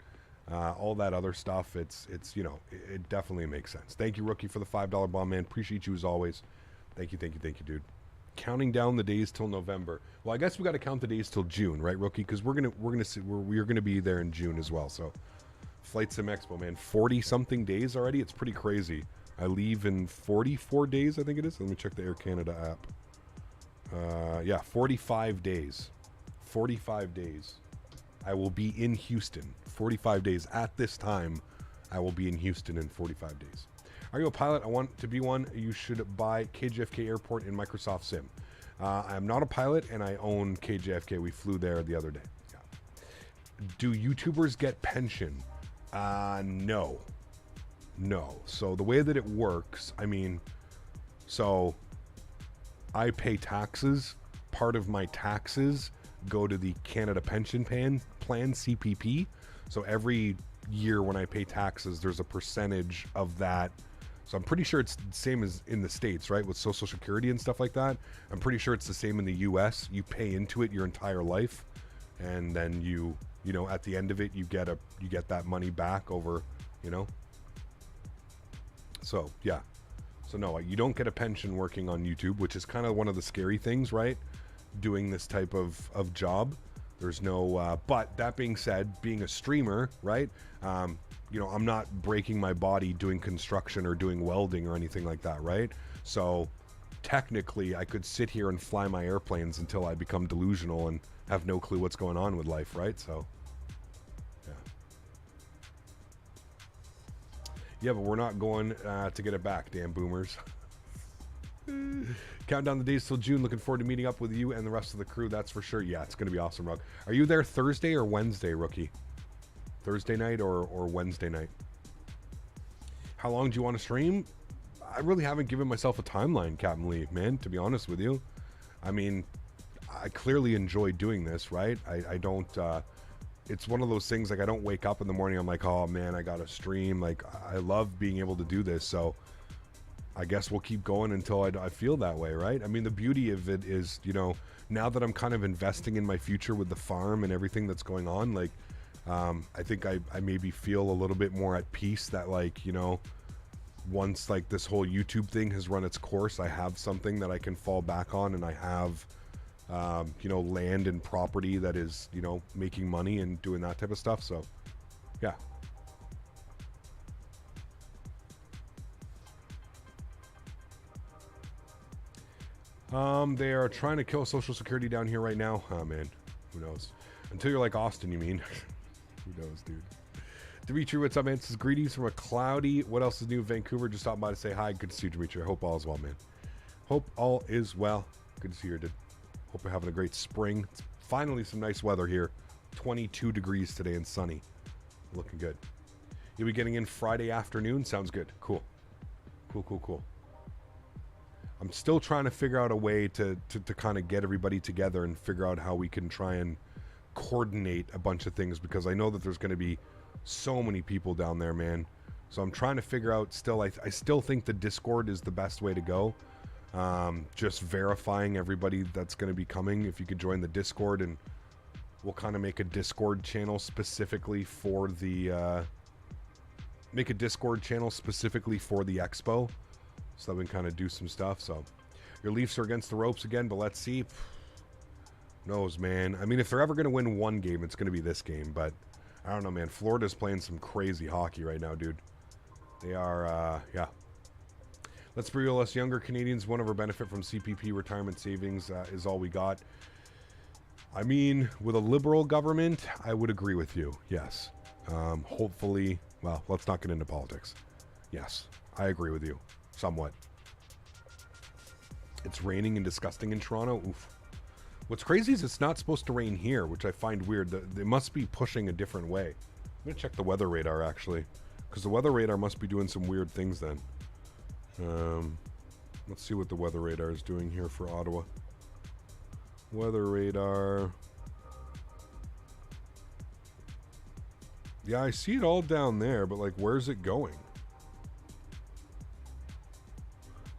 all that other stuff, it's you know, it definitely makes sense. Thank you, Rookie, for the $5 bomb, man. Appreciate you as always. Thank you, dude. Counting down the days till November. Well, I guess we got to count the days till June, right, Rookie? Because we're gonna be there in June as well. So, Flight Sim Expo, man, 40-something days already. It's pretty crazy. I leave in 44 days, I think it is. Let me check the Air Canada app. Yeah, 45 days. 45 days. I will be in Houston. 45 days. At this time, I will be in Houston in 45 days. Are you a pilot? I want to be one. You should buy KJFK Airport in Microsoft Sim. I'm not a pilot, and I own KJFK. We flew there the other day. Yeah. Do YouTubers get pension? No. No. So the way that it works, I mean, so I pay taxes. Part of my taxes go to the Canada Pension Plan, CPP. So every year when I pay taxes, there's a percentage of that. So I'm pretty sure it's the same as in the States, right? With Social Security and stuff like that. I'm pretty sure it's the same in the US. You pay into it your entire life, and then you know, at the end of it, you get that money back over, you know. So yeah. So no, you don't get a pension working on YouTube, which is kind of one of the scary things, right? Doing this type of job. There's no, but that being said, being a streamer, right? You know, I'm not breaking my body doing construction or doing welding or anything like that, right? So technically I could sit here and fly my airplanes until I become delusional and have no clue what's going on with life, right? So, yeah. Yeah, but we're not going to get it back, damn boomers. Count down the days till June. Looking forward to meeting up with you and the rest of the crew. That's for sure. Yeah, it's going to be awesome, Rug. Are you there Thursday or Wednesday, Rookie? Thursday night or Wednesday night? How long do you want to stream? I really haven't given myself a timeline, Captain Lee, man, to be honest with you. I mean, I clearly enjoy doing this, right? I don't, it's one of those things, like, I don't wake up in the morning, I'm like, oh man, I got to stream. Like, I love being able to do this, so I guess we'll keep going until I feel that way, right? I mean, the beauty of it is, you know, now that I'm kind of investing in my future with the farm and everything that's going on, like, I think I maybe feel a little bit more at peace that, like, you know, once, like, this whole YouTube thing has run its course, I have something that I can fall back on, and I have, you know, land and property that is, you know, making money and doing that type of stuff. So, yeah. They are trying to kill Social Security down here right now. Oh, man. Who knows? Until you're like Austin, you mean? Who knows, dude? Dimitri, what's up, man? This is greetings from a cloudy. What else is new? Vancouver. Just stopped by to say hi. Good to see you, Dimitri. I hope all is well, man. Hope all is well. Good to see you, dude. Hope you're having a great spring. It's finally some nice weather here. 22 degrees today and sunny. Looking good. You'll be getting in Friday afternoon. Sounds good. Cool. Cool. I'm still trying to figure out a way to kind of get everybody together and figure out how we can try and coordinate a bunch of things, because I know that there's going to be so many people down there, man. So I'm trying to figure out still. I still think the Discord is the best way to go. Just verifying everybody that's going to be coming. If you could join the Discord, and we'll kind of make a Discord channel specifically for the expo, so that we can kind of do some stuff. So your Leafs are against the ropes again, but let's see. Knows, man. I mean, if they're ever going to win one game, it's going to be this game. But I don't know, man. Florida's playing some crazy hockey right now, dude. They are, yeah. Let's be real, us younger Canadians, one of our benefit from CPP retirement savings is all we got. I mean, with a liberal government, I would agree with you. Yes. Hopefully, well, let's not get into politics. Yes, I agree with you. Somewhat. It's raining and disgusting in Toronto. Oof. What's crazy is it's not supposed to rain here, which I find weird. They must be pushing a different way. I'm going to check the weather radar, actually. Because the weather radar must be doing some weird things then. Let's see what the weather radar is doing here for Ottawa. Weather radar. Yeah, I see it all down there, but like, where's it going?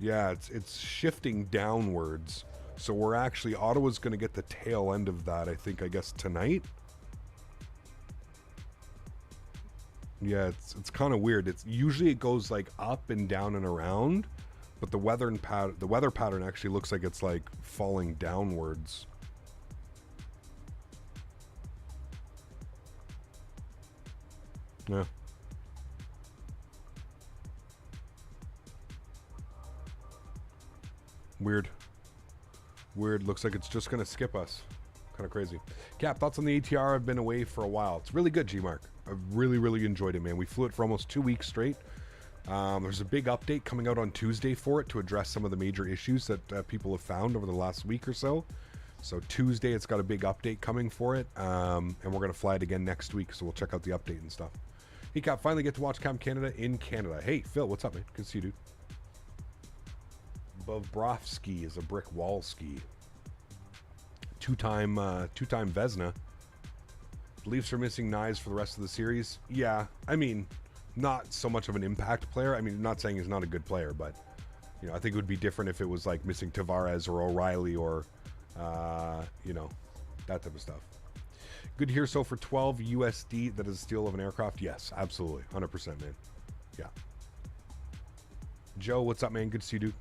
Yeah, it's shifting downwards. So we're actually, Ottawa's going to get the tail end of that, I think, I guess, tonight. Yeah, it's kind of weird. It's usually it goes like up and down and around, but the weather pattern actually looks like it's like falling downwards. Yeah. Weird. Looks like it's just going to skip us. Kind of crazy. Cap, thoughts on the ATR? I've been away for a while. It's really good, G-Mark. I've really enjoyed it, man. We flew it for almost 2 weeks straight. There's a big update coming out on Tuesday for it to address some of the major issues that people have found over the last week or so. So Tuesday, it's got a big update coming for it. And we're going to fly it again next week, so we'll check out the update and stuff. Hey, Cap, finally get to watch Camp Canada in Canada. Hey, Phil, what's up, man? Good to see you, dude. Bobrovsky is a brick wall ski. Two-time Vezina. Leafs are missing Knives for the rest of the series. Yeah, I mean, not so much of an impact player. I mean, not saying he's not a good player, but you know, I think it would be different if it was like missing Tavares or O'Reilly or you know, that type of stuff. Good here. So for 12 USD, that is a steal of an aircraft. Yes, absolutely, 100%, man. Yeah. Joe, what's up, man? Good to see you, dude.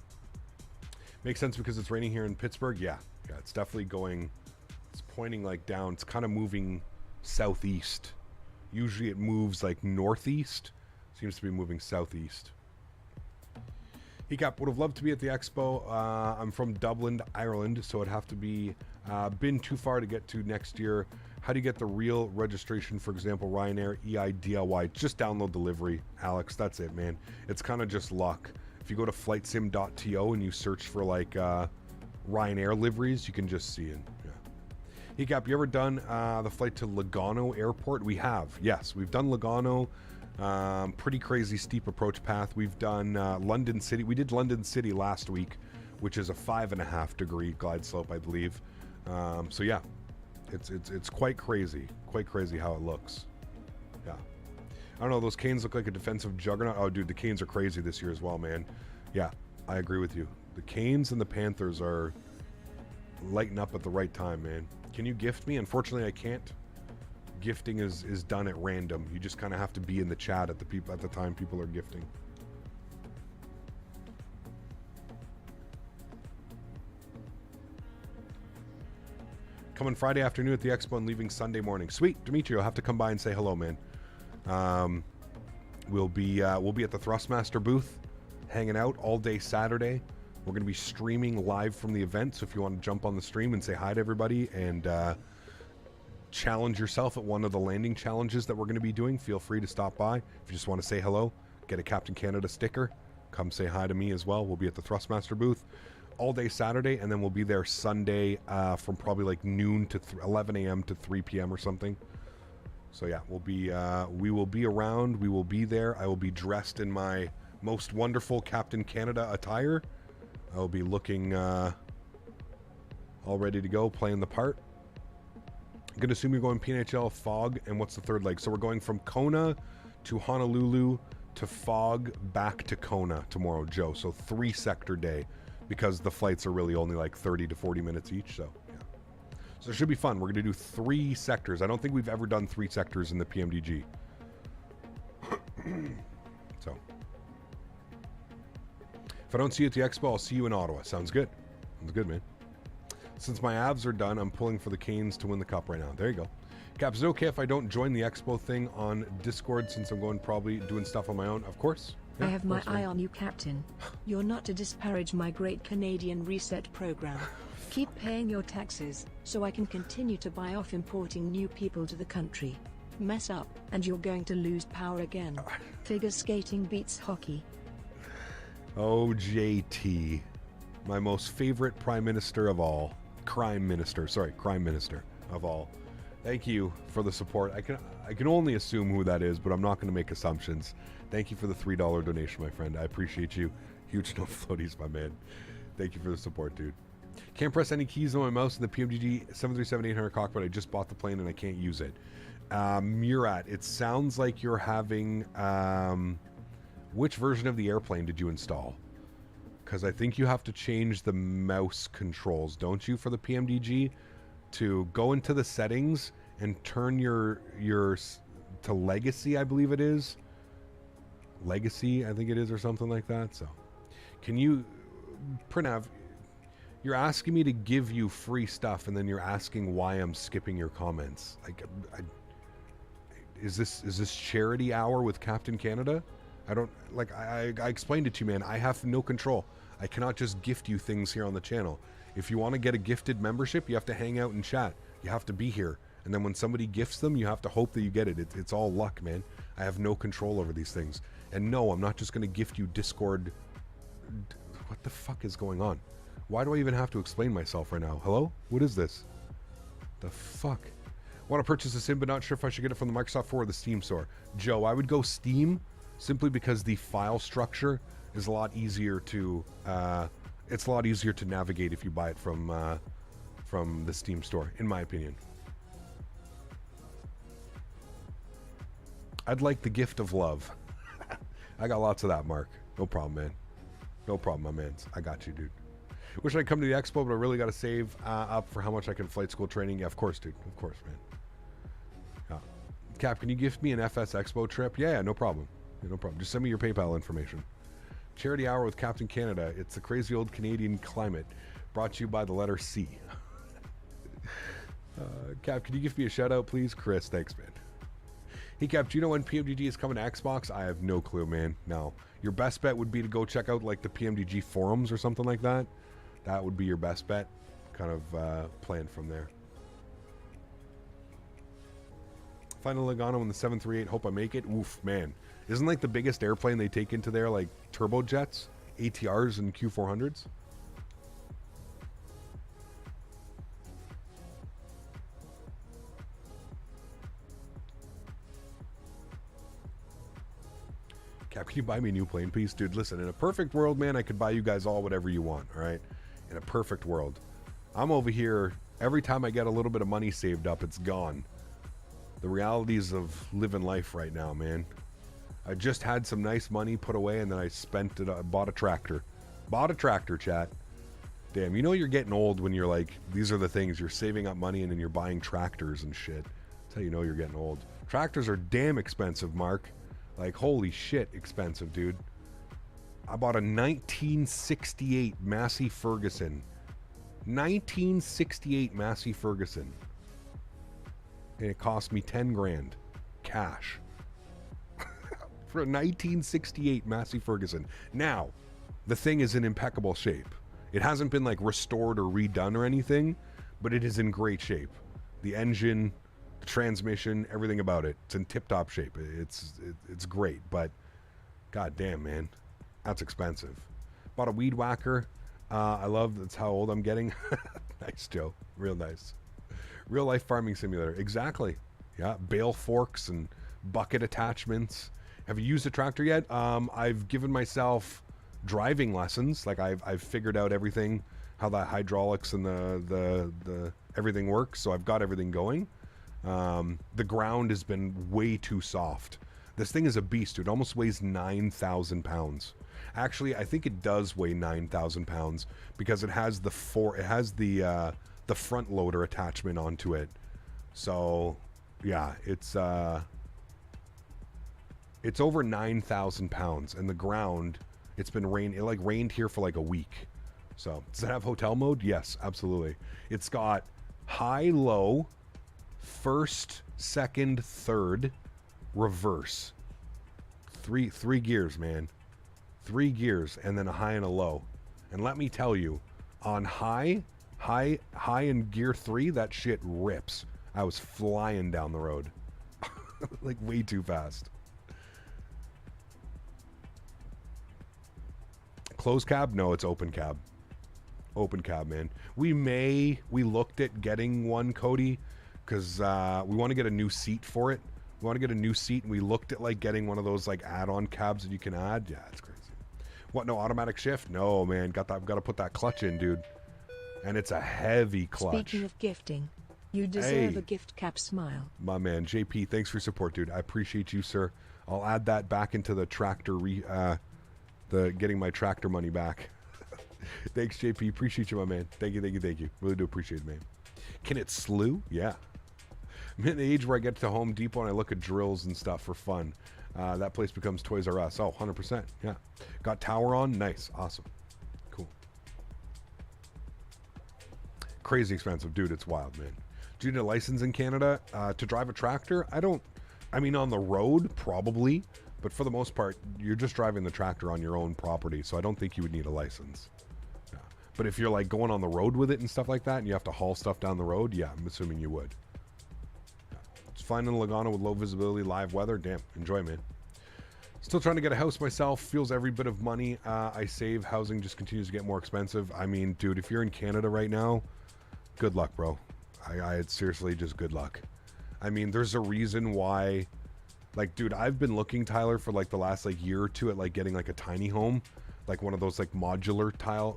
Makes sense because it's raining here in Pittsburgh. Yeah, it's definitely going. It's pointing like down. It's kind of moving southeast. Usually it moves like northeast. Seems to be moving southeast. Hey Cap, would have loved to be at the expo. I'm from Dublin, Ireland, so it'd have to be been too far to get to next year. How do you get the real registration? For example, Ryanair, EyeDoc. Just download delivery, Alex. That's it, man. It's kind of just luck. If you go to flightsim.to and you search for like Ryanair liveries, you can just see it. Yeah. Hey Cap, you ever done the flight to Lugano Airport? We have. Yes, we've done Lugano. Pretty crazy steep approach path. We've done London City. We did London City last week, which is a 5.5 degree glide slope, I believe. So yeah, it's quite crazy how it looks. Yeah. I don't know, those Canes look like a defensive juggernaut. Oh, dude, the Canes are crazy this year as well, man. Yeah, I agree with you. The Canes and the Panthers are lighting up at the right time, man. Can you gift me? Unfortunately, I can't. Gifting is done at random. You just kind of have to be in the chat at the time people are gifting. Coming Friday afternoon at the expo and leaving Sunday morning. Sweet, Dimitri, I'll have to come by and say hello, man. We'll be at the Thrustmaster booth, hanging out all day Saturday. We're going to be streaming live from the event, so if you want to jump on the stream and say hi to everybody and challenge yourself at one of the landing challenges that we're going to be doing, feel free to stop by. If you just want to say hello, get a Captain Canada sticker, come say hi to me as well. We'll be at the Thrustmaster booth all day Saturday, and then we'll be there Sunday from probably like noon to 11 a.m. to 3 p.m. or something. So yeah, we will be around. We will be there. I will be dressed in my most wonderful Captain Canada attire. I will be looking all ready to go, playing the part. I'm going to assume you're going PNHL, Fog, and what's the third leg? So we're going from Kona to Honolulu to Fog back to Kona tomorrow, Joe. So 3-sector day because the flights are really only like 30 to 40 minutes each. So yeah. So it should be fun. We're going to do 3 sectors. I don't think we've ever done 3 sectors in the PMDG. So if I don't see you at the expo, I'll see you in Ottawa. Sounds good. Sounds good, man. Since my abs are done, I'm pulling for the Canes to win the cup right now. There you go. Cap, is it okay if I don't join the expo thing on Discord since I'm going probably doing stuff on my own? Of course. Yeah, I have my man. eye on you, Captain. You're not to disparage my great Canadian reset program. Keep paying your taxes, so I can continue to buy off importing new people to the country. Mess up, and you're going to lose power again. Figure skating beats hockey. Oh, JT. My most favorite prime minister of all. Crime minister of all. Thank you for the support. I can only assume who that is, but I'm not going to make assumptions. Thank you for the $3 donation, my friend. I appreciate you. Huge no floaties, my man. Thank you for the support, dude. Can't press any keys on my mouse in the PMDG 737-800 cockpit. I just bought the plane and I can't use it. Murat, it sounds like you're having... which version of the airplane did you install? Because I think you have to change the mouse controls, don't you, for the PMDG? To go into the settings and turn your to Legacy, I believe it is. Legacy, I think it is, or something like that. So, can you, Pranav, you're asking me to give you free stuff, and then you're asking why I'm skipping your comments. Like, is this charity hour with Captain Canada? I don't, like, I explained it to you, man. I have no control. I cannot just gift you things here on the channel. If you want to get a gifted membership, you have to hang out and chat. You have to be here. And then when somebody gifts them, you have to hope that you get it. It's all luck, man. I have no control over these things. And no, I'm not just going to gift you Discord. What the fuck is going on? Why do I even have to explain myself right now? Hello? What is this? The fuck? Want to purchase a sim, but not sure if I should get it from the Microsoft Store or the Steam Store. Joe, I would go Steam simply because the file structure is a lot easier to... it's a lot easier to navigate if you buy it from the Steam Store, in my opinion. I'd like the gift of love. I got lots of that, Mark. No problem, man. No problem, my man. I got you, dude. Wish I'd come to the expo, but I really got to save up for how much I can flight school training. Yeah, of course, dude. Of course, man. Yeah. Cap, can you gift me an FS Expo trip? Yeah, no problem. Yeah, no problem. Just send me your PayPal information. Charity Hour with Captain Canada. It's the crazy old Canadian climate. Brought to you by the letter C. Cap, can you give me a shout out, please? Chris, thanks, man. Hey, Cap, do you know when PMDG is coming to Xbox? I have no clue, man. No. Your best bet would be to go check out, like, the PMDG forums or something like that. That would be your best bet. Kind of plan from there. Final Logano in the 738. Hope I make it. Oof, man. Isn't, like, the biggest airplane they take into there, like, turbojets, ATRs, and Q400s? Cap, can you buy me a new plane piece? Dude, listen, in a perfect world, man, I could buy you guys all whatever you want, all right? In a perfect world. I'm over here, every time I get a little bit of money saved up, it's gone. The realities of living life right now, man. I just had some nice money put away, and then I spent it. I bought a tractor. Bought a tractor, chat. Damn, you know you're getting old when you're like, these are the things. You're saving up money, and then you're buying tractors and shit. That's how you know you're getting old. Tractors are damn expensive, Mark. Like, holy shit, expensive, dude. I bought a 1968 Massey Ferguson. 1968 Massey Ferguson. And it cost me 10 grand. Cash. For a 1968 Massey Ferguson. Now, the thing is in impeccable shape. It hasn't been like restored or redone or anything, but it is in great shape. The engine, the transmission, everything about it. It's in tip-top shape. It's great, but god damn, man. That's expensive. Bought a weed whacker. I love that's how old I'm getting. Nice, Joe. Real nice. Real life farming simulator. Exactly. Yeah, bale forks and bucket attachments. Have you used a tractor yet? I've given myself driving lessons. Like I've figured out everything, how the hydraulics and the everything works. So I've got everything going. The ground has been way too soft. This thing is a beast, dude. It almost weighs 9,000 pounds. Actually, I think it does weigh 9,000 pounds because it has the front loader attachment onto it. So yeah, it's over 9,000 pounds, and the ground, it's been rained. It like rained here for like a week, So, does it have hotel mode? Yes, absolutely. It's got high, low, first, second, third, reverse. Three gears, man. 3 gears, and then a high and a low. And let me tell you, on high in gear 3, that shit rips. I was flying down the road. Like way too fast. Closed cab? No, it's open cab. Open cab, man. We looked at getting one, Cody, because we want to get a new seat for it. We want to get a new seat, and we looked at like getting one of those like add-on cabs that you can add. Yeah, it's crazy. What, no automatic shift? No, man. Got to put that clutch in, dude. And it's a heavy clutch. Speaking of gifting, you deserve a gift cap smile. My man, JP, thanks for your support, dude. I appreciate you, sir. I'll add that back into the tractor, getting my tractor money back. Thanks, JP. Appreciate you, my man. Thank you. Really do appreciate it, man. Can it slew? Yeah. I'm in the age where I get to Home Depot and I look at drills and stuff for fun. That place becomes Toys R Us. Oh, 100%. Yeah. Got tower on? Nice. Awesome. Cool. Crazy expensive. Dude, it's wild, man. Do you need a license in Canada to drive a tractor? I mean, on the road, probably. But for the most part, you're just driving the tractor on your own property. So I don't think you would need a license. Yeah. But if you're like going on the road with it and stuff like that, and you have to haul stuff down the road, yeah, I'm assuming you would. It's fine in Laguna with low visibility, live weather. Damn, enjoy, man. Still trying to get a house myself. Feels every bit of money I save. Housing just continues to get more expensive. I mean, dude, if you're in Canada right now, good luck, bro. I seriously, just good luck. I mean, there's a reason why, like, dude, I've been looking, Tyler, for like the last like year or two at like getting like a tiny home, like one of those like modular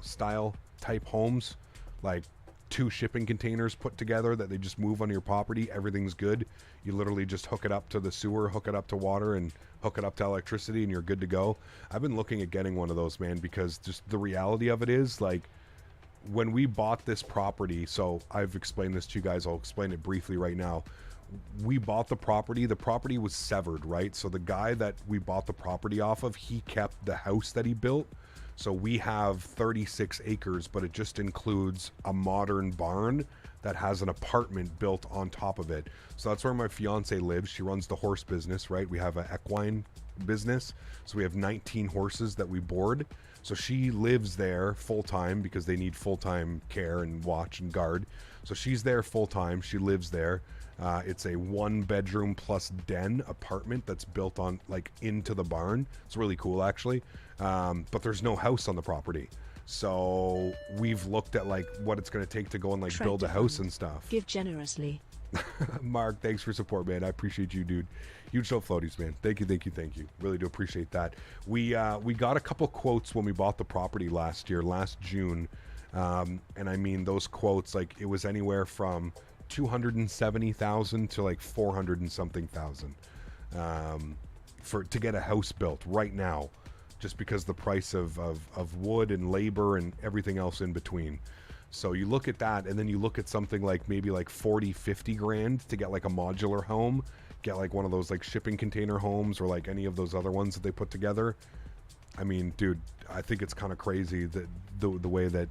style type homes, like 2 shipping containers put together that they just move on your property. Everything's good. You literally just hook it up to the sewer, hook it up to water, and hook it up to electricity, and you're good to go. I've been looking at getting one of those, man, because just the reality of it is, like, when we bought this property, so I've explained this to you guys, I'll explain it briefly right now. We bought the property was severed, right? So the guy that we bought the property off of, he kept the house that he built. So we have 36 acres, but it just includes a modern barn that has an apartment built on top of it. So that's where my fiance lives. She runs the horse business, right? We have an equine business. So we have 19 horses that we board. So she lives there full time because they need full-time care and watch and guard. So she's there full time. She lives there. It's a 1-bedroom plus den apartment that's built on like into the barn. It's really cool, actually. But there's no house on the property. So we've looked at like what it's going to take to go and like build a house and stuff. Give generously. Mark, thanks for support, man. I appreciate you, dude. Huge show floaties, man. Thank you. Really do appreciate that. We got a couple quotes when we bought the property last June. And I mean, those quotes, like, it was anywhere from 270,000 to like 400 and something thousand to get a house built right now, just because the price of wood and labor and everything else in between. So you look at that, and then you look at something like maybe like 40-50 grand to get like a modular home, get like one of those like shipping container homes or like any of those other ones that they put together. I mean, dude, I think it's kind of crazy that the way that,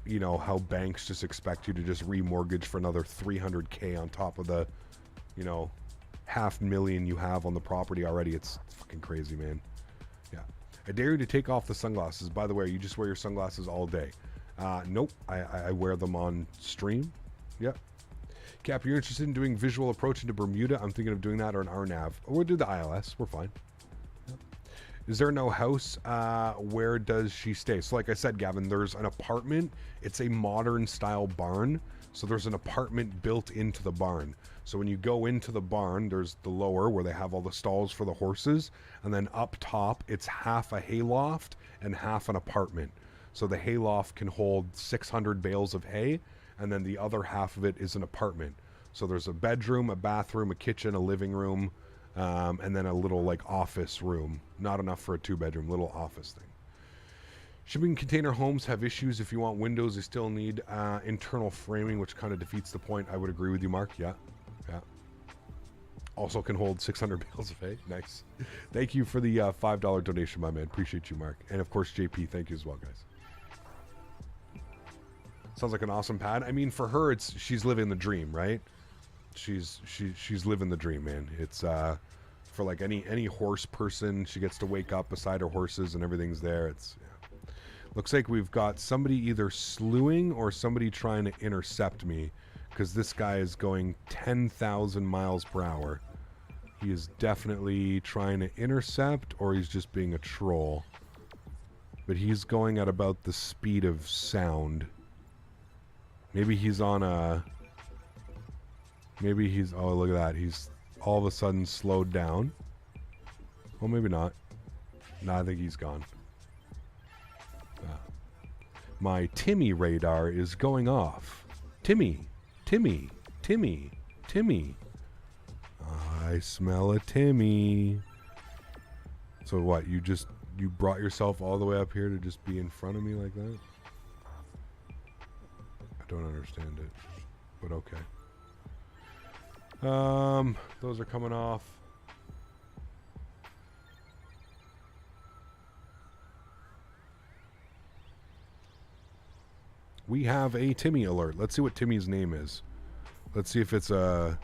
you know, how banks just expect you to just remortgage for another 300K on top of the, you know, $500,000 you have on the property already. It's fucking crazy, man. Yeah. I dare you to take off the sunglasses. By the way, you just wear your sunglasses all day. Nope. I wear them on stream. Yep. Cap, you're interested in doing visual approach into Bermuda? I'm thinking of doing that or an RNAV. Or we'll do the ILS. We're fine. Yep. Is there no house? Where does she stay? So like I said, Gavin, there's an apartment. It's a modern style barn. So there's an apartment built into the barn. So when you go into the barn, there's the lower where they have all the stalls for the horses. And then up top, it's half a hayloft and half an apartment. So the hayloft can hold 600 bales of hay. And then the other half of it is an apartment. So there's a bedroom, a bathroom, a kitchen, a living room, and then a little like office room. Not enough for a 2-bedroom, little office thing. Shipping container homes have issues. If you want windows, you still need internal framing, which kind of defeats the point. I would agree with you, Mark. Yeah. Also can hold 600 bales of hay. Nice. Thank you for the $5 donation, my man. Appreciate you, Mark. And of course, JP, thank you as well, guys. Sounds like an awesome pad. I mean, for her, she's living the dream, right? She's living the dream, man. It's for like any horse person, she gets to wake up beside her horses and everything's there. It's looks like we've got somebody either slewing or somebody trying to intercept me, because this guy is going 10,000 miles per hour. He is definitely trying to intercept, or he's just being a troll. But he's going at about the speed of sound. Maybe he's on a... Maybe he's... Oh, look at that. He's all of a sudden slowed down. Well, maybe not. No, I think he's gone. My Timmy radar is going off. Timmy. Timmy. Timmy. Timmy. I smell a Timmy. So what? You brought yourself all the way up here to just be in front of me like that? I don't understand it, but okay. Those are coming off. We have a Timmy alert. Let's see what Timmy's name is. Let's see if it's a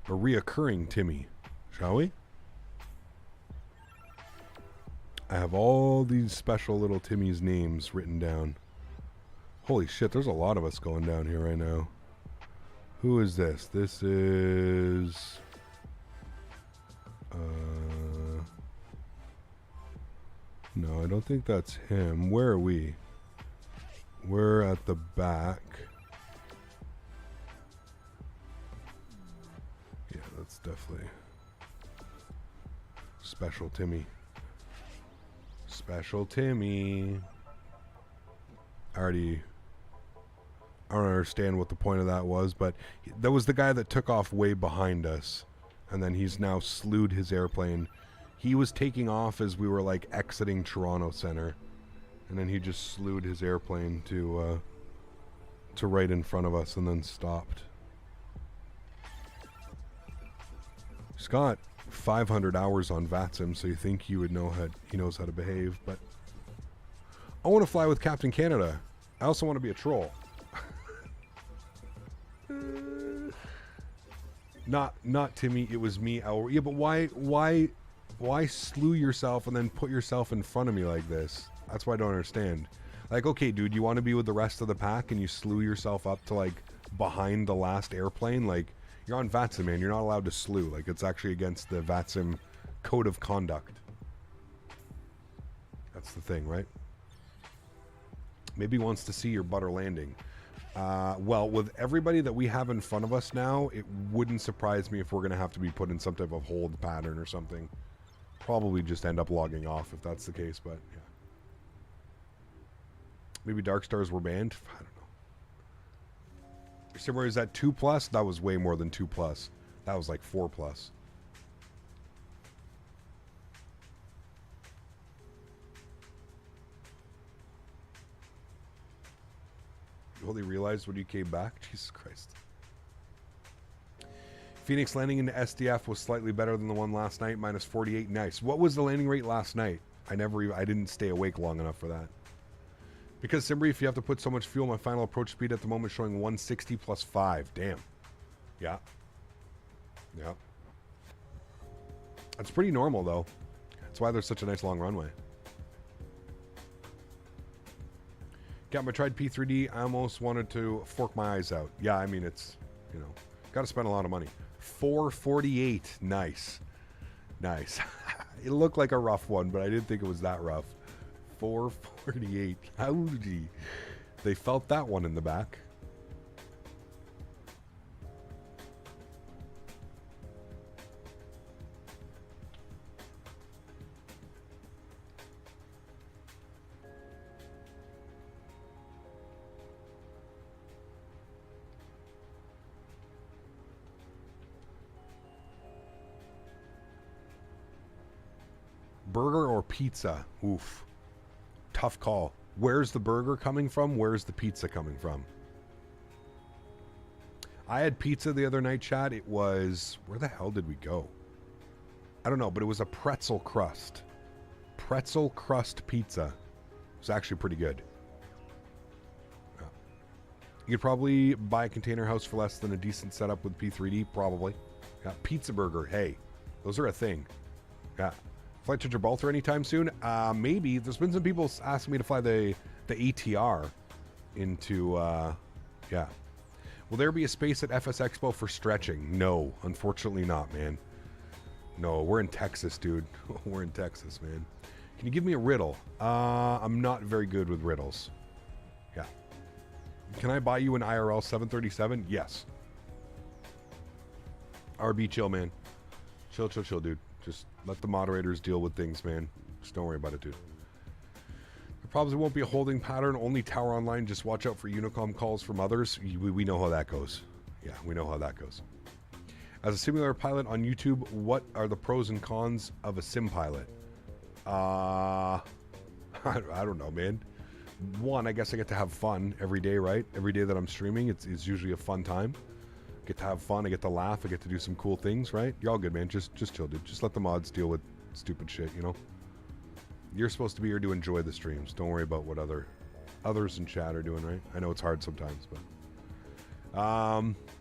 reoccurring Timmy, shall we? I have all these special little Timmy's names written down. Holy shit, there's a lot of us going down here right now. Who is this? This is... No, I don't think that's him. Where are we? We're at the back. Yeah, that's definitely... Special Timmy. Special Timmy. I don't understand what the point of that was, but that was the guy that took off way behind us, and then he's now slewed his airplane. He was taking off as we were like exiting Toronto Center, and then he just slewed his airplane to right in front of us and then stopped. He's got 500 hours on VATSIM, so you think you would know he knows how to behave, but I want to fly with Captain Canada. I also want to be a troll. Not Timmy, it was me. Yeah, but why slew yourself and then put yourself in front of me like this? That's what I don't understand. Like, okay, dude, you want to be with the rest of the pack and you slew yourself up to like behind the last airplane? Like, you're on VATSIM, man. You're not allowed to slew. Like, it's actually against the VATSIM code of conduct. That's the thing, right? Maybe he wants to see your butter landing. Well, with everybody that we have in front of us now, it wouldn't surprise me if we're going to have to be put in some type of hold pattern or something. Probably just end up logging off if that's the case, but yeah. Maybe Dark Stars were banned? I don't know. Somewhere is that 2+? That was way more than 2+. That was like 4+. You only realized when you came back? Jesus Christ. Phoenix landing into SDF was slightly better than the one last night, -48. Nice. What was the landing rate last night? I didn't stay awake long enough for that. Because Simbri, if you have to put so much fuel, my final approach speed at the moment showing 160 + 5. Damn. Yeah. Yeah. That's pretty normal though. That's why there's such a nice long runway. Got my tried P3D. I almost wanted to fork my eyes out. Yeah, I mean, it's, you know, got to spend a lot of money. 448. Nice. Nice. It looked like a rough one, but I didn't think it was that rough. 448. Howdy. They felt that one in the back. Burger or pizza? Oof. Tough call. Where's the burger coming from? Where's the pizza coming from? I had pizza the other night, Chad. It was... Where the hell did we go? I don't know, but it was a pretzel crust. Pretzel crust pizza. It was actually pretty good. You could probably buy a container house for less than a decent setup with P3D, probably. Yeah, Pizza Burger, hey, those are a thing. Yeah, flight to Gibraltar anytime soon? Maybe. There's been some people asking me to fly the ATR into, yeah. Will there be a space at FS Expo for stretching? No, unfortunately not, man. No, we're in Texas, dude. We're in Texas, man. Can you give me a riddle? I'm not very good with riddles. Yeah. Can I buy you an IRL 737? Yes. RB, chill, man. Chill, dude. Just let the moderators deal with things, man. Just don't worry about it, dude. There probably won't be a holding pattern. Only tower online. Just watch out for Unicom calls from others. We know how that goes. Yeah, we know how that goes. As a simulator pilot on YouTube, what are the pros and cons of a sim pilot? I don't know, man. One, I guess I get to have fun every day, right? Every day that I'm streaming, it's usually a fun time. I get to have fun, I get to laugh, I get to do some cool things, right? You're all good, man. Just chill, dude. Just let the mods deal with stupid shit, you know? You're supposed to be here to enjoy the streams. Don't worry about what others in chat are doing, right? I know it's hard sometimes, but...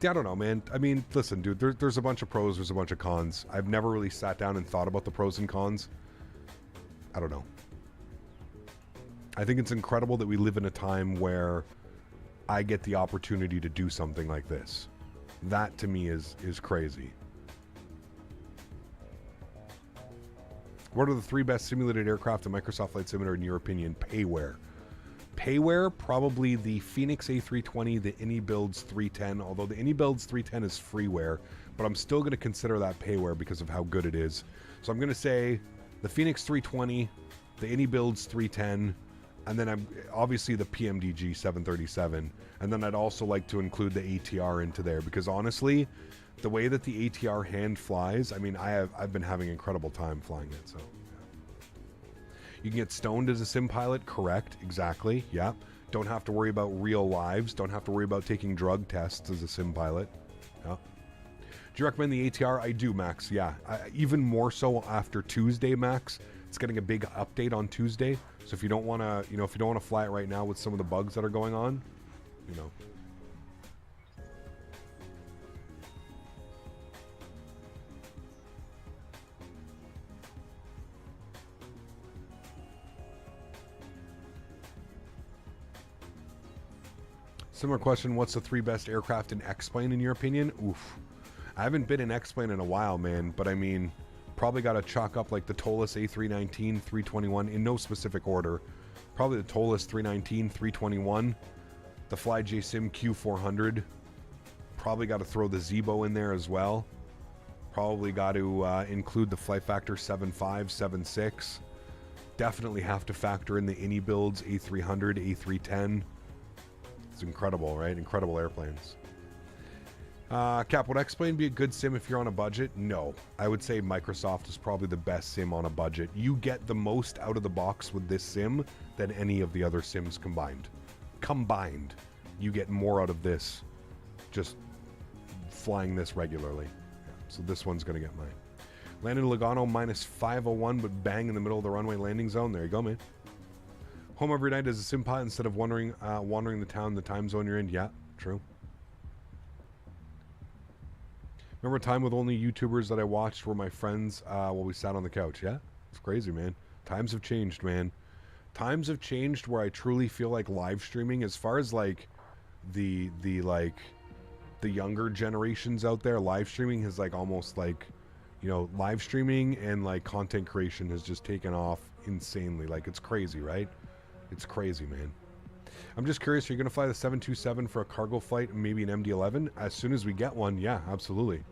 yeah, I don't know, man. I mean, listen, dude, there's a bunch of pros, there's a bunch of cons. I've never really sat down and thought about the pros and cons. I don't know. I think it's incredible that we live in a time where I get the opportunity to do something like this. That, to me, is crazy. What are the 3 best simulated aircraft in Microsoft Flight Simulator, in your opinion? Payware. Payware, probably the Phoenix A320, the AnyBuilds 310, although the AnyBuilds 310 is freeware, but I'm still going to consider that payware because of how good it is. So I'm going to say the Phoenix 320, the AnyBuilds 310, and then I'm obviously the PMDG 737, and then I'd also like to include the ATR into there because honestly, the way that the ATR hand flies, I mean, I've been having incredible time flying it, so... You can get stoned as a sim pilot, correct, exactly, yeah. Don't have to worry about real lives, don't have to worry about taking drug tests as a sim pilot, yeah. Do you recommend the ATR? I do, Max, yeah. Even more so after Tuesday, Max. It's getting a big update on Tuesday, so if you don't want to, if you don't want to fly it right now with some of the bugs that are going on, Similar question, what's the 3 best aircraft in X-Plane in your opinion? Oof. I haven't been in X-Plane in a while, man, but I mean, probably got to chalk up like the Tolis A319, 321, in no specific order. Probably the Tolis 319, 321, the FlyJSim Q400. Probably got to throw the Zebo in there as well. Probably got to include the Flight Factor 7.5, 7.6. Definitely have to factor in the AnyBuilds A300, A310. It's incredible, right? Incredible airplanes. Cap, would X-Plane be a good sim if you're on a budget? No. I would say Microsoft is probably the best sim on a budget. You get the most out of the box with this sim than any of the other sims combined. Combined. You get more out of this just flying this regularly. Yeah, so this one's going to get mine. Landed in Lugano minus 501, but bang in the middle of the runway landing zone. There you go, man. Home every night as a sim pilot instead of wandering the town, the time zone you're in. Yeah, true. Remember a time with only YouTubers that I watched were my friends while we sat on the couch? Yeah, it's crazy, man. Times have changed, man. Times have changed where I truly feel like live streaming, as far as like the younger generations out there, live streaming has like almost like, live streaming and like content creation has just taken off insanely. Like, it's crazy, right? It's crazy, man. I'm just curious, are you going to fly the 727 for a cargo flight and maybe an MD-11? As soon as we get one, yeah, absolutely.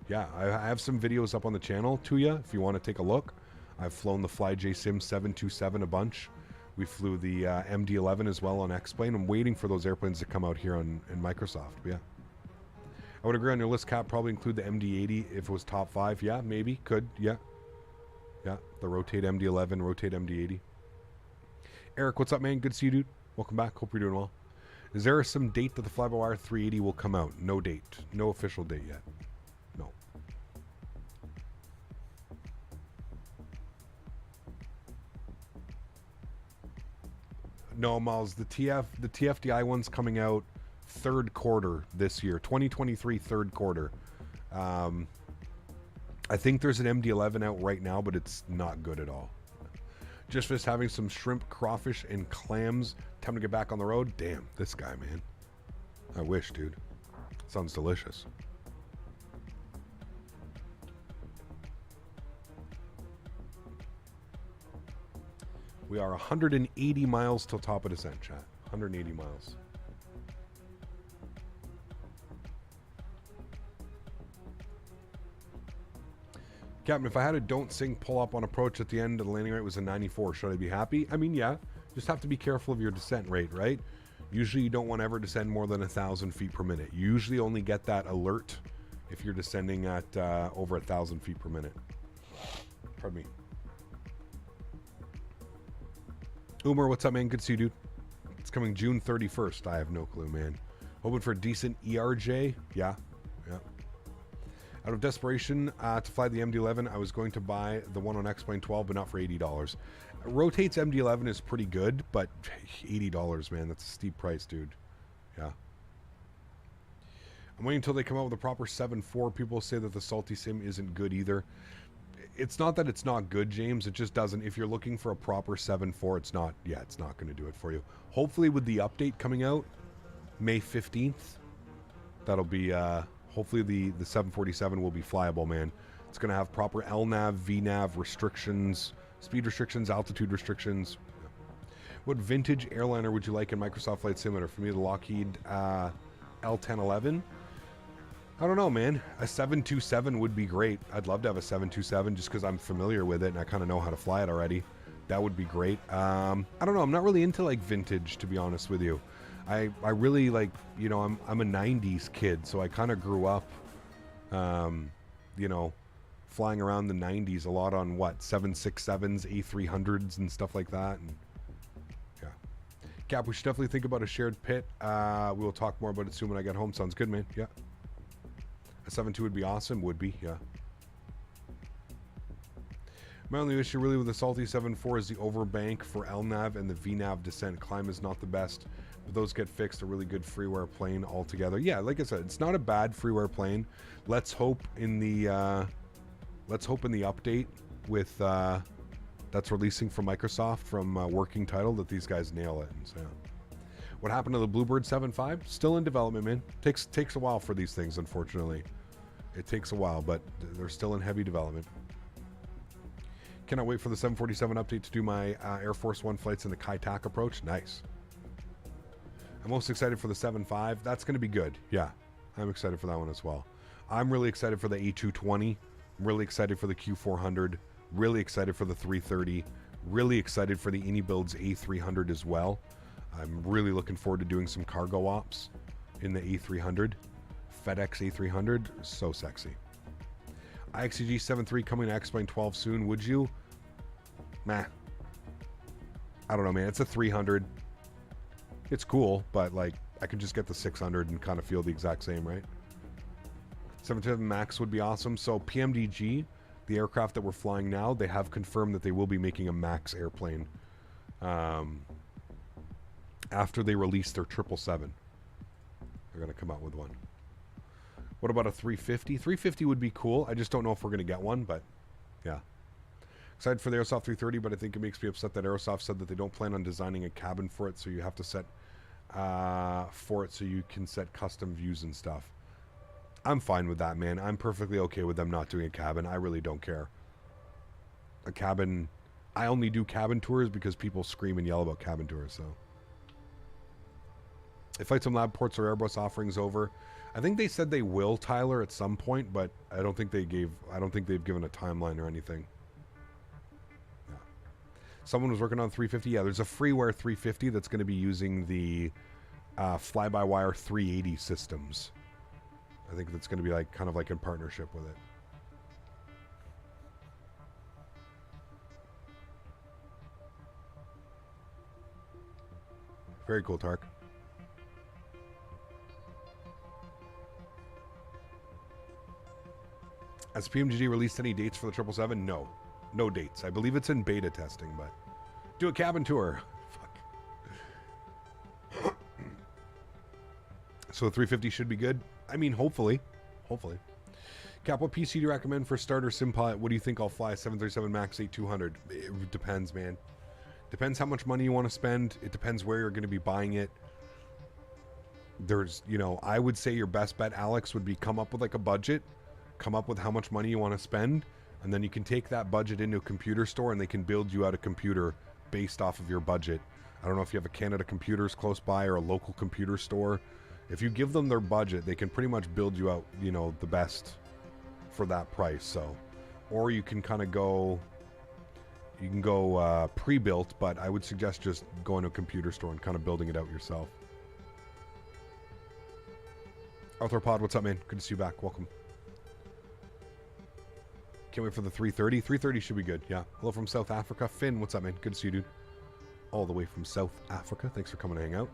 Yeah, I have some videos up on the channel to you if you want to take a look. I've flown the FlyJSim 727 a bunch. We flew the MD-11 as well on X-Plane. I'm waiting for those airplanes to come out here in Microsoft, but yeah. I would agree on your list, Cap, probably include the MD-80 if it was top 5. Yeah, maybe, could, yeah. Yeah, the Rotate MD-11, Rotate MD-80. Eric, what's up, man? Good to see you, dude. Welcome back. Hope you're doing well. Is there some date that the Fly-by-Wire 380 will come out? No date. No official date yet. No. No, Miles. The TFDI one's coming out third quarter this year, 2023 third quarter. I think there's an MD-11 out right now, but it's not good at all. Just finished having some shrimp, crawfish, and clams. Time to get back on the road. Damn, this guy, man. I wish, dude. Sounds delicious. We are 180 miles till top of descent, chat. 180 miles. Captain, if I had a don't sing pull up on approach at the end of the landing rate was a 94, should I be happy? I mean, yeah. Just have to be careful of your descent rate, right? Usually you don't want to ever descend more than 1,000 feet per minute. You usually only get that alert if you're descending at over 1,000 feet per minute. Pardon me. Umer, what's up, man? Good to see you, dude. It's coming June 31st. I have no clue, man. Hoping for a decent ERJ. Yeah. Out of desperation to fly the MD-11, I was going to buy the one on X-Plane 12, but not for $80. Rotate's MD-11 is pretty good, but $80, man. That's a steep price, dude. Yeah. I'm waiting until they come out with a proper 7.4. People say that the Salty Sim isn't good either. It's not that it's not good, James. It just doesn't. If you're looking for a proper 7.4, it's not. Yeah, it's not going to do it for you. Hopefully, with the update coming out May 15th, that'll be. Hopefully, the 747 will be flyable, man. It's going to have proper LNAV, VNAV restrictions, speed restrictions, altitude restrictions. What vintage airliner would you like in Microsoft Flight Simulator? For me, the Lockheed L1011. I don't know, man. A 727 would be great. I'd love to have a 727 just because I'm familiar with it and I kind of know how to fly it already. That would be great. I don't know. I'm not really into like vintage, to be honest with you. I really like, you know, I'm a 90s kid, so I kind of grew up, you know, flying around the 90s a lot on what, 767s, A300s and stuff like that. And yeah. Cap, we should definitely think about a shared pit. We will talk more about it soon when I get home. Sounds good, man. Yeah. A 7.2 would be awesome. Would be, yeah. My only issue really with the Salty 7.4 is the overbank for LNAV and the VNAV descent. Climb is not the best, but those get fixed. A really good freeware plane altogether. Yeah, like I said, it's not a bad freeware plane. Let's hope in the update with that's releasing from Microsoft from working title that these guys nail it. And so, yeah. What happened to the Bluebird 7.5? Still in development, man. Takes a while for these things, unfortunately. It takes a while, but they're still in heavy development. Cannot wait for the 747 update to do my Air Force One flights in the Kai Tak approach. Nice. I'm most excited for the 7.5. That's going to be good. Yeah, I'm excited for that one as well. I'm really excited for the A220. I'm really excited for the Q400. Really excited for the 330. Really excited for the AnyBuild's A300 as well. I'm really looking forward to doing some cargo ops in the A300. FedEx A300, so sexy. IXCG 7.3 coming to X-Plane 12 soon, would you? Meh. I don't know, man. It's a 300. It's cool, but like I could just get the 600 and kind of feel the exact same, right? 727 MAX would be awesome. So PMDG, the aircraft that we're flying now, they have confirmed that they will be making a MAX airplane after they release their 777. They're going to come out with one. What about a 350? 350 would be cool. I just don't know if we're going to get one, but yeah. Excited for the Aerosoft 330, but I think it makes me upset that Aerosoft said that they don't plan on designing a cabin for it, so you have to set for it so you can set custom views and stuff. I'm fine with that, man. I'm perfectly okay with them not doing a cabin. I really don't care. A cabin... I only do cabin tours because people scream and yell about cabin tours, so... If Flight Sim Lab ports or Airbus offerings over... I think they said they will, Tyler, at some point, but I don't think they've given a timeline or anything. Yeah. Someone was working on 350. Yeah, there's a freeware 350 that's going to be using the fly-by-wire 380 systems. I think that's going to be like kind of like in partnership with it. Very cool, Tark. Has PMGG released any dates for the 777? No. No dates. I believe it's in beta testing, but... Do a cabin tour. Fuck. So 350 should be good. I mean, hopefully. Cap, what PC do you recommend for starter sim pilot? What do you think I'll fly? 737 MAX 8200. It depends, man. Depends how much money you want to spend. It depends where you're going to be buying it. There's, I would say your best bet, Alex, would be come up with like a budget, come up with how much money you want to spend, and then you can take that budget into a computer store and they can build you out a computer based off of your budget. I don't know if you have a Canada Computers close by or a local computer store. If you give them their budget, they can pretty much build you out, the best for that price. So, or you can kind of go, pre-built, but I would suggest just going to a computer store and kind of building it out yourself. Arthropod, what's up, man? Good to see you back. Welcome. Can't wait for the 330. 330 should be good. Yeah. Hello from South Africa. Finn, what's up, man? Good to see you, dude. All the way from South Africa. Thanks for coming to hang out.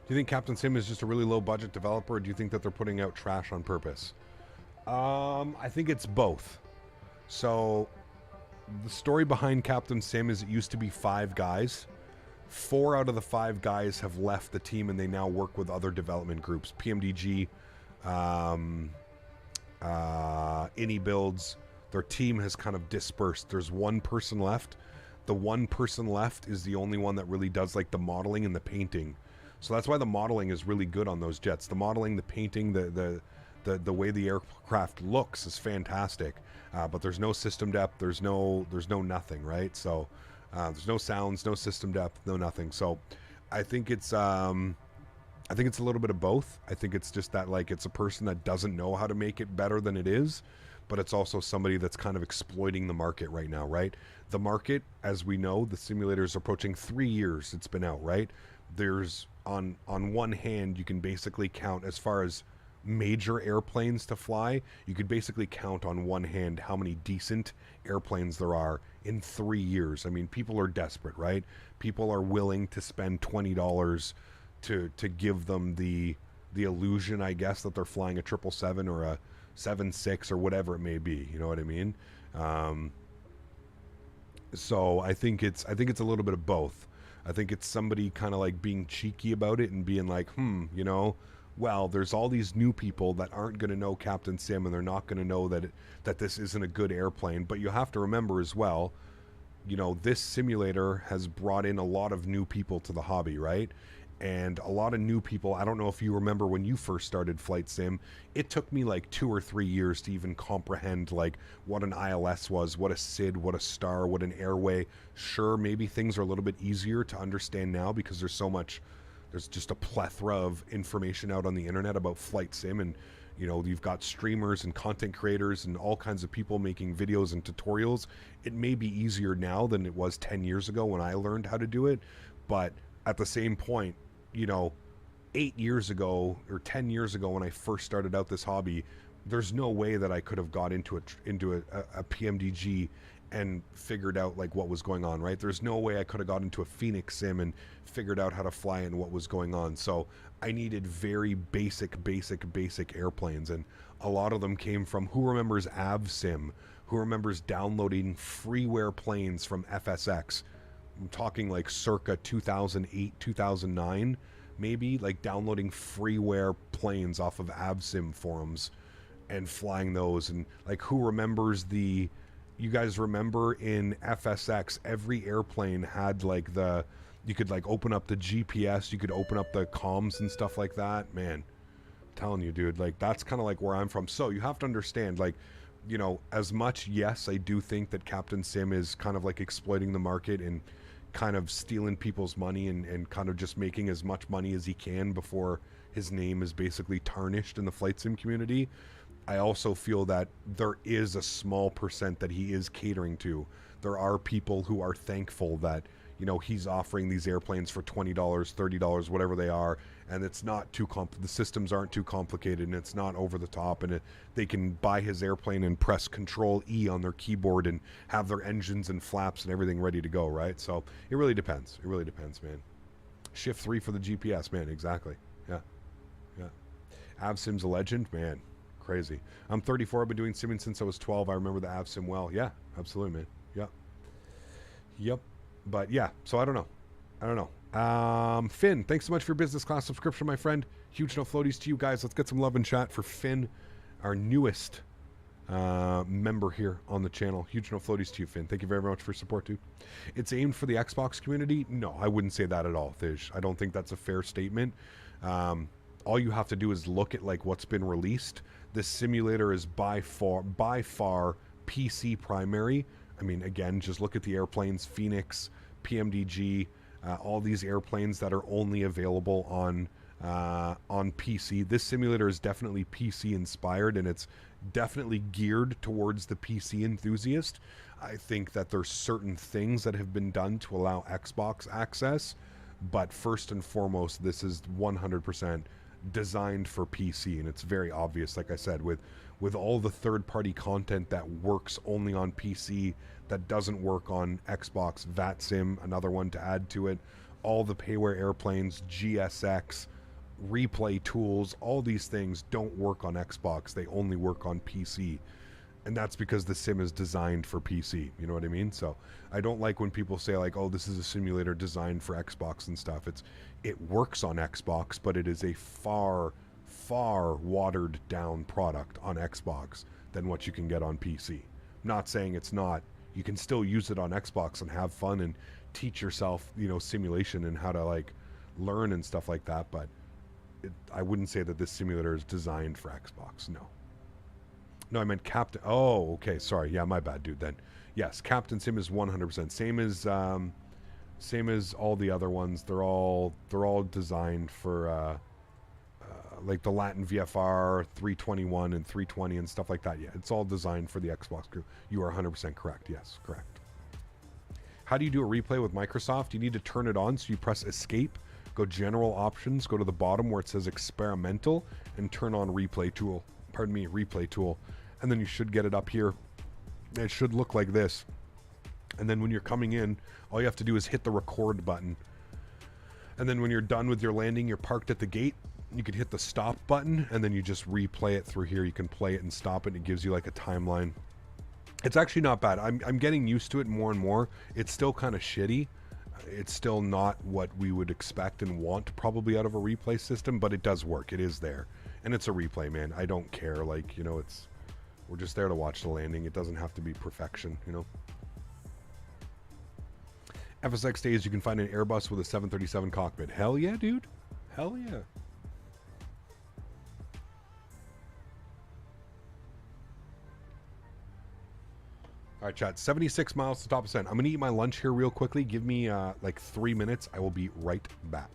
Do you think Captain Sim is just a really low budget developer, or do you think that they're putting out trash on purpose? I think it's both. So the story behind Captain Sim is it used to be 5 guys. 4 out of the 5 guys have left the team and they now work with other development groups. PMDG, Any Builds. Their team has kind of dispersed. There's 1 person left. The 1 person left is the only one that really does like the modeling and the painting. So that's why the modeling is really good on those jets. The modeling, the painting, the way the aircraft looks is fantastic. But there's no system depth. There's no nothing, right? So there's no sounds, no system depth, no nothing. So I think it's a little bit of both. I think it's just that like it's a person that doesn't know how to make it better than it is, but it's also somebody that's kind of exploiting the market right now, right? The market, as we know, the simulator is approaching 3 years it's been out, right? There's on one hand, you can basically count as far as major airplanes to fly, you could basically count on one hand how many decent airplanes there are in 3 years. I mean, people are desperate, right? People are willing to spend $20 to give them the illusion, I guess, that they're flying a 777 or a 76 or whatever it may be. You know what I mean? So I think it's a little bit of both. I think it's somebody kind of like being cheeky about it and being like, well, there's all these new people that aren't going to know Captain Sim and they're not going to know that this isn't a good airplane. But you have to remember as well, this simulator has brought in a lot of new people to the hobby, right? And a lot of new people, I don't know if you remember when you first started Flight Sim, it took me like 2 or 3 years to even comprehend like what an ILS was, what a SID, what a star, what an airway. Sure, maybe things are a little bit easier to understand now because there's just a plethora of information out on the internet about Flight Sim, and you've got streamers and content creators and all kinds of people making videos and tutorials. It may be easier now than it was 10 years ago when I learned how to do it, but at the same point, 8 years ago or 10 years ago when I first started out this hobby, there's no way that I could have got into a PMDG and figured out like what was going on, right? There's no way I could have got into a Phoenix Sim and figured out how to fly and what was going on. So I needed very basic airplanes, and a lot of them came from, who remembers AvSim? Who remembers downloading freeware planes from FSX? I'm talking like circa 2008, 2009, maybe, like downloading freeware planes off of AvSim forums and flying those. And like, who remembers you guys remember in FSX, every airplane had like you could like open up the GPS, you could open up the comms and stuff like that. Man, I'm telling you, dude, like that's kind of like where I'm from. So you have to understand, like, as much, yes, I do think that Captain Sim is kind of like exploiting the market and kind of stealing people's money and kind of just making as much money as he can before his name is basically tarnished in the Flight Sim community. I also feel that there is a small percent that he is catering to. There are people who are thankful that, you know, he's offering these airplanes for $20, $30, whatever they are, and it's not too the systems aren't too complicated, and it's not over the top, and they can buy his airplane and press Control E on their keyboard and have their engines and flaps and everything ready to go, right? So it really depends. It really depends, man. Shift 3 for the GPS, man. Exactly. Yeah. Yeah. AvSim's a legend, man. Crazy. I'm 34. I've been doing simming since I was 12. I remember the AvSim well. Yeah, absolutely, man. Yep. Yep. But yeah, so I don't know. Finn, thanks so much for your business class subscription, my friend. Huge no floaties to you guys. Let's get some love and chat for Finn, our newest member here on the channel. Huge no floaties to you, Finn. Thank you very much for your support, too. It's aimed for the Xbox community? No, I wouldn't say that at all, Thish. I don't think that's a fair statement. All you have to do is look at like what's been released. This simulator is by far PC primary. I mean, again, just look at the airplanes, Phoenix, PMDG, all these airplanes that are only available on PC. This simulator is definitely PC inspired, and it's definitely geared towards the PC enthusiast. I think that there's certain things that have been done to allow Xbox access, but first and foremost, this is 100% designed for PC, and it's very obvious, like I said, with all the third-party content that works only on PC, that doesn't work on Xbox. VATSIM, another one to add to it. All the payware airplanes, GSX, replay tools, all these things don't work on Xbox. They only work on PC. And that's because the sim is designed for PC. You know what I mean? So I don't like when people say like, oh, this is a simulator designed for Xbox and stuff. It works on Xbox, but it is a far watered down product on Xbox than what you can get on PC. Not saying it's not. You can still use it on Xbox and have fun and teach yourself, you know, simulation and how to like learn and stuff like that. But I wouldn't say that this simulator is designed for Xbox. No, I meant Captain. Oh, okay. Sorry. Yeah, my bad, dude. Then, yes, Captain Sim is 100% same as all the other ones. They're all designed for like the Latin VFR 321 and 320 and stuff like that. Yeah, it's all designed for the Xbox crew. You are 100% correct. Yes, correct. How do you do a replay with Microsoft? You need to turn it on, so you press Escape, go General Options, go to the bottom where it says Experimental, and turn on Replay Tool. Replay Tool. And then you should get it up here. It should look like this. And then when you're coming in, all you have to do is hit the record button. And then when you're done with your landing, you're parked at the gate, you could hit the stop button, and then you just replay it through here. You can play it and stop it, and it gives you like a timeline. It's actually not bad. I'm getting used to it more and more. It's still kind of shitty. It's still not what we would expect and want probably out of a replay system, but it does work. It is there. And it's a replay, man. I don't care. Like, you know, we're just there to watch the landing. It doesn't have to be perfection, you know. FSX days, you can find an Airbus with a 737 cockpit. Hell yeah, dude. Hell yeah. All right, chat. 76 miles to top of 10. I'm going to eat my lunch here real quickly. Give me like 3 minutes. I will be right back.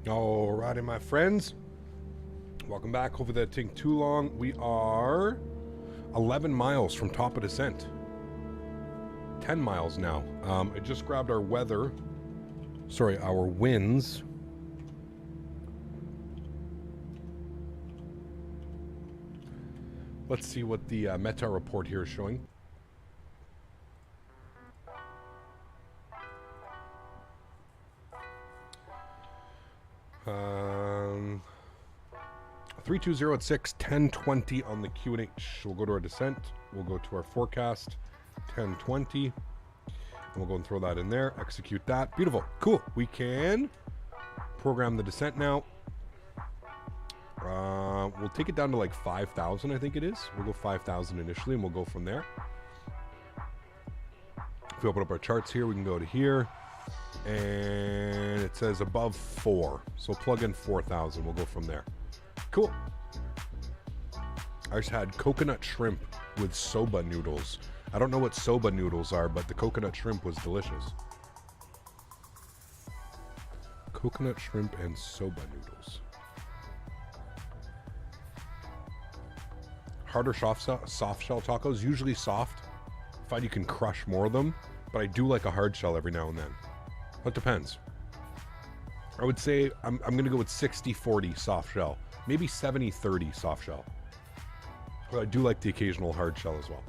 Alrighty, my friends. Welcome back. Hopefully that didn't take too long. We are 11 miles from top of descent. 10 miles now. I just grabbed our weather. Sorry, our winds. Let's see what the Meta report here is showing. Um, 320 at 6, 1020 on the QNH. We'll go to our descent. We'll go to our forecast, 1020. And we'll go and throw that in there. Execute that. Beautiful. Cool. We can program the descent now. We'll take it down to like 5,000, I think it is. We'll go 5,000 initially, and we'll go from there. If we open up our charts here, we can go to here. And it says above 4. So plug in 4,000. We'll go from there. Cool. I just had coconut shrimp with soba noodles. I don't know what soba noodles are, but the coconut shrimp was delicious. Coconut shrimp and soba noodles. Harder soft shell tacos, usually soft. I find you can crush more of them, but I do like a hard shell every now and then. It depends. I would say I'm going to go with 60-40 soft shell. Maybe 70-30 soft shell. But I do like the occasional hard shell as well.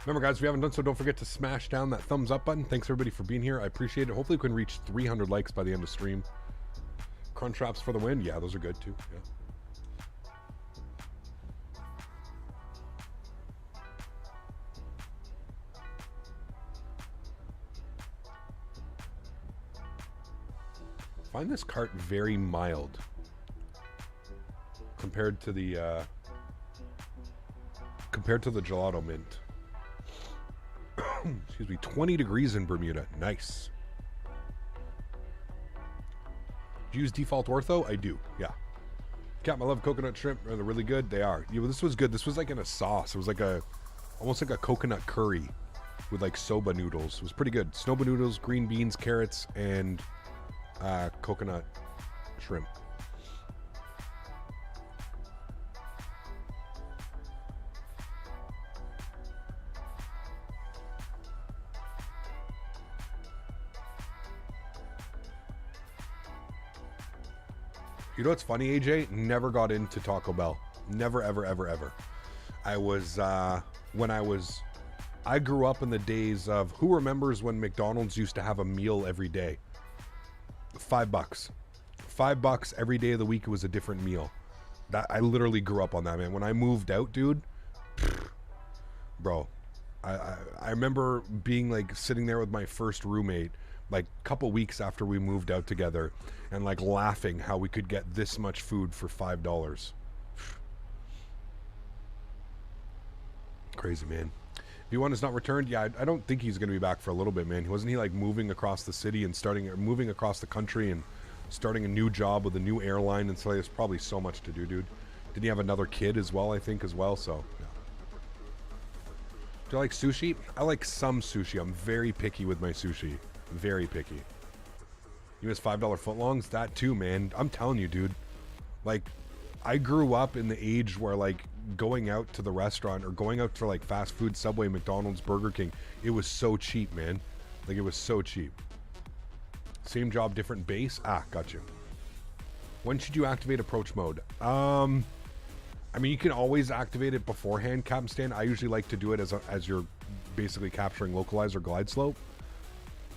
Remember, guys, if you haven't done so, don't forget to smash down that thumbs up button. Thanks, everybody, for being here. I appreciate it. Hopefully, we can reach 300 likes by the end of stream. Crunch wraps for the win. Yeah, those are good, too. Yeah. I find this cart very mild compared to the gelato mint. Excuse me, 20 degrees in Bermuda. Nice. Do you use default ortho? I do, yeah. Cap, I love coconut shrimp. They're really good. They are. Yeah, this was good. This was like in a sauce. It was like almost like a coconut curry with like soba noodles. It was pretty good. Soba noodles, green beans, carrots, and coconut shrimp. You know what's funny, AJ? Never got into Taco Bell. Never, ever, ever, ever. I grew up in the days of, who remembers when McDonald's used to have a meal every day? $5. $5 every day of the week. It was a different meal. That I literally grew up on that, man. When I moved out, dude, bro, I remember being like sitting there with my first roommate, like a couple weeks after we moved out together, and like laughing how we could get this much food for $5. Crazy, man. V1 is not returned. Yeah, I don't think he's going to be back for a little bit, man. Wasn't he like moving across the city and moving across the country and starting a new job with a new airline? And so there's probably so much to do, dude. Did he have another kid as well, I think, as well? So, yeah. Do I like sushi? I like some sushi. I'm very picky with my sushi. Very picky. You miss $5 footlongs? That too, man. I'm telling you, dude. Like, I grew up in the age where, like, going out to the restaurant or going out for, like, fast food, Subway, McDonald's, Burger King, it was so cheap, man. Like, it was so cheap. Same job, different base? Ah, got you. When should you activate approach mode? I mean, you can always activate it beforehand, Captain Stan. I usually like to do it as you're basically capturing localize or glide slope.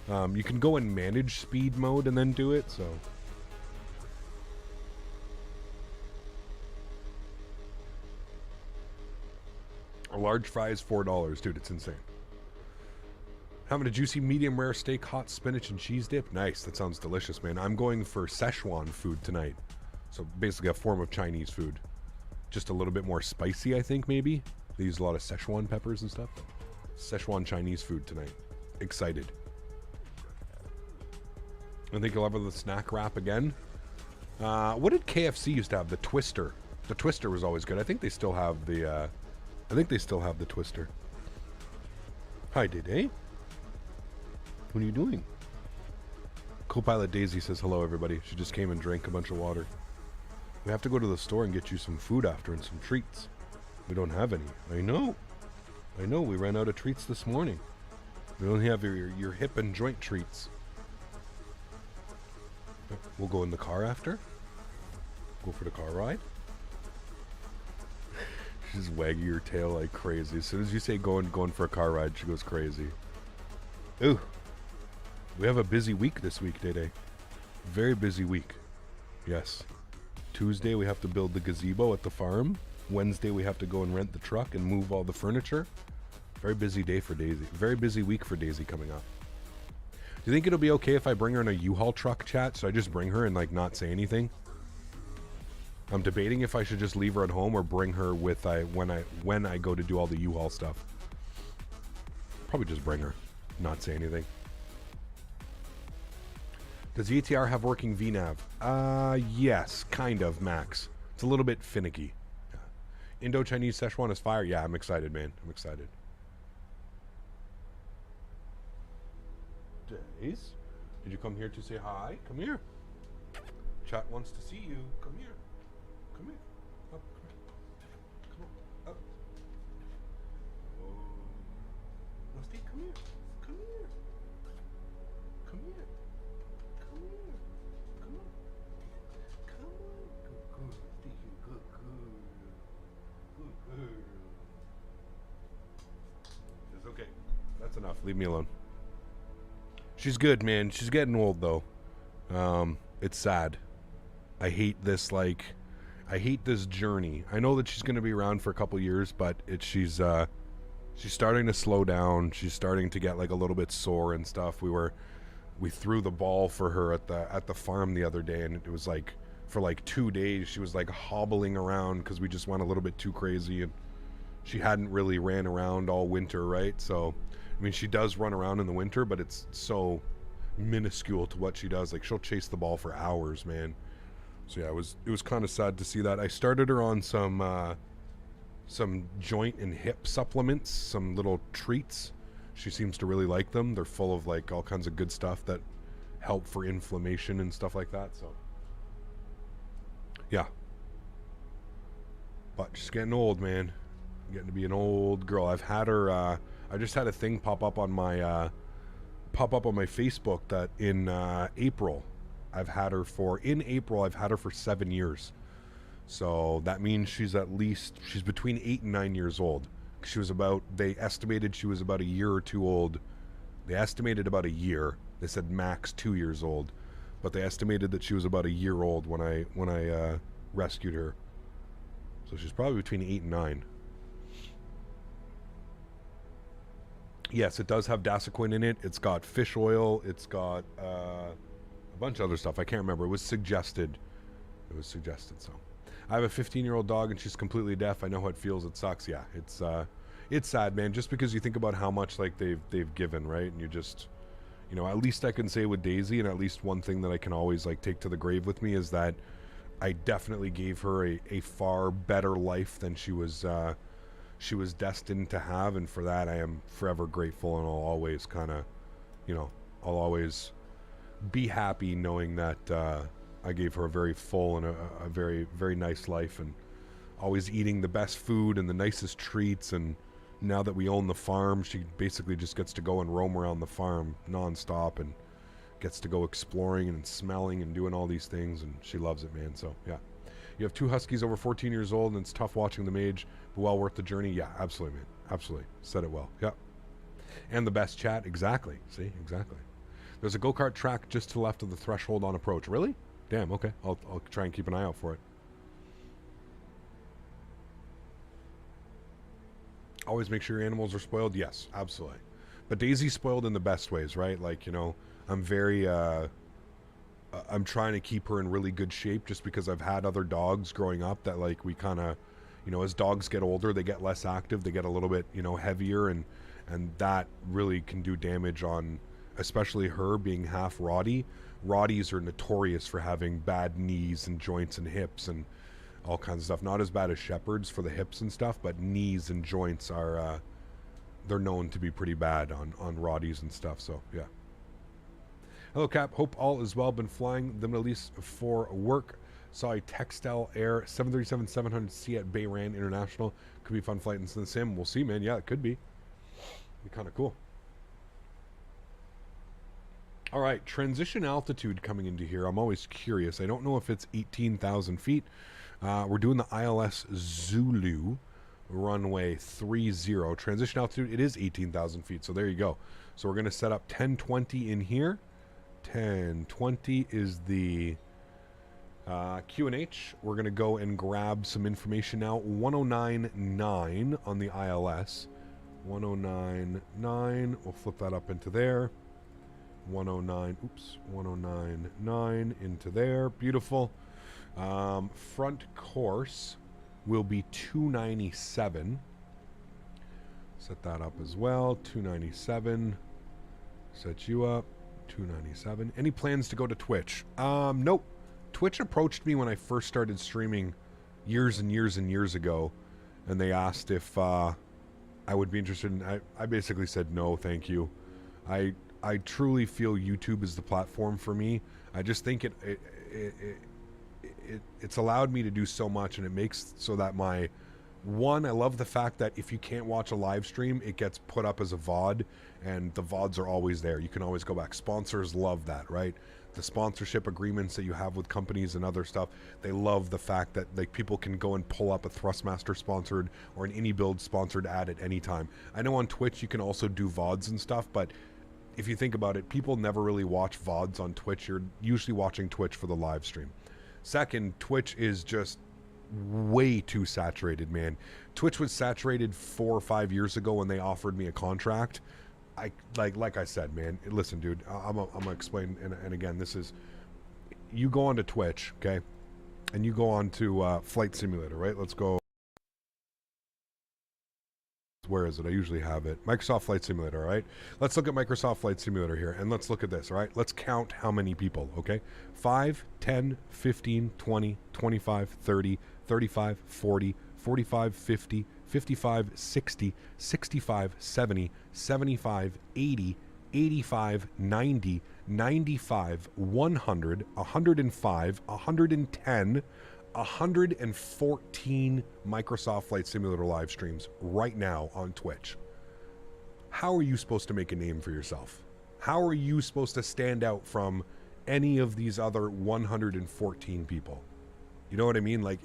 You can go and manage speed mode and then do it, so. A large fry is $4, dude, it's insane. Having a juicy medium rare steak, hot spinach and cheese dip. Nice, that sounds delicious, man. I'm going for Szechuan food tonight. So basically a form of Chinese food. Just a little bit more spicy, I think, maybe. They use a lot of Szechuan peppers and stuff. Szechuan Chinese food tonight. Excited. I think you'll have the snack wrap again. What did KFC used to have? The Twister. The Twister was always good. I think they still have the Twister. Hi, Dede. What are you doing? Co-pilot Daisy says hello, everybody. She just came and drank a bunch of water. We have to go to the store and get you some food after and some treats. We don't have any. I know. We ran out of treats this morning. We only have your hip and joint treats. We'll go in the car after. Go for the car ride. She's wagging her tail like crazy. As soon as you say going for a car ride, she goes crazy. Ooh. We have a busy week this week, Dede. Very busy week. Yes. Tuesday we have to build the gazebo at the farm. Wednesday we have to go and rent the truck and move all the furniture. Very busy day for Daisy. Very busy week for Daisy coming up. Do you think it'll be okay if I bring her in a U-Haul truck, chat? So I just bring her and like not say anything? I'm debating if I should just leave her at home or bring her with when I go to do all the U-Haul stuff. Probably just bring her, not say anything. Does the ATR have working VNAV? Yes, kind of, Max. It's a little bit finicky. Yeah. Indo-Chinese Szechuan is fire. Yeah, I'm excited, man. I'm excited. Days, did you come here to say hi? Come here. Chat wants to see you. Come here. Come here. Up. Come on. Up. Oh. No, stay. Come here. Come here. Come here. Come here. Come on. Come on. Good girl. Good girl. Good girl. It's okay. That's enough. Leave me alone. She's good, man. She's getting old, though. It's sad. I hate this journey. I know that she's going to be around for a couple years, but she's starting to slow down. She's starting to get like a little bit sore and stuff. We threw the ball for her at the farm the other day, and it was like for like 2 days she was like hobbling around because we just went a little bit too crazy, and she hadn't really ran around all winter, right? So I mean, she does run around in the winter, but it's so minuscule to what she does. Like, she'll chase the ball for hours, man. So yeah, it was kind of sad to see that. I started her on some joint and hip supplements, some little treats. She seems to really like them. They're full of like all kinds of good stuff that help for inflammation and stuff like that. So yeah, but she's getting old, man. Getting to be an old girl. I've had her. I just had a thing pop up on my Facebook that in April I've had her for 7 years. So that means she's between 8 and 9 years old. They estimated she was about a year or two old. They estimated about a year. They said max 2 years old, but they estimated that she was about a year old when I rescued her. So she's probably between 8 and 9. Yes, it does have Dasaquin in it. It's got fish oil. It's got a bunch of other stuff. I can't remember. It was suggested. So I have a 15-year-old dog, and she's completely deaf. I know how it feels. It sucks. Yeah, it's sad, man. Just because you think about how much like they've given, right? And you just, at least I can say with Daisy, and at least one thing that I can always like take to the grave with me is that I definitely gave her a far better life than she was destined to have, and for that I am forever grateful, and I'll always kind of, I'll always be happy knowing that I gave her a very full and a very, very nice life, and always eating the best food and the nicest treats. And now that we own the farm, she basically just gets to go and roam around the farm nonstop and gets to go exploring and smelling and doing all these things, and she loves it, man. So yeah. You have 2 huskies over 14 years old, and it's tough watching them age, but well worth the journey. Yeah, absolutely, man. Absolutely. Said it well. Yeah. And the best chat. Exactly. See? Exactly. There's a go-kart track just to the left of the threshold on approach. Really? Damn, okay. I'll try and keep an eye out for it. Always make sure your animals are spoiled. Yes, absolutely. But Daisy's spoiled in the best ways, right? Like, I'm very... I'm trying to keep her in really good shape just because I've had other dogs growing up that like we kind of, as dogs get older, they get less active, they get a little bit, heavier, and that really can do damage on, especially her being half Roddy. Roddies are notorious for having bad knees and joints and hips, and all kinds of stuff. Not as bad as Shepherd's for the hips and stuff, but knees and joints are, they're known to be pretty bad on Roddies and stuff. So, yeah. Hello, Cap. Hope all is well. Been flying the Middle East for work. Saw a Textile Air 737-700C at Bayran International. Could be a fun flight in the sim. We'll see, man. Yeah, it could be. Be kind of cool. All right, transition altitude coming into here. I'm always curious. I don't know if it's 18,000 feet. We're doing the ILS Zulu runway 30. Transition altitude, it is 18,000 feet, so there you go. So we're going to set up 1020 in here. 1020 is the QNH. We're going to go and grab some information now. 1099 on the ILS. 1099. We'll flip that up into there. 1099 into there. Beautiful. Front course will be 297. Set that up as well. 297. Set you up. 297. Any plans to go to Twitch? Nope. Twitch approached me when I first started streaming years and years and years ago, and they asked if I would be interested in. I basically said no, thank you. I truly feel YouTube is the platform for me. I just think it's allowed me to do so much, and it makes so that I love the fact that if you can't watch a live stream, it gets put up as a VOD, and the VODs are always there. You can always go back. Sponsors love that, right? The sponsorship agreements that you have with companies and other stuff, they love the fact that like people can go and pull up a Thrustmaster sponsored or an AnyBuild sponsored ad at any time. I know on Twitch you can also do VODs and stuff, but if you think about it, people never really watch VODs on Twitch. You're usually watching Twitch for the live stream. Second, Twitch is just way too saturated, man. Twitch was saturated 4 or 5 years ago when they offered me a contract. Like I said, man, listen, dude, I'm gonna explain, and again, this is, you go onto Twitch, okay, and you go on to Flight Simulator, right? Let's go. Where is it? I usually have it. Microsoft Flight Simulator, all right? Let's look at Microsoft Flight Simulator here, and let's look at this, all right? Let's count how many people, okay? 5, 10, 15, 20, 25, 30, 35, 40, 45, 50, 55, 60, 65, 70, 75, 80, 85, 90, 95, 100, 105, 110, 114 Microsoft Flight Simulator live streams right now on Twitch. How are you supposed to make a name for yourself? How are you supposed to stand out from any of these other 114 people? You know what I mean? Like,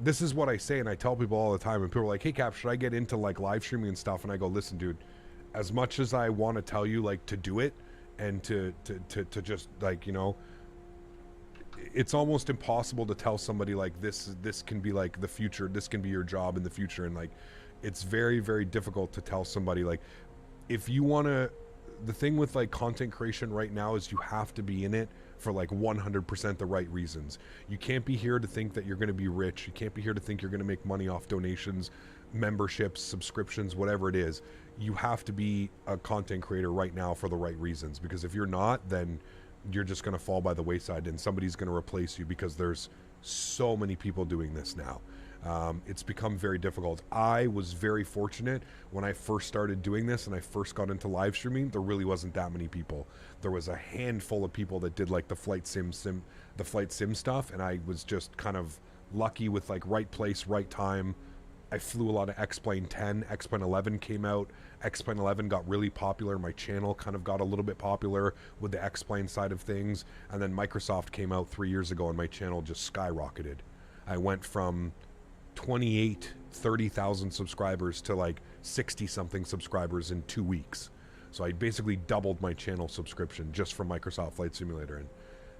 this is what I say, and I tell people all the time, and people are like, hey, Cap, should I get into like live streaming and stuff? And I go, listen, dude, as much as I want to tell you like to do it and to just like, you know, it's almost impossible to tell somebody like this can be like the future, this can be your job in the future, and like it's very, very difficult to tell somebody like, if you want to, the thing with like content creation right now is you have to be in it for like 100% the right reasons. You can't be here to think that you're going to be rich. You can't be here to think you're going to make money off donations, memberships, subscriptions, whatever it is. You have to be a content creator right now for the right reasons, because if you're not, then you're just going to fall by the wayside and somebody's going to replace you, because there's so many people doing this now. It's become very difficult. I was very fortunate when I first started doing this and I first got into live streaming. There really wasn't that many people. There was a handful of people that did like the flight sim stuff, and I was just kind of lucky with like right place, right time. I flew a lot of X-Plane 10. X-Plane 11 came out. X-Plane 11 got really popular. My channel kind of got a little bit popular with the X-Plane side of things. And then Microsoft came out 3 years ago and my channel just skyrocketed. I went from 30,000 subscribers to like 60-something subscribers in 2 weeks. So I basically doubled my channel subscription just from Microsoft Flight Simulator. And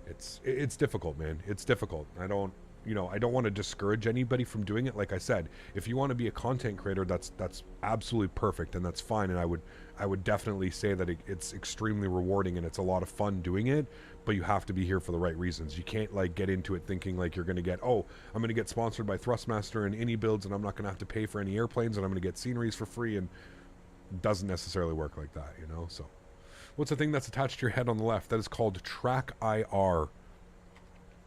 it's difficult, man. It's difficult. I don't want to discourage anybody from doing it. Like I said, if you want to be a content creator, that's absolutely perfect, and that's fine. And I would definitely say that it's extremely rewarding and it's a lot of fun doing it, but you have to be here for the right reasons. You can't like get into it thinking like you're going to get, oh, I'm going to get sponsored by Thrustmaster and AnyBuilds and I'm not going to have to pay for any airplanes and I'm going to get sceneries for free, and it doesn't necessarily work like that, you know? So what's the thing that's attached to your head on the left? That is called Track IR.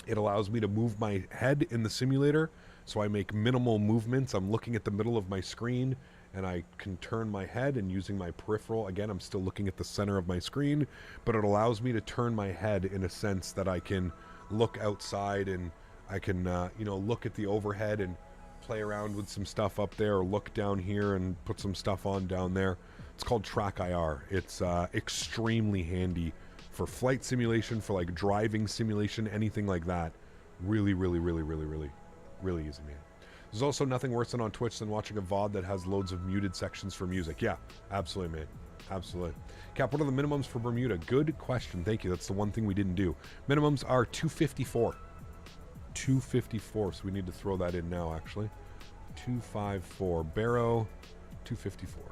It allows me to move my head in the simulator, so I make minimal movements. I'm looking at the middle of my screen, and I can turn my head, and using my peripheral, again, I'm still looking at the center of my screen, but it allows me to turn my head in a sense that I can look outside, and I can, you know, look at the overhead and play around with some stuff up there, or look down here and put some stuff on down there. It's called Track IR. It's extremely handy for flight simulation, for like driving simulation, anything like that. Really, really, really, really, really, really easy, man. There's also nothing worse than on Twitch than watching a VOD that has loads of muted sections for music. Yeah, absolutely, man. Absolutely. Cap, what are the minimums for Bermuda? Good question. Thank you. That's the one thing we didn't do. Minimums are 254. 254. So we need to throw that in now, actually. 254. Barrow, 254.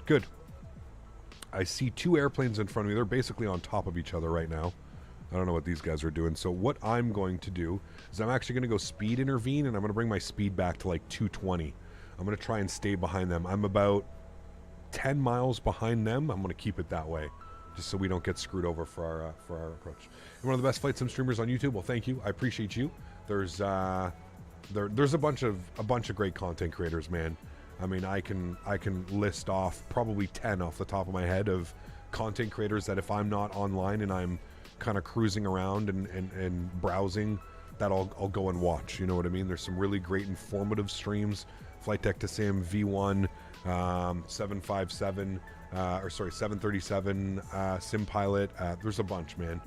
Good. I see two airplanes in front of me. They're basically on top of each other right now. I don't know what these guys are doing. So what I'm going to do is I'm actually going to go speed intervene, and I'm going to bring my speed back to like 220. I'm going to try and stay behind them. I'm about 10 miles behind them. I'm going to keep it that way, just so we don't get screwed over for our approach. You're one of the best flight sim streamers on YouTube. Well, thank you. I appreciate you. There's there's a bunch of great content creators, man. I mean, I can list off probably 10 off the top of my head of content creators that if I'm not online and I'm kind of cruising around and browsing, that I'll go and watch. You know what I mean? There's some really great informative streams. Flight Deck to Sim, V1, 757, 737, Sim Pilot. There's a bunch, man.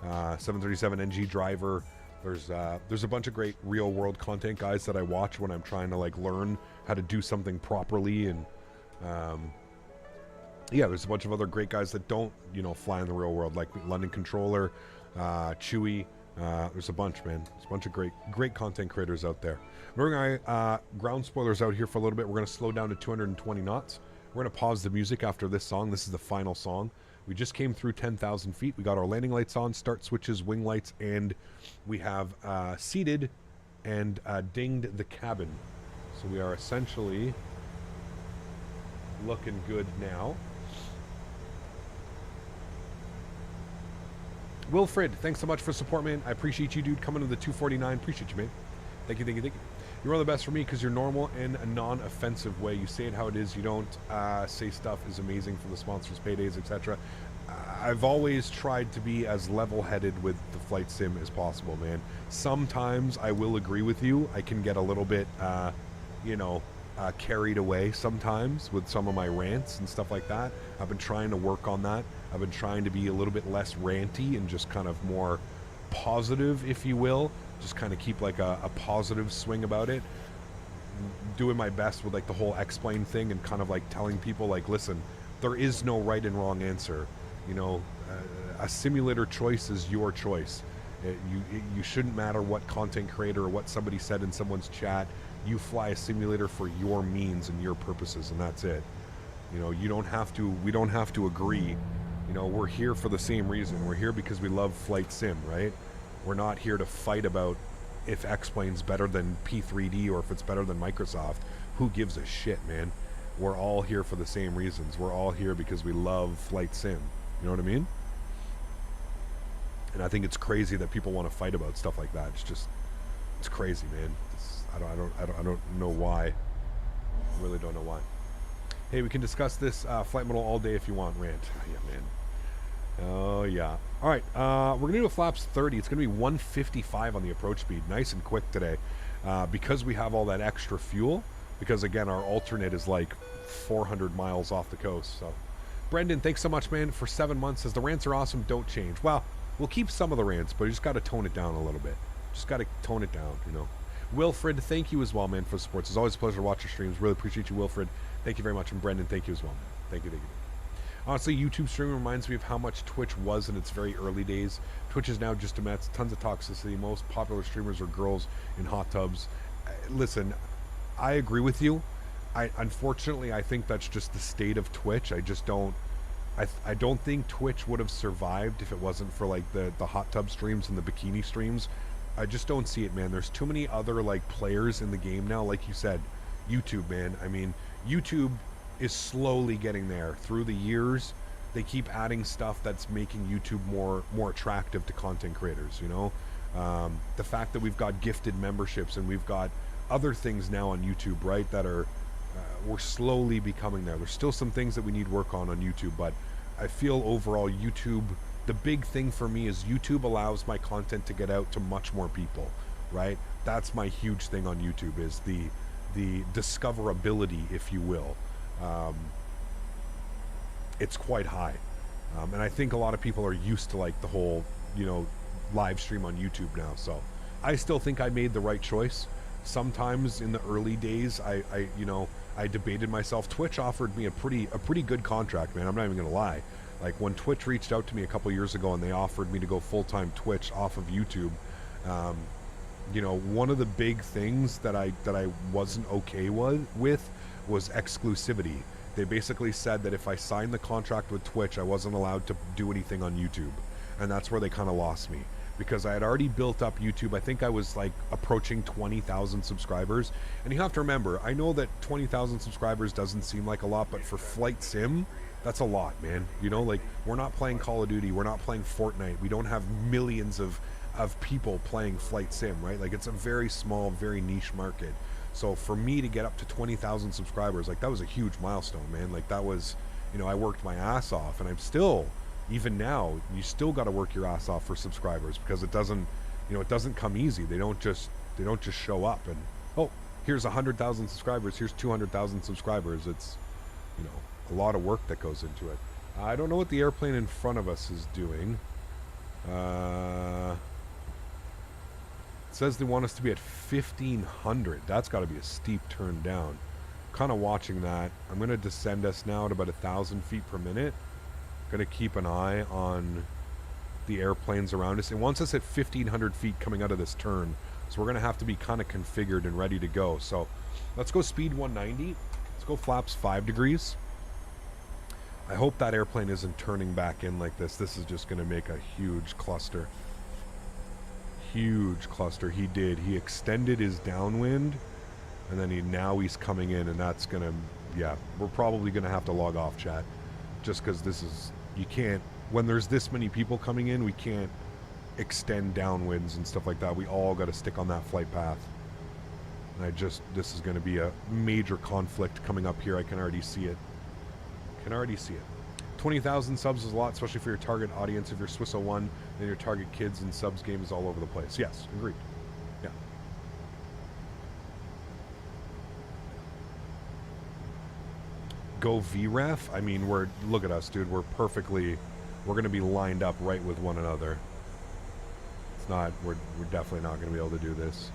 737 NG Driver. There's a bunch of great real world content guys that I watch when I'm trying to like learn how to do something properly, and yeah, there's a bunch of other great guys that don't, you know, fly in the real world, like London Controller, Chewy. There's a bunch, man. There's a bunch of great content creators out there. We're going ground spoilers out here for a little bit. We're going to slow down to 220 knots. We're going to pause the music after this song. This is the final song. We just came through 10,000 feet. We got our landing lights on, start switches, wing lights, and we have seated and dinged the cabin. So we are essentially looking good now. Wilfred, thanks so much for support, man. I appreciate you, dude, coming to the 249. Appreciate you, man. Thank you, thank you, thank you. You're one of the best for me because you're normal in a non-offensive way. You say it how it is. You don't say stuff is amazing for the sponsors, paydays, etc. I've always tried to be as level-headed with the flight sim as possible, man. Sometimes I will agree with you. I can get a little bit, carried away sometimes with some of my rants and stuff like that. I've been trying to work on that. I've been trying to be a little bit less ranty and just kind of more positive, if you will. Just kind of keep like a positive swing about it. Doing my best with like the whole explain thing and kind of like telling people like, listen, there is no right and wrong answer. You know, a simulator choice is your choice. You shouldn't matter what content creator or what somebody said in someone's chat. You fly a simulator for your means and your purposes, and that's it. You know, we don't have to agree. You know, we're here for the same reason. We're here because we love flight sim, right? We're not here to fight about if X-Plane's better than P3D or if it's better than Microsoft. Who gives a shit, man? We're all here for the same reasons. We're all here because we love flight sim. You know what I mean? And I think it's crazy that people want to fight about stuff like that. It's crazy, man. I don't know why. I really don't know why. Hey, we can discuss this flight model all day if you want, rant. Yeah, man. Oh, yeah. All right, we're going to do a flaps 30. It's going to be 155 on the approach speed. Nice and quick today. Because we have all that extra fuel, because, again, our alternate is like 400 miles off the coast. So, Brendan, thanks so much, man, for 7 months. Says the rants are awesome, don't change. Well, we'll keep some of the rants, but you just got to tone it down a little bit. Just got to tone it down, you know. Wilfred, thank you as well, man, for the support. It's always a pleasure to watch your streams. Really appreciate you, Wilfred. Thank you very much. And Brendan, thank you as well, man. Thank you, thank you. Honestly, YouTube streaming reminds me of how much Twitch was in its very early days. Twitch is now just a mess. Tons of toxicity. Most popular streamers are girls in hot tubs. Listen, I agree with you. Unfortunately, I think that's just the state of Twitch. I just don't... I don't think Twitch would have survived if it wasn't for like the hot tub streams and the bikini streams. I just don't see it, man. There's too many other like players in the game now. Like you said, YouTube, man. I mean, YouTube is slowly getting there. Through the years, they keep adding stuff that's making YouTube more attractive to content creators, you know? The fact that we've got gifted memberships and we've got other things now on YouTube, right, that are we're slowly becoming there. There's still some things that we need work on YouTube, but I feel overall YouTube, the big thing for me is YouTube allows my content to get out to much more people, right? That's my huge thing on YouTube, is the discoverability, if you will. It's quite high. And I think a lot of people are used to like the whole, you know, live stream on YouTube now. So I still think I made the right choice. Sometimes in the early days, I debated myself. Twitch offered me a pretty good contract, man. I'm not even gonna lie. Like when Twitch reached out to me a couple years ago and they offered me to go full-time Twitch off of YouTube, you know, one of the big things that I wasn't okay with was exclusivity. They basically said that if I signed the contract with Twitch, I wasn't allowed to do anything on YouTube, and that's where they kind of lost me. Because I had already built up YouTube. I think I was like approaching 20,000 subscribers. And you have to remember, I know that 20,000 subscribers doesn't seem like a lot, but for Flight Sim, that's a lot, man. You know, like, we're not playing Call of Duty, we're not playing Fortnite, we don't have millions of people playing Flight Sim, right? Like, it's a very small, very niche market. So for me to get up to 20,000 subscribers, like, that was a huge milestone, man. Like, that was, you know, I worked my ass off, and I'm still... Even now, you still got to work your ass off for subscribers, because it doesn't, you know, it doesn't come easy. They don't just show up and, oh, here's 100,000 subscribers, here's 200,000 subscribers. It's, you know, a lot of work that goes into it. I don't know what the airplane in front of us is doing. It says they want us to be at 1,500. That's got to be a steep turn down. Kind of watching that. I'm going to descend us now at about 1,000 feet per minute. Going to keep an eye on the airplanes around us. It wants us at 1,500 feet coming out of this turn, so we're going to have to be kind of configured and ready to go. So let's go speed 190. Let's go flaps 5 degrees. I hope that airplane isn't turning back in like this. This is just going to make a huge cluster. Huge cluster. He did. He extended his downwind, and then now he's coming in, and that's going to, yeah, we're probably going to have to log off, chat. Just because this is, you can't, when there's this many people coming in, we can't extend downwinds and stuff like that. We all got to stick on that flight path. And this is going to be a major conflict coming up here. I can already see it. 20,000 subs is a lot, especially for your target audience. If you're Swiss 01, then your target kids and subs game is all over the place. Yes, agreed. Yeah. Go VREF. I mean, look at us, dude. We're going to be lined up right with one another. It's not, we're definitely not going to be able to do this.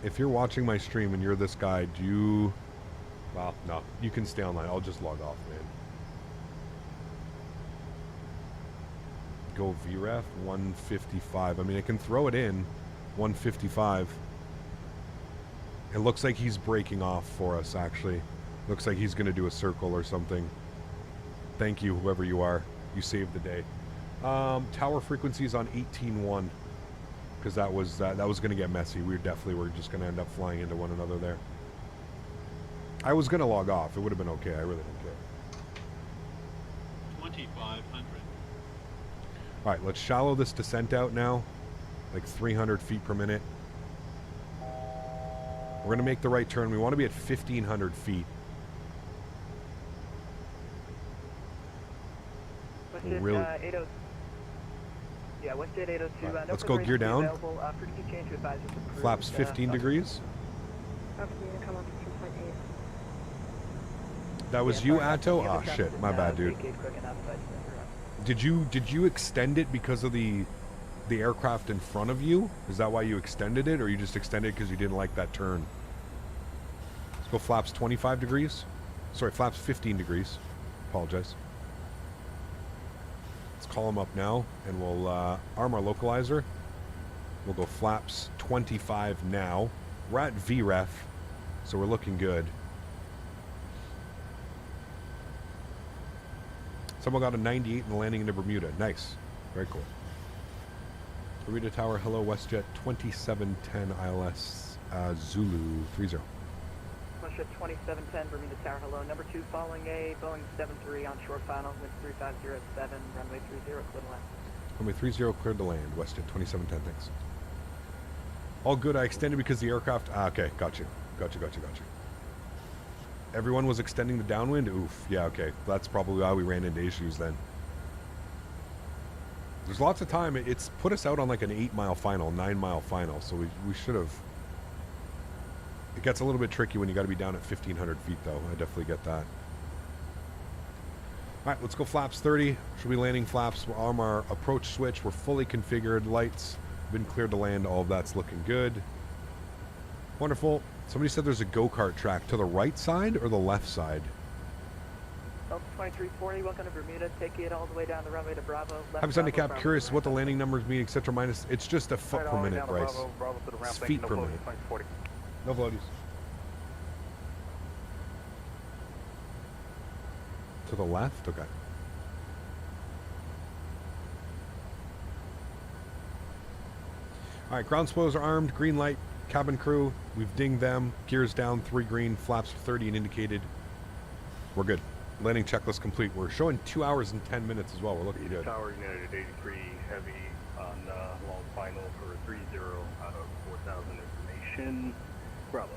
If you're watching my stream and you're this guy, well, no, you can stay online. I'll just log off, man. Go VREF 155. I mean, I can throw it in 155. It looks like he's breaking off for us, actually. Looks like he's going to do a circle or something. Thank you, whoever you are. You saved the day. Tower frequencies on 18.1, because that was going to get messy. We definitely were just going to end up flying into one another there. I was going to log off. It would have been okay. I really don't care. 2,500. All right, let's shallow this descent out now, like 300 feet per minute. We're going to make the right turn. We want to be at 1,500 feet. WestJet Really? 80. Yeah, WestJet 802. Right, let's go gear down. Flaps 15 degrees. Come on, 2.8. That was you, Atto? Ah, shit. My bad, dude. Did you extend it because of the aircraft in front of you? Is that why you extended it, or you just extended it because you didn't like that turn? Let's go flaps 25 degrees. Sorry, flaps 15 degrees. Apologize. Let's call them up now, and we'll arm our localizer. We'll go flaps 25 now. We're at VREF, so we're looking good. Someone got a 98 in the landing into Bermuda. Nice. Very cool. Bermuda Tower, hello, WestJet 2710 ILS Zulu 30. WestJet 2710, Bermuda Tower, hello. Number 2 following a Boeing 73 on short final, wind 3507, runway 30, clear to land. Runway 30 cleared to land. WestJet 2710, thanks. All good. I extended because the aircraft... okay, got you. Everyone was extending the downwind? Oof. Yeah, okay. That's probably why we ran into issues then. There's lots of time. It's put us out on like an 8-mile final, 9-mile final, so we should have... It gets a little bit tricky when you got to be down at 1,500 feet, though. I definitely get that. All right, let's go flaps 30. Should be landing flaps. We're on our approach switch. We're fully configured. Lights been cleared to land. All of that's looking good. Wonderful. Somebody said there's a go-kart track to the right side or the left side? Delta 2340, welcome to Bermuda. Take it all the way down the runway to Bravo. Happy Sunday, Cap. Curious what the landing numbers mean, etc. minus. It's just a foot per minute, Bryce. It's feet per minute. No floaties. To the left? Okay. Alright, ground spoilers are armed. Green light. Cabin crew. We've dinged them. Gears down. 3 green. Flaps 30 and indicated. We're good. Landing checklist complete. We're showing 2 hours and 10 minutes as well. We're looking good. Tower United 83 heavy on long final for 30 out of 4,000 information. Bravo.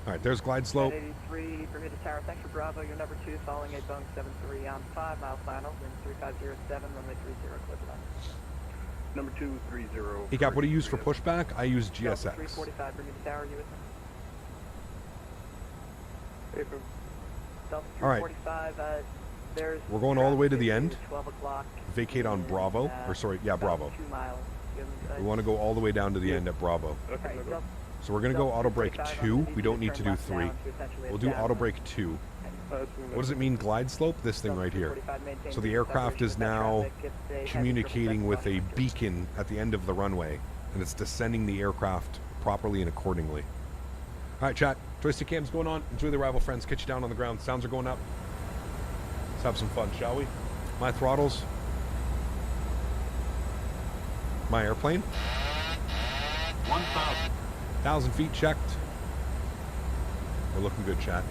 Alright, there's glide slope. 83 Bermuda Tower, thanks for Bravo. You're number 2 following a Boeing 73 on 5-mile final, wind 3507, runway 30, clear to land. Number 230. Hey Cap, what do you use for pushback? I use GSX. Delta 345 Bermuda Tower, USA. Delta 345, there's... We're going all the way to the end. 12 o'clock. Vacate on Bravo. Or sorry, yeah, Bravo. 2 miles. We want to go all the way down to the end at Bravo. Okay, So we're going to go auto brake 2. We don't need to do 3. We'll do auto brake 2. What does it mean glide slope? This thing right here. So the aircraft is now communicating with a beacon at the end of the runway, and it's descending the aircraft properly and accordingly. All right, chat. Joystick cam's going on. Enjoy the arrival, friends. Catch you down on the ground. Sounds are going up. Let's have some fun, shall we? My throttles. My airplane. 1,000 feet checked. We're looking good, chat.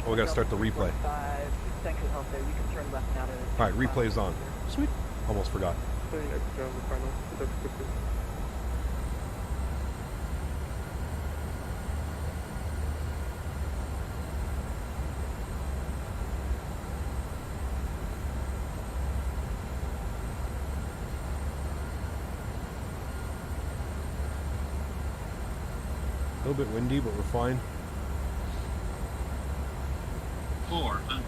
Oh, we gotta start the replay. Alright, replay's on. Sweet. Almost forgot. A little bit windy, but we're fine. 400.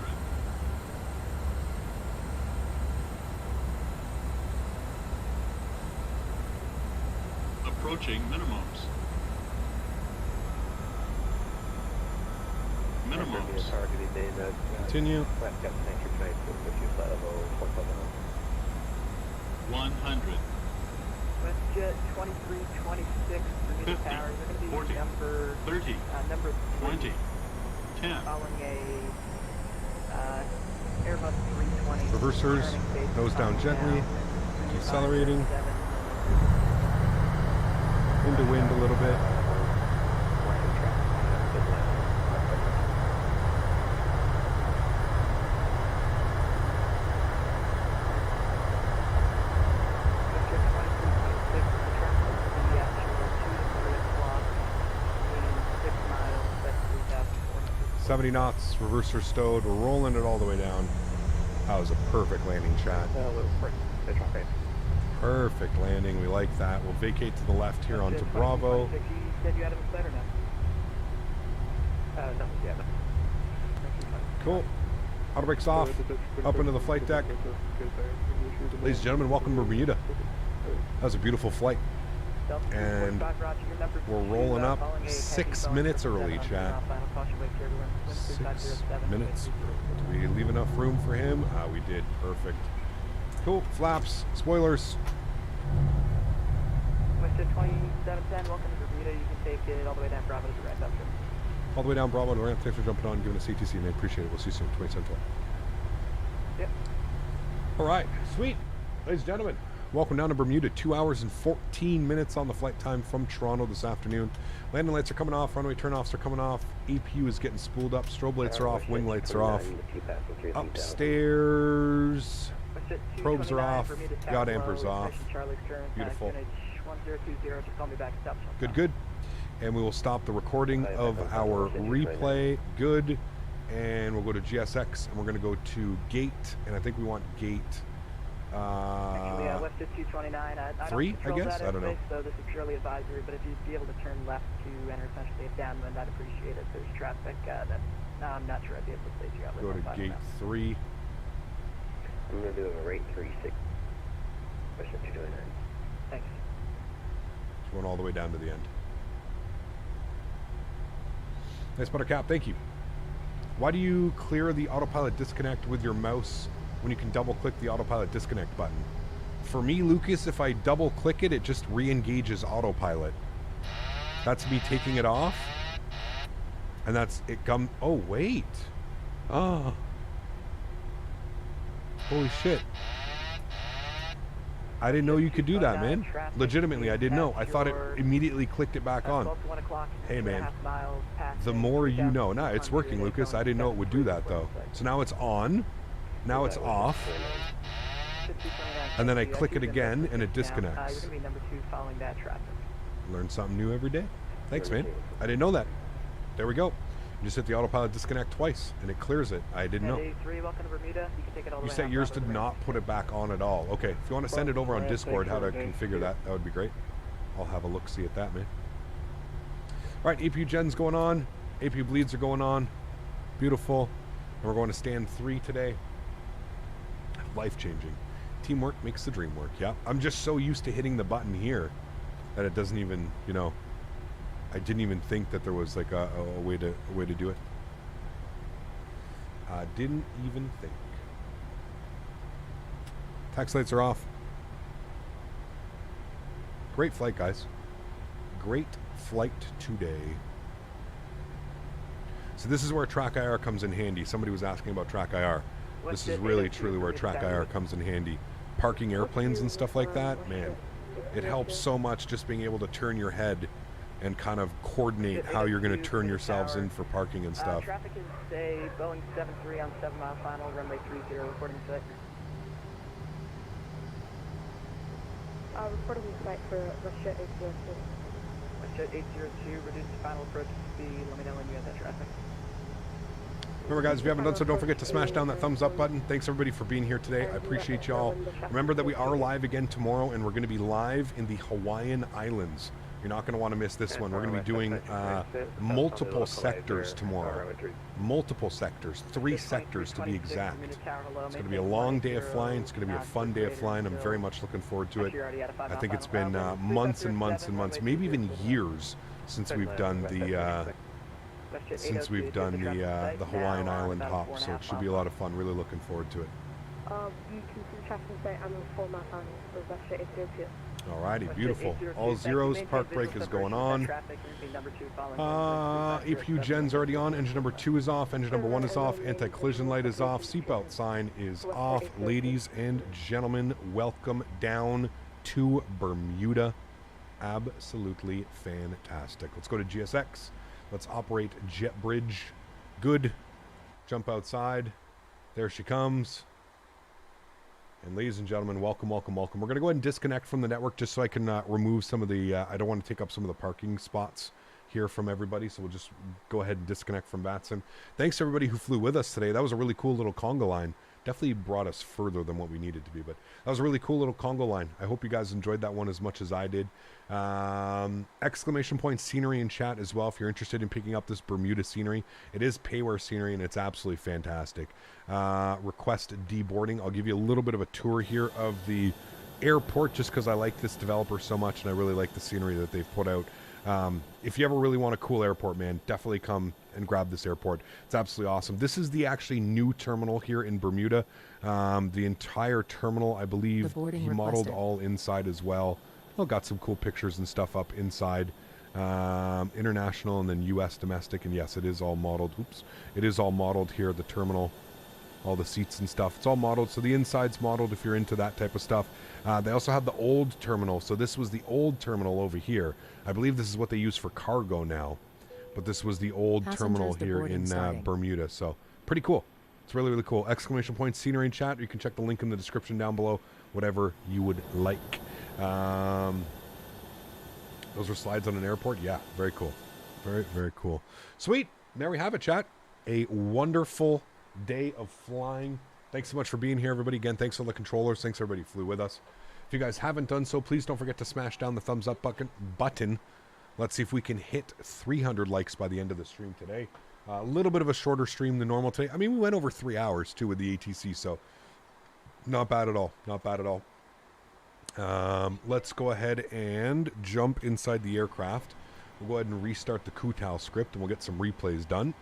Approaching minimums. Minimums. Continue. 100. WestJet 2326 Bermuda Tower. They're going to be 40, number 30, number 20, 10. Following a Airbus 320. Reversers, nose down gently, decelerating. Into wind a little bit. WestJet 2326, the traffic will be actual 2 to 3 o'clock, meaning 6 miles, that's 3,400. 70 knots, reverser stowed. We're rolling it all the way down. That was a perfect landing, chat. Perfect landing. We like that. We'll vacate to the left here onto Bravo. You said you had him better now. No, yeah. Cool. Auto brakes off. Up into the flight deck. Ladies and gentlemen, welcome to Bermuda. That was a beautiful flight. And we're rolling up 6 minutes early, chat. 6 minutes. Did we leave enough room for him? We did. Perfect. Cool. Flaps. Spoilers. WestJet 2710, welcome to Bermuda. You can take it all the way down Bravo to the ramp. All the way down Bravo to the ramp. Thanks for jumping on and giving us CTC, man. Appreciate it. We'll see you soon. 2712. Yep. All right, sweet. Ladies and gentlemen, welcome down to Bermuda. 2 hours and 14 minutes on the flight time from Toronto this afternoon. Landing lights are coming off, runway turnoffs are coming off, APU is getting spooled up, strobe lights are off, wing lights are off. Upstairs, probes are off, yacht amper's off. Beautiful. Good, good. And we will stop the recording of our replay. Good. And we'll go to GSX, and we're going to go to gate, and I think we want gate WestJet 229. I 3, I guess? I don't know. So this is purely advisory, but if you'd be able to turn left to enter essentially a downwind, I'd appreciate it. There's traffic I'm not sure I'd be able to stage you out. Go to gate 3. I'm going to do a rate 36. WestJet 229. Thanks. Just going all the way down to the end. Nice buttercap, thank you. Why do you clear the autopilot disconnect with your mouse when you can double click the autopilot disconnect button? For me, Lucas, if I double click it, it just re-engages autopilot. That's me taking it off. And that's it. Oh, wait. Oh. Holy shit. I didn't know you could do that, man. Legitimately, I didn't know. I thought it immediately clicked it back on. Hey, man. The more you know. Nah, it's working, Lucas. I didn't know it would do that, though. So now it's on. Now it's off. And then I click it again, and it disconnects. Learn something new every day. Thanks, man. I didn't know that. There we go. You just hit the autopilot disconnect twice, and it clears it. I didn't know. You said yours did not put it back on at all. Okay, if you want to send it over on Discord how to configure that, that would be great. I'll have a look-see at that, man. All right, APU gens going on. APU bleeds are going on. Beautiful. And we're going to stand 3 today. Life-changing. Teamwork makes the dream work, yeah. I'm just so used to hitting the button here that it doesn't even, you know, I didn't even think that there was like a way to do it. I didn't even think. Tax lights are off. Great flight, guys. Great flight today. So this is where Track IR comes in handy. Somebody was asking about Track IR. This is really truly where Track IR comes in handy. Parking airplanes and stuff like that, man, it helps so much just being able to turn your head and kind of coordinate how you're going to turn yourselves in for parking and stuff. Traffic is a Boeing 73 on 7 mile final, runway 30, reporting site. Reporting site for WestJet 802. WestJet 802, reduce the final approach speed. Let me know when you have that traffic. Remember, guys, if you haven't done so, don't forget to smash down that thumbs up button. Thanks, everybody, for being here today. I appreciate y'all. Remember that we are live again tomorrow, and we're going to be live in the Hawaiian Islands. You're not going to want to miss this one. We're going to be doing multiple sectors tomorrow. Multiple sectors. 3 sectors to be exact. It's going to be a long day of flying. It's going to be a fun day of flying. I'm very much looking forward to it. I think it's been months and months and months, maybe even years since we've done the Hawaiian Island hop. So it should be a lot of fun. Really looking forward to it. You can see traffic site and 4 mile final for WestJet 802. Alrighty, beautiful. All zeros, park brake is going on. APU gen's already on. Engine number 2 is off. Engine number 1 is off. Anti-collision light is off. Seatbelt sign is off. Ladies and gentlemen, welcome down to Bermuda. Absolutely fantastic. Let's go to GSX. Let's operate jet bridge. Good. Jump outside. There she comes. And ladies and gentlemen, welcome, welcome, welcome. We're going to go ahead and disconnect from the network just so I can remove some of the, I don't want to take up some of the parking spots here from everybody. So we'll just go ahead and disconnect from Batson. Thanks to everybody who flew with us today. That was a really cool little conga line. Definitely brought us further than what we needed to be, but that was a really cool little conga line. I hope you guys enjoyed that one as much as I did. Exclamation point scenery in chat as well if you're interested in picking up this Bermuda scenery. It is payware scenery and it's absolutely fantastic. Request deboarding. I'll give you a little bit of a tour here of the airport just because I like this developer so much and I really like the scenery that they've put out. If you ever really want a cool airport, man, definitely come and grab this airport. It's absolutely awesome. This is the actually new terminal here in Bermuda. The entire terminal, I believe, he modeled all inside as well. Oh, got some cool pictures and stuff up inside. International and then U.S. domestic. And yes, it is all modeled. Oops. It is all modeled here at the terminal. all the seats and stuff. It's all modeled, so the inside's modeled if you're into that type of stuff. They also have the old terminal, so this was the old terminal over here. I believe this is what they use for cargo now, but this was the old terminal here in Bermuda, so pretty cool. It's really, really cool. Exclamation point scenery in chat. You can check the link in the description down below, whatever you would like. Those were slides on an airport. Yeah, very cool. Very, very cool. Sweet. There we have it, chat. A wonderful day of flying. Thanks so much for being here, everybody. Again, thanks for the controllers. Thanks, everybody who flew with us. If you guys haven't done so, please don't forget to smash down the thumbs up button. Let's see if we can hit 300 likes by the end of the stream today. A little bit of a shorter stream than normal today. I mean, we went over 3 hours, too, with the ATC, so not bad at all. Not bad at all. Let's go ahead and jump inside the aircraft. We'll go ahead and restart the Kutao script, and we'll get some replays done.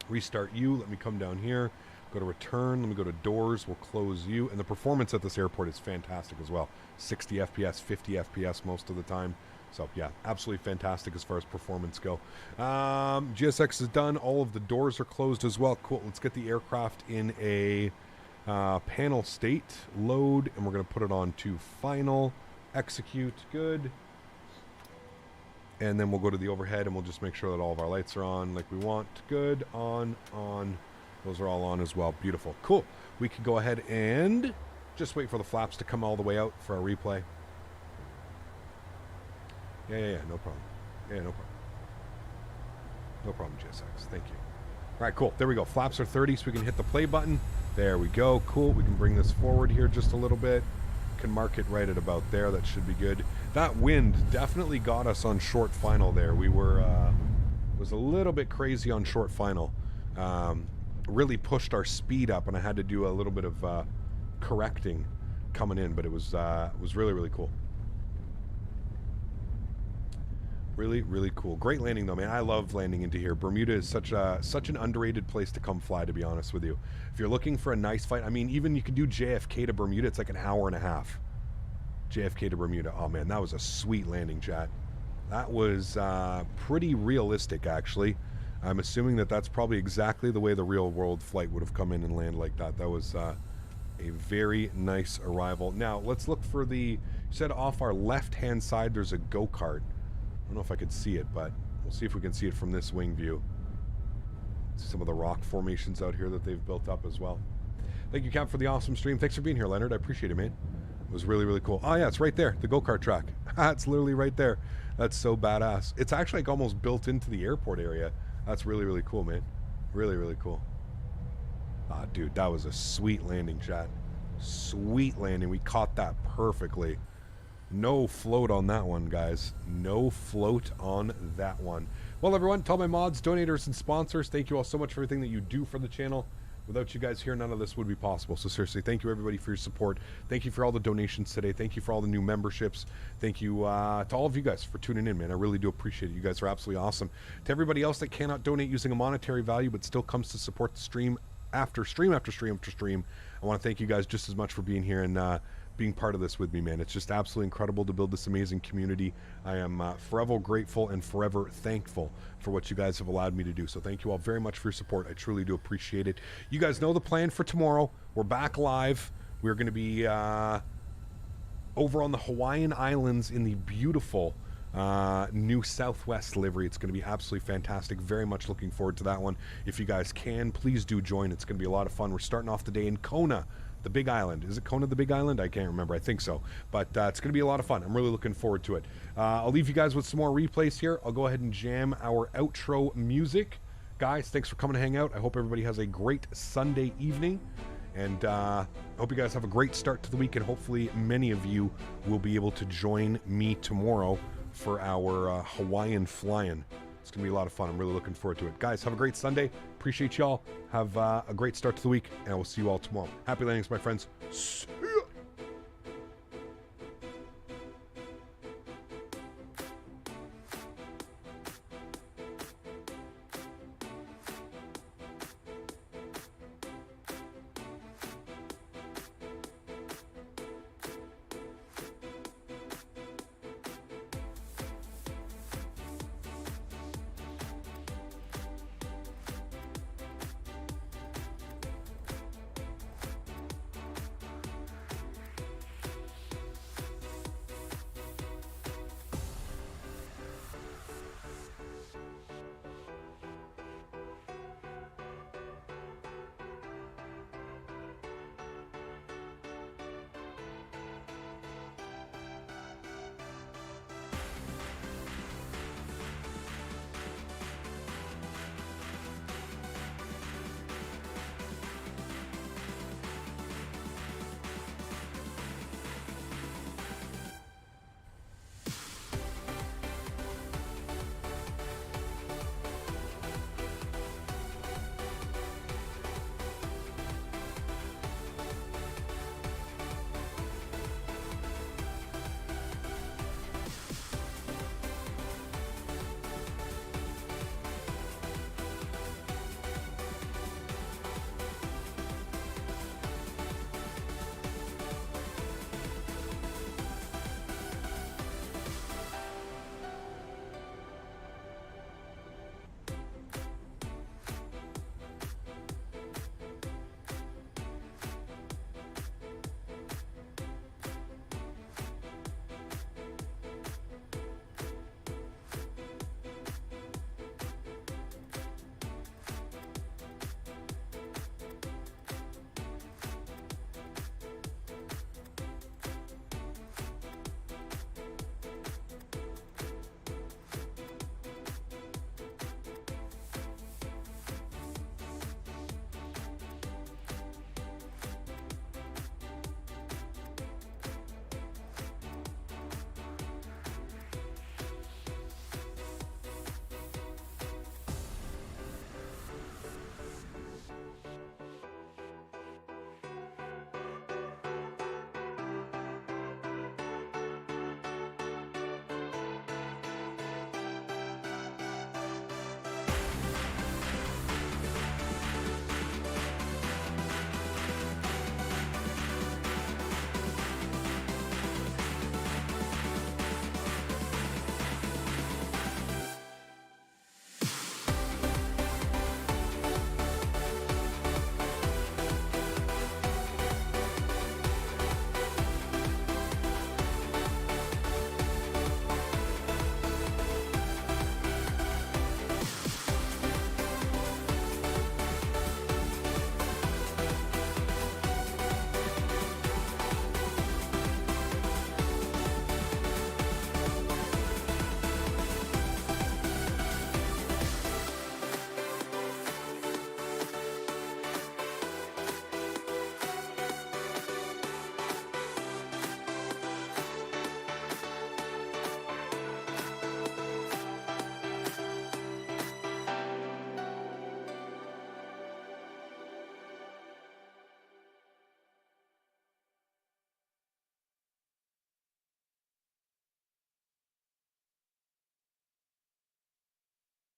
Restart you. Let me come down here. Go to return. Let me go to doors. We'll close you. And the performance at this airport is fantastic as well. 60 FPS, 50 FPS most of the time. So, yeah, absolutely fantastic as far as performance go. GSX is done. All of the doors are closed as well. Cool. Let's get the aircraft in a panel state. Load. And we're going to put it on to final. Execute. Good. And then we'll go to the overhead and we'll just make sure that all of our lights are on like we want. Good. On. Those are all on as well. Beautiful. Cool. We could go ahead and just wait for the flaps to come all the way out for our replay. Yeah. No problem. Yeah, no problem. No problem, GSX. Thank you. All right, cool. There we go. Flaps are 30, so we can hit the play button. There we go. Cool. We can bring this forward here just a little bit. Can mark it right at about there. That should be good. That wind definitely got us on short final there. We were was a little bit crazy on short final. Really pushed our speed up, and I had to do a little bit of correcting coming in, but it was really, really cool. Really, really cool. Great landing though, man. I love landing into here. Bermuda is such an underrated place to come fly, to be honest with you. If you're looking for a nice flight, I mean, even you can do JFK to Bermuda. It's like an hour and a half. JFK to Bermuda. Oh man, that was a sweet landing, chat. That was pretty realistic, actually. I'm assuming that that's probably exactly the way the real world flight would have come in and land like that. That was a very nice arrival. Now, let's look for the, you said off our left-hand side, there's a go-kart. I don't know if I could see it, but we'll see if we can see it from this wing view. See some of the rock formations out here that they've built up as well. Thank you, Cap, for the awesome stream. Thanks for being here, Leonard. I appreciate it, man. It was really, really cool. Oh, yeah, it's right there. The go-kart track. It's literally right there. That's so badass. It's actually like almost built into the airport area. That's really, really cool, man. Really, really cool. Ah, dude, that was a sweet landing, chat. Sweet landing. We caught that perfectly. No float on that one, guys. No float on that one. Well, everyone, tell my mods, donators, and sponsors, thank you all so much for everything that you do for the channel. Without you guys here, none of this would be possible. So seriously, thank you, everybody, for your support. Thank you for all the donations today. Thank you for all the new memberships. Thank you to all of you guys for tuning in, man. I really do appreciate it. You guys are absolutely awesome. To everybody else that cannot donate using a monetary value but still comes to support the stream after stream after stream after stream, I want to thank you guys just as much for being here and being part of this with me, man. It's just absolutely incredible to build this amazing community. I am forever grateful and forever thankful for what you guys have allowed me to do. So thank you all very much for your support. I truly do appreciate it. You guys know the plan for tomorrow. We're back live. We're going to be over on the Hawaiian Islands in the beautiful new Southwest livery. It's going to be absolutely fantastic. Very much looking forward to that one. If you guys can, please do join. It's going to be a lot of fun. We're starting off the day in Kona, the Big Island. Is it Kona, the Big Island? I can't remember. I think so. But it's going to be a lot of fun. I'm really looking forward to it. I'll leave you guys with some more replays here. I'll go ahead and jam our outro music. Guys, thanks for coming to hang out. I hope everybody has a great Sunday evening. And I hope you guys have a great start to the week. And hopefully many of you will be able to join me tomorrow for our Hawaiian flying. It's going to be a lot of fun. I'm really looking forward to it. Guys, have a great Sunday. Appreciate y'all. Have a great start to the week, and I will see you all tomorrow. Happy landings, my friends. See ya!